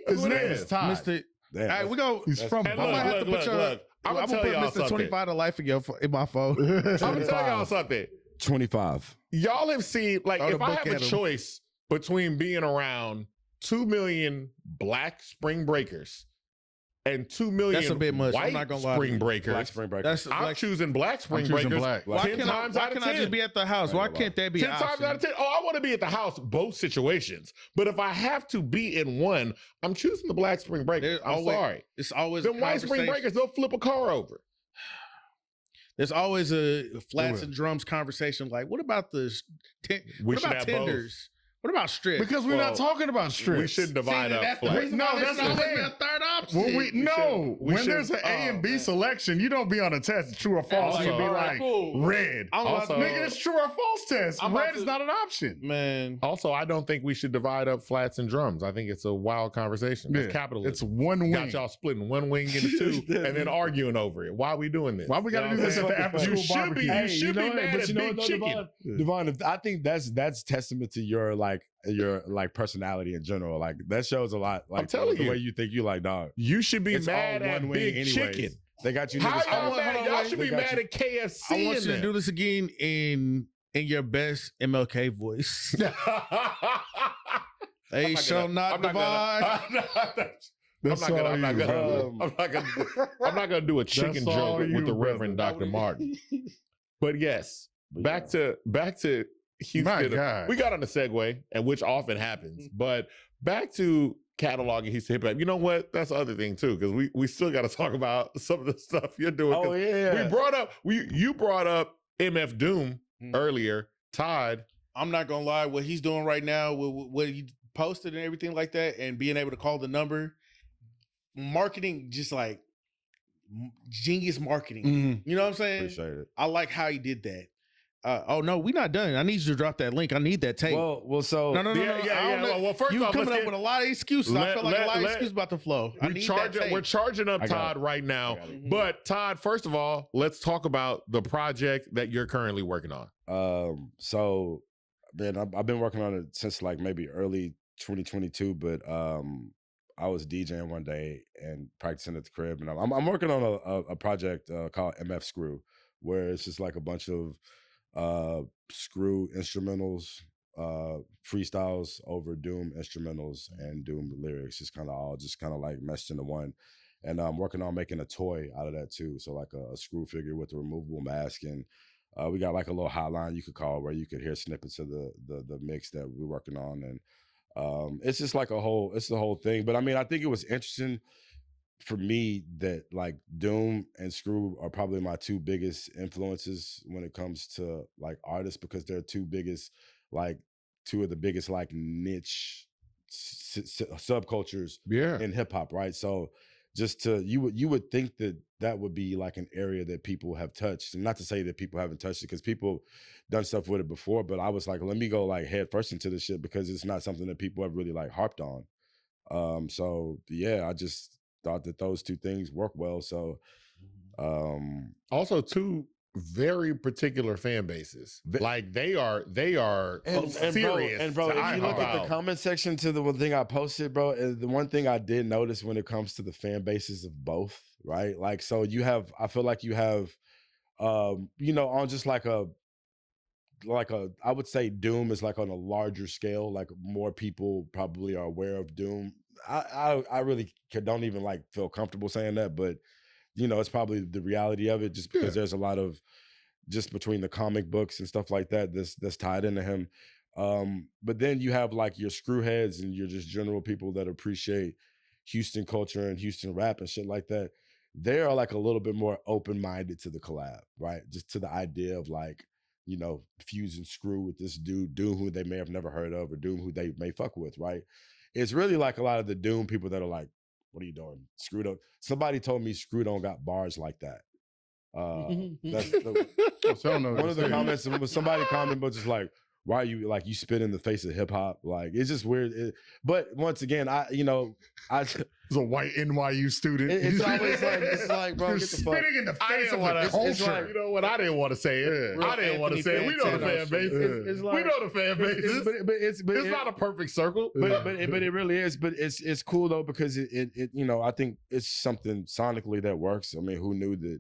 That's His what it name is Todd. Mr. Damn, All right, we go. He's from And I might have to put your. look. I'm I'm gonna tell put y'all Mr. something. 25 to life in my phone. I'm gonna tell y'all something. 25. Y'all have seen, like, Throw the if I book have a at 'em. choice between being around 2 million black spring breakers and 2 million That's a bit much. I'm white not gonna lie to spring you. breakers, Black Spring Breaker. That's I'm like, choosing black spring I'm choosing breakers. black. why 10 can't I? times Why out of can't I 10. just be at the house? Why can't that be 10 an times option? out of 10. Oh, I want to be at the house, both situations. But if I have to be in one, I'm choosing the black spring breakers. There's I'm always- sorry. It's always Them a white spring conversation. breakers, they'll flip a car over. There's always a flats will. and drums conversation. Like, what about the? We What should about have both. tenders? What about strips? Because we're Well, not talking about strips. We should divide See, up. that's the flat. reason No, why that's there's the always thing. been a third option. When we no, we when should- there's an A and B man. selection, you don't be on a test true or false. Also- You be All right, like cool. red. I'm about Also- to- Nigga, it's true or false test. I'm about Red is to- not an option. man. Also, I don't think we should divide up flats and drums. I think it's a wild conversation. That's Yeah, capitalism. It's one wing. Got y'all splitting one wing into two and then arguing over it. Why are we doing this? Why we got to Yeah, do this man. at the after You school should be- barbecue? you should be know what? mad But at you know Big what, Chicken. Devon, I think that's testament to your personality in general. Like that shows a lot. Like I'm telling the you. way you think, you like, dog. You should be It's mad all at one wing Big anyways. Chicken. They got you. How niggas y'all all- mad? Y'all should They be got mad you. at KFC. I want in you to there. do this again in your best MLK voice. They I'm shall not divide. That's all I'm not you, brother. gonna do a chicken That's all joke you, with the brother. Reverend Dr. Martin. But yes, back to Houston. My God. We got on a segue, and which often happens. But back to cataloging Houston hip hop. You know what? That's the other thing too, because we still got to talk about some of the stuff you're doing. 'cause Oh yeah. you brought up MF Doom earlier. Todd, I'm not gonna lie. What he's doing right now, with what he posted and everything like that, and being able to call the number, marketing, just like genius marketing. Mhm. You know what I'm saying? Appreciate it. I like how he did that. Oh no, we're not done. I need you to drop that link. I need that tape. Well, so no. Yeah, I yeah. don't know. Well, first you off, coming let's up get- with a lot of excuses. I let- feel like a let- lot of let- excuses about to flow. I need that tape. We're charging up I got Todd it. right now. I got it. But Todd, first of all, let's talk about the project that you're currently working on. So man, I've been working on it since like maybe early 2022, but I was DJing one day and practicing at the crib, and I'm working on a project called MF Screw, where it's just like a bunch of screw instrumentals, freestyles over Doom instrumentals and Doom lyrics, just kind of all just kind of like meshed into one. And I'm working on making a toy out of that too, so like a screw figure with a removable mask, and we got like a little hotline you could call where you could hear snippets of the mix that we're working on, and it's just like it's the whole thing. But I mean, I think it was interesting for me that like Doom and Screw are probably my two biggest influences when it comes to like artists, because they're like two of the biggest like niche subcultures Yeah. in hip hop, right? So just to you would think that that would be like an area that people have touched, and not to say that people haven't touched it, because people done stuff with it before, but I was like, let me go like head first into this shit, because it's not something that people have really like harped on. So yeah, I just thought that those two things work well. So Also, two very particular fan bases. Like they are serious. Bro, to if you look at the about. comment section to the one thing I posted, bro, the one thing I did notice when it comes to the fan bases of both, right? Like, so I feel like you have, on just like I would say Doom is like on a larger scale, like more people probably are aware of Doom. I really don't even like feel comfortable saying that, but it's probably the reality of it, just because there's a lot of, just between the comic books and stuff like that, that's tied into him. But then you have like your screwheads and your just general people that appreciate Houston culture and Houston rap and shit like that. They are like a little bit more open-minded to the collab, right? Just to the idea of like, fusing Screw with this dude, Doom, who they may have never heard of, or Doom, who they may fuck with, right? It's really like a lot of the Doom people that are like, what are you doing? Screw don't. Somebody told me Screw don't got bars like that. That's one of the comments. Was somebody commented, but just like, why are you like, you spit in the face of hip hop? Like, it's just weird. But once again, I As a white NYU student, it's always like, it's like, bro, you're get the fuck. spitting in the I face didn't of want the to. culture. You know what? I didn't want to say it. Yeah. I didn't want to say it. We know the fan base. It's like, We know the fan base. It's not a perfect circle. But it really is. But it's cool though, because it I think it's something sonically that works. I mean, who knew that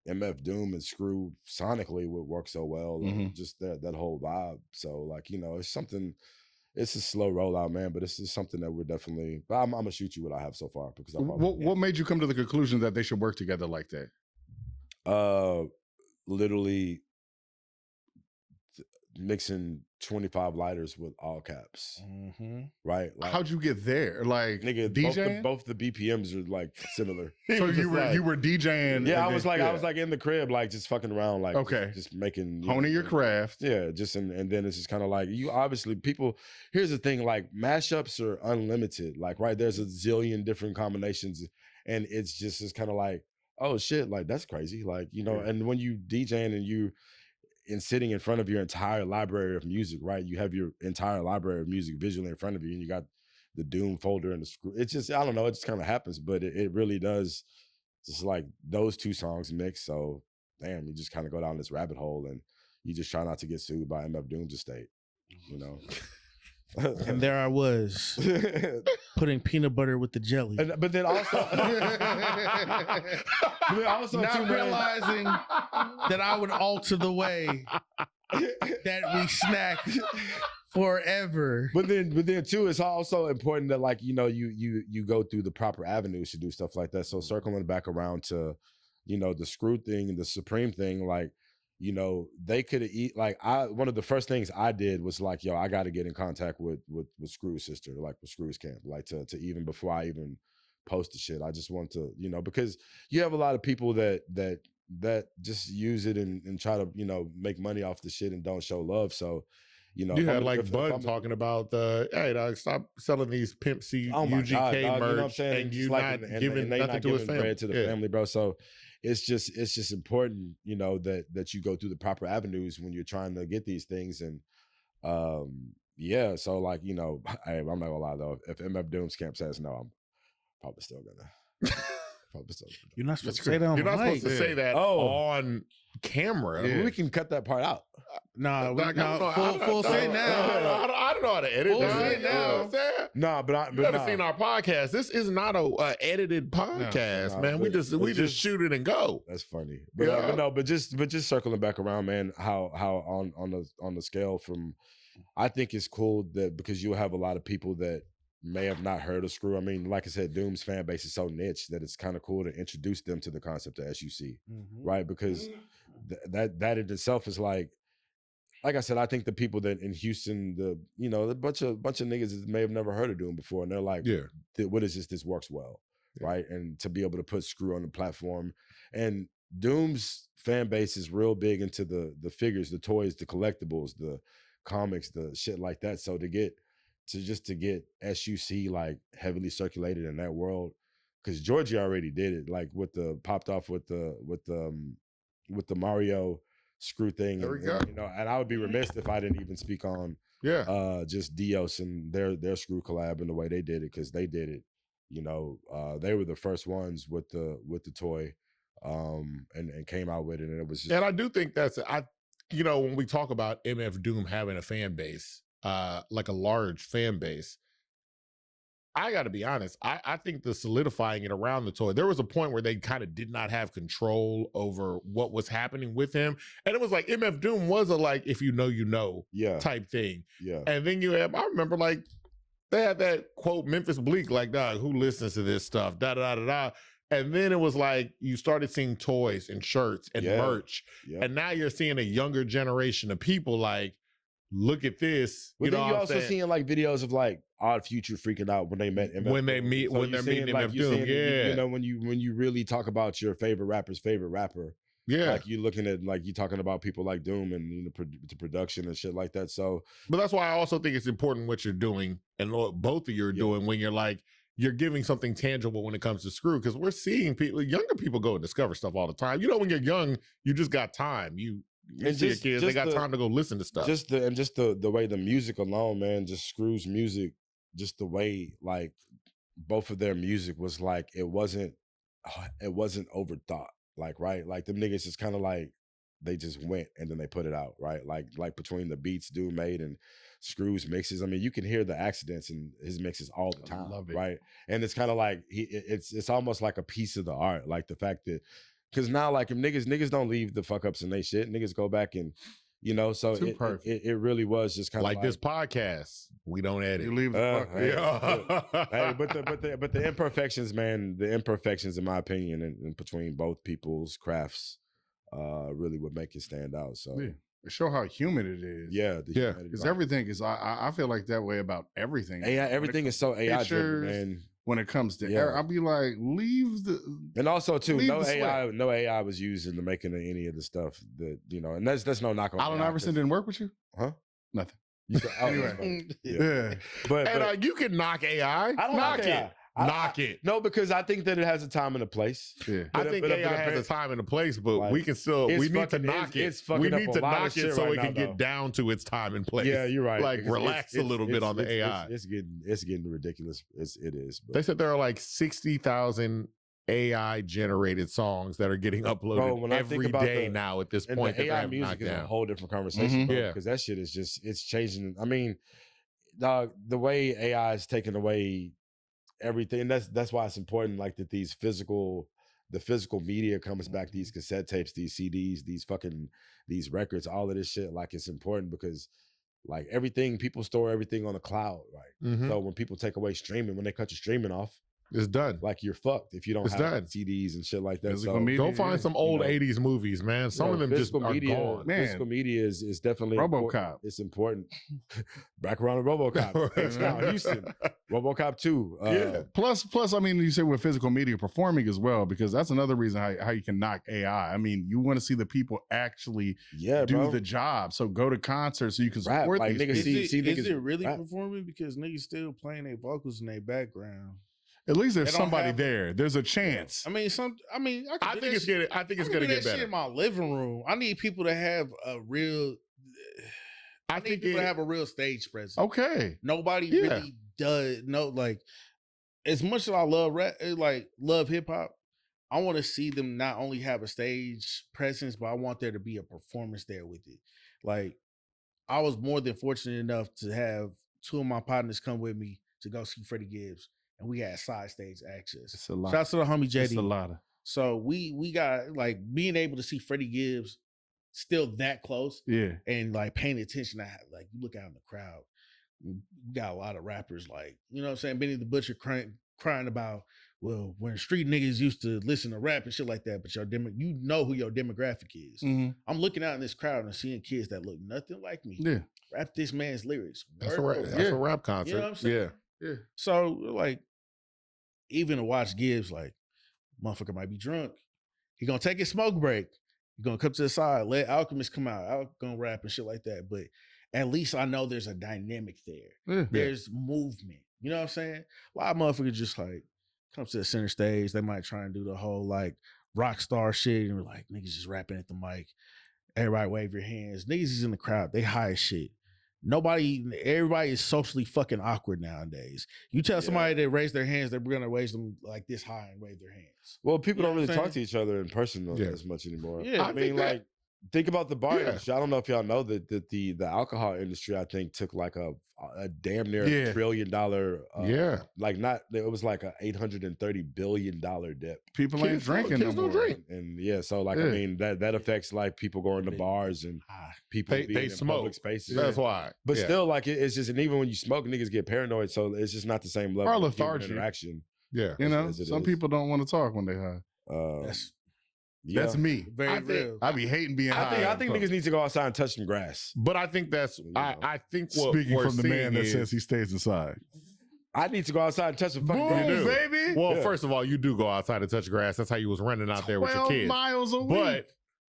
MF Doom and Screw sonically would work so well? Just that whole vibe. So like, it's something. It's a slow rollout, man, but it's just something that we're definitely. But I'm gonna shoot you what I have so far, because what made you come to the conclusion that they should work together like that? Literally mixing 25 lighters with all caps, right? Like, How'd you get there? Like, nigga, DJing? both the BPMs are like similar. So you were DJing? Yeah, I was like in the crib, like just fucking around, like okay, just making honing your craft. Yeah, just and then it's just kind of like, you obviously people. Here's the thing, like mashups are unlimited. Like, right, there's a zillion different combinations, and it's kind of like, oh shit, like that's crazy, like And when you DJing and sitting in front of your entire library of music, right? You have your entire library of music visually in front of you, and you got the Doom folder and the Screw. It's just, I don't know, it just kind of happens, but it really does. Just like those two songs mix. So damn, you just kind of go down this rabbit hole, and you just try not to get sued by MF Doom's estate, And there I was putting peanut butter with the jelly. But then also, not realizing that I would alter the way that we snack forever. But then too, it's also important that like you go through the proper avenues to do stuff like that. So circling back around to the Screw thing and the Supreme thing, like they could have one of the first things I did was like, yo, I got to get in contact with Screw's sister, like with Screw's camp, like to even before I even post the shit. I just want to, because you have a lot of people that just use it and try to, make money off the shit and don't show love. So, you had like Bud talking about hey, dog, stop selling these Pimp C UGK merch, and you not giving nothing to his family. To the family, bro. So it's just important, that you go through the proper avenues when you're trying to get these things. And yeah, so like, I'm not gonna lie though, if MF Doom's camp says no, I'm probably still gonna You're not supposed That's to say that on You're the not mic. supposed to say that on camera. Yeah. We can cut that part out. Nah, Like, I don't know- full say now. I don't know how to edit Full that. say You know what I'm now. saying? No, but You haven't seen our podcast. This is not a edited podcast, No, man. We but- just shoot it and go. That's funny. But, Yeah. but just circling back around, man. How on the scale from, I think it's cool that because you have a lot of people that may have not heard of Screw. I mean, like I said, Doom's fan base is so niche that it's kind of cool to introduce them to the concept of SUC, right? Because that in itself is like I said, I think the people that in Houston, a bunch of niggas that may have never heard of Doom before, and they're like, what is this? This works well, right? And to be able to put Screw on the platform, and Doom's fan base is real big into the figures, the toys, the collectibles, the comics, the shit like that. So to get SUC like heavily circulated in that world, because Georgie already did it, like popped off with the Mario Screw thing. There we go. And I would be remiss if I didn't even speak on just Dios and their Screw collab and the way they did it, because they did it. They were the first ones with the toy, and came out with it, and it was just. And I do think when we talk about MF Doom having a fan base, like a large fan base, I got to be honest. I think the solidifying it around the toy, there was a point where they kind of did not have control over what was happening with him. And it was like MF Doom was a like, if you know, type thing. Yeah. And then I remember like they had that quote, Memphis Bleak, like, dog, who listens to this stuff? Da da da da. And then it was like you started seeing toys and shirts and merch. Yeah. And now you're seeing a younger generation of people like, look at this. Well, then you're also seeing like videos of like Odd Future freaking out when they met MF. When they're meeting MF Doom. When you really talk about your favorite rapper's favorite rapper. Yeah. Like you looking at like you talking about people like Doom and the production and shit like that. So, but that's why I also think it's important what you're doing and what both of you are doing when you're like, you're giving something tangible when it comes to Screw, because we're seeing younger people go and discover stuff all the time. When you're young, you just got time. You see your kids, they got time to go listen to stuff. Just the way the music alone, man, just Screw's music, just the way like both of their music was like, it wasn't overthought. Like, right? Like them niggas just kind of like, they just went and then they put it out, right? Like between the beats Doom made and Screw's mixes, I mean, you can hear the accidents in his mixes all the time, right? And it's kind of like it's almost like a piece of the art, like the fact that, because now like if niggas don't leave the fuck ups in they shit, niggas go back and so it really was just kind of like this podcast. We don't edit. You leave the fuck. Hey, but the imperfections, man, the imperfections in my opinion in between both people's crafts really would make it stand out. So show how human it is. Yeah, because everything is. I feel like that way about everything. AI, everything is so AI driven, man. When it comes to error, I'll be like, leave the. And also too, no AI was used in the making of any of the stuff that and that's no knock on. Allen Iverson didn't work with you, huh? Nothing. Anyway, but you can knock AI. I don't knock AI. Knock it. No, because I think that it has a time and a place. Yeah. I think AI has a time and a place, but like, we can still we need to knock it. We need to knock it so it can get down to its time and place. Yeah, you're right. Like relax a little bit on the AI. It's getting ridiculous. It is. But. They said there are like 60,000 AI generated songs that are getting uploaded every day now at this point. The AI music is a whole different conversation, because that shit is just it's changing. I mean, dog, the way AI is taking away everything. That's why it's important, like that the physical media comes back, these cassette tapes, these CDs, these records, all of this shit. Like it's important because like everything, people store everything on the cloud, right? So when people take away streaming, when they cut your streaming off, it's done. Like you're fucked if you don't have CDs and shit like that. So go find some old 80s movies, man. Some of them just are gone. Man, physical media is definitely RoboCop. Important. It's important. Back around to RoboCop. Houston. RoboCop 2. Plus, I mean, you said with physical media performing as well, because that's another reason how you can knock AI. I mean, you want to see the people actually do the job. So go to concerts so you can support like these niggas. Is it really performing? Because niggas still playing their vocals in their background. At least there's somebody there. There's a chance. I think it's gonna get better. Shit in my living room. I need people to have a real. I need people to have a real stage presence. Okay. Nobody really does. No, like as much as I love rap, like love hip hop, I want to see them not only have a stage presence, but I want there to be a performance there with it. Like, I was more than fortunate enough to have two of my partners come with me to go see Freddie Gibbs, and we had side stage access. It's a lot. Shout out to the homie It's a JD. lot of. So we got like being able to see Freddie Gibbs still that close, Yeah. and like paying attention to like you look out in the crowd. We got a lot of rappers like, you know what I'm saying, Benny the Butcher crying about, well, when street niggas used to listen to rap and shit like that, but you know who your demographic is. Mhm. I'm looking out in this crowd and seeing kids that look nothing like me. Yeah. Rap this man's lyrics. That's a Word rap, for that's word. a rap concert. You know what I'm saying? Yeah. So like, even to watch Gibbs, like, motherfucker might be drunk. He gonna take his smoke break. He gonna come to the side, let Alchemist come out. Al gonna rap and shit like that. But at least I know there's a dynamic there. Yeah. There's movement. You know what I'm saying? A lot of motherfuckers just like come to the center stage. They might try and do the whole like rock star shit and we're like, niggas just rapping at the mic. Everybody wave your hands. Niggas is in the crowd. They high as shit. Everybody is socially fucking awkward nowadays. You tell somebody to raise their hands, they're gonna raise them like this high and wave their hands. Well, people You know don't what really I'm talk to each other in person as much anymore. Yeah. I mean, like, think about the bar Yeah. industry. I don't know if y'all know that the alcohol industry, I think, took like a damn near Yeah. $1 trillion. Yeah. Like it was like a $830 billion dip. People ain't drinking no kids more. don't drink. And yeah, so like I Yeah. mean that affects like people going to bars and people They being in smoke. public spaces. That's why. But Yeah. still, like it's just, and even when you smoke, niggas get paranoid. So it's just not the same level Or of human lethargy. interaction. Yeah. You know, as it some is. people don't want to talk when they high. That's Yeah. That's me. very I think- real. I be hating being high. I think niggas need to go outside and touch some grass. But I think that's I think what Speaking we're from the man seeing that is, says he stays inside. I need to go outside and touch some fucking Boom, grass. baby. well, Yeah. first of all, you do go outside and touch grass. That's how you was running out there with your 12 kids. miles a week.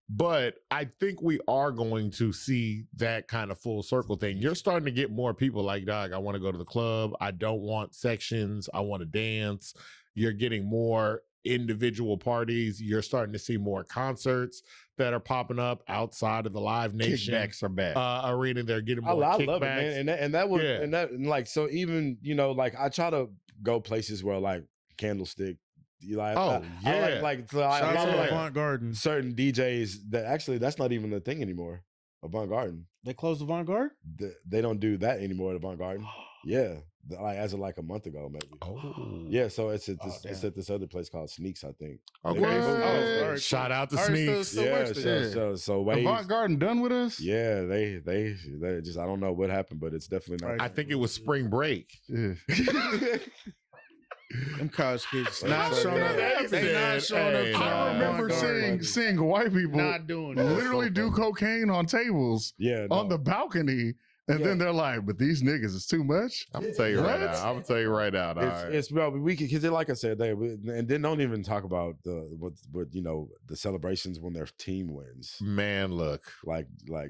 But I think we are going to see that kind of full circle thing. You're starting to get more people like, dog, I want to go to the club. I don't want sections. I want to dance. You're getting more individual parties. You're starting to see more concerts that are popping up outside of the Live Nation Kickbacks are back. arena. They're getting I more love it, kickbacks. man. And that was Yeah. and like so even like I try to go places where like Candlestick. Like, Oh, I yeah. like Shout out I to like Avant Garden. certain DJs that actually that's not even the thing anymore. Avant Garden. They closed Avant Garden? They don't do that anymore at Avant Garden. Yeah. Like as of like a month ago, maybe. Oh. Yeah, so it's at Oh, this it's damn. at this other place called Sneaks, I think. Okay. They moved What? it. all right, Shout out to All right, Sneaks. so Yeah, what's the- so Waves. Avant Garden done with us? Yeah, they just I don't know what happened, but it's definitely not. I think it was spring break. Yeah. Them college kids Well, not so showing up. they They not said, showing up. hey, to nah. I Avant remember Garden. seeing white people Not doing that. literally so do funny. cocaine on tables Yeah, on no. the balcony, and Yeah. then they're like, "But these niggas is too much." I'm gonna tell you right What? now. I'm gonna tell you right now. dog. It's bro, we can because like I said, and then don't even talk about what the celebrations when their team wins. Man, look, Like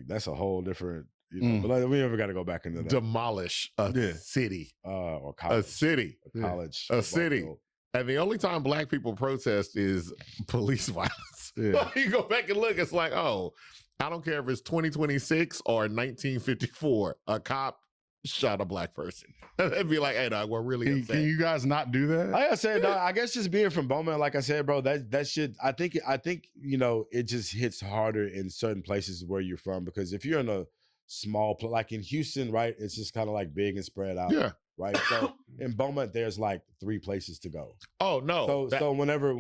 that's a whole different. But like, we never got to go back into that. demolish a Yeah. city, Or a college, city, Yeah. college, A football city. field. and the only time black people protest is police violence. Yeah. You go back and look, it's like, oh, I don't care if it's 2026 or 1954, a cop shot a black person. It'd be like, hey, dog, we're really Can, upset. can you guys not do that? Like I said, dog, I guess just being from Beaumont, like I said, bro, that shit. I think it just hits harder in certain places where you're from because if you're in a small like in Houston, right, it's just kind of like big and spread out. Yeah. Right. So in Beaumont, there's like 3 places to go. Oh no. So that- so whenever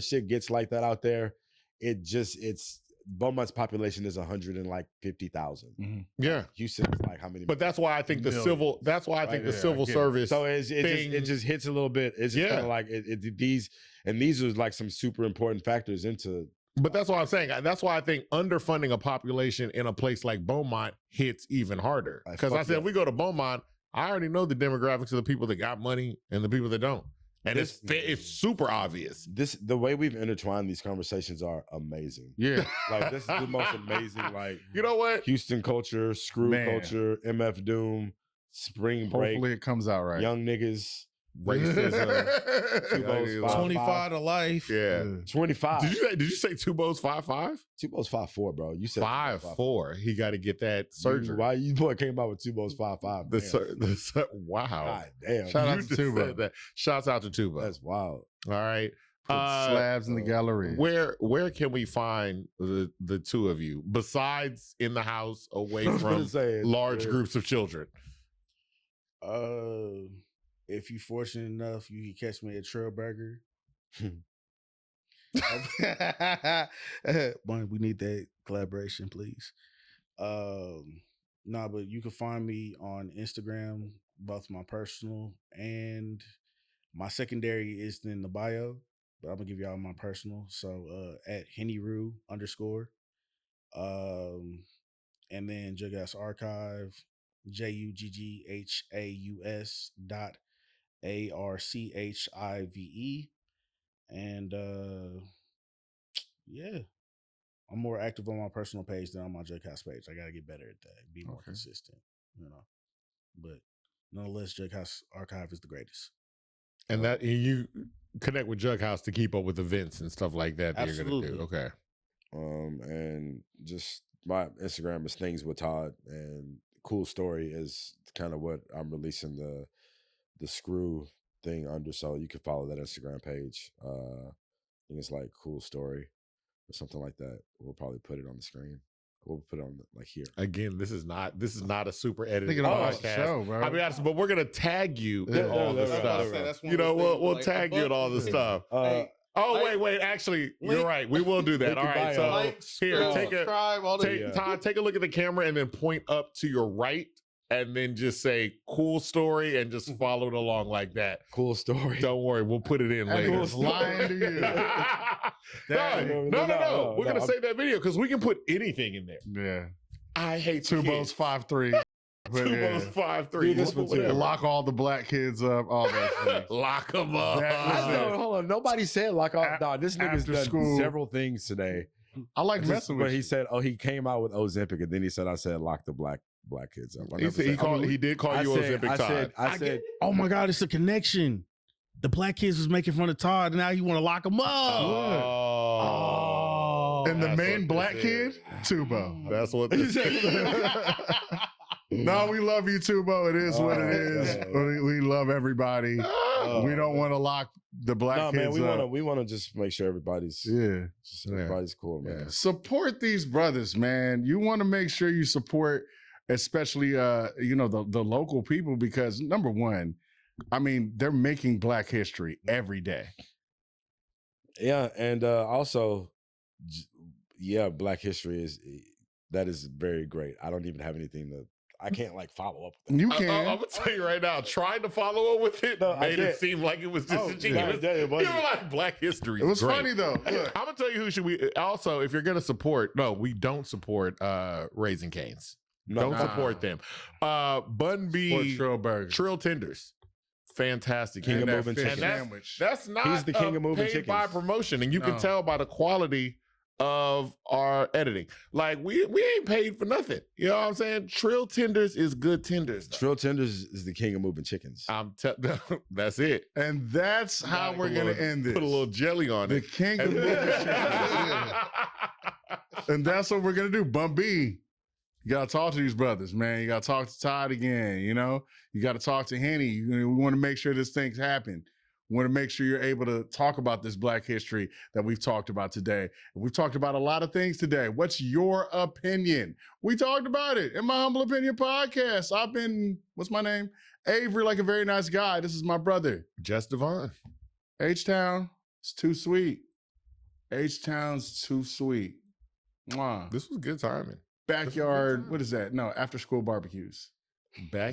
shit gets like that out there, it's Beaumont's population is 150,000. yeah. Houston is like how many? But that's why I think the Millions. civil. That's why I think Right, the yeah, civil I get it. service. So it thing- just hits a little bit. It's just Yeah. kind of like these are like some super important factors into. But that's what I'm saying. That's why I think underfunding a population in a place like Beaumont hits even harder. Because I fuck said, yeah. if we go to Beaumont, I already know the demographics of the people that got money and the people that don't. And it's super obvious. The way we've intertwined these conversations are amazing. Yeah. Like this is the most amazing. Like You know what? Houston culture, screw Man. culture, MF Doom, spring break, Hopefully it comes out right. young niggas, racism. Two Bows, Yeah, 5'5". 25 to life. Yeah. 25. Did you say two bows 5'5"? Two Bows 5'4", bro. You said 5'4". He got to get that surgery. Why you boy came out with Two Bows 5'5"? Wow. God damn. Shout out You to just Tuba. said that. Shouts out to Tuba. That's wild. All right. Put slabs in the gallery. Where can we find the two of you besides in the house away from large groups of children? If you're fortunate enough, you can catch me at Trailburger. Boy, we need that collaboration, please. But you can find me on Instagram, both my personal and my secondary is in the bio, but I'm gonna give y'all my personal. So at Hennyru _. And then Jugghaus Archive, JUGGHAUS.ARCHIVE. And yeah, I'm more active on my personal page than on my Jugghaus page. I gotta get better at that, be more consistent, But nonetheless, Jugghaus Archive is the greatest. And that you connect with Jugghaus to keep up with events and stuff like that. Absolutely. You're gonna do. Okay. And just my Instagram is Things with Todd, and Cool Story is kind of what I'm releasing the screw thing under, so you can follow that Instagram page. I think it's like Cool Story or something like that. We'll probably put it on the screen. We'll put it on like here. Again, this is not a super edited Thinking about the podcast. show, bro. I'll be honest, but we're gonna tag you in all the stuff. We'll tag you in all the stuff. Wait. Actually, you're right. We will do that. All right. So here, Todd, take a look at the camera and then point up to your right, and then just say "Cool Story" and just follow it along like that. Cool Story. Don't worry, we'll put it in later. Was lying to you. No. We're gonna save that video because we can put anything in there. Yeah. I hate Tubo's 5'3". Tubo's 5'3". Lock all the black kids up. All that shit. Lock them up. Hold on. Nobody said lock up. Nah, this nigga's done several things today. I like messing with you. But he said, he came out with Ozempic, and then he said, I said lock the black kids up. He did call you Ozempic, Todd. I said, oh my God, it's a connection. The black kids was making fun of Todd, and now you want to lock them up. Oh. And the main black kid, Tubo. That's what this No, we love you, Tubo. It is what it is. We love everybody. We don't want to lock the black kids up. We want to just make sure everybody's everybody's cool, man. Yeah. Support these brothers, man. You want to make sure you support, especially the local people, because number one, I mean, they're making Black history every day. Yeah, and also, Black history is very great. I don't even have anything to. I can't follow up with that. You can. I'm gonna tell you right now. Trying to follow up with it made it seem like it was disingenuous. You were like Black history. It was great. funny though. I'm gonna tell you who should we. Also, if you're gonna support, no, we don't support Raising Cane's. Don't support them. Bun B Trill Tenders. Fantastic. King of moving chicken. That's not he's the king of moving paid by promotion, and you can tell by the quality of our editing. Like we ain't paid for nothing. You know what I'm saying? Trill Tenders is good tenders. Though. Trill Tenders is the king of moving chickens. That's it. And that's how we're gonna end this. Put a little jelly on it. The king of moving chickens. And that's what we're gonna do. Bun B. You got to talk to these brothers, man. You got to talk to Todd again, You got to talk to Henny. We want to make sure this thing's happen. We want to make sure you're able to talk about this Black history that we've talked about today. We've talked about a lot of things today. What's your opinion? We talked about it in my Humble Opinion podcast. I've been, what's my name? Avery, like a very nice guy. This is my brother. Just Devon. H-Town, it's too sweet. H-Town's too sweet. Mwah. This was good timing. Backyard, what is that? No, after school barbecues.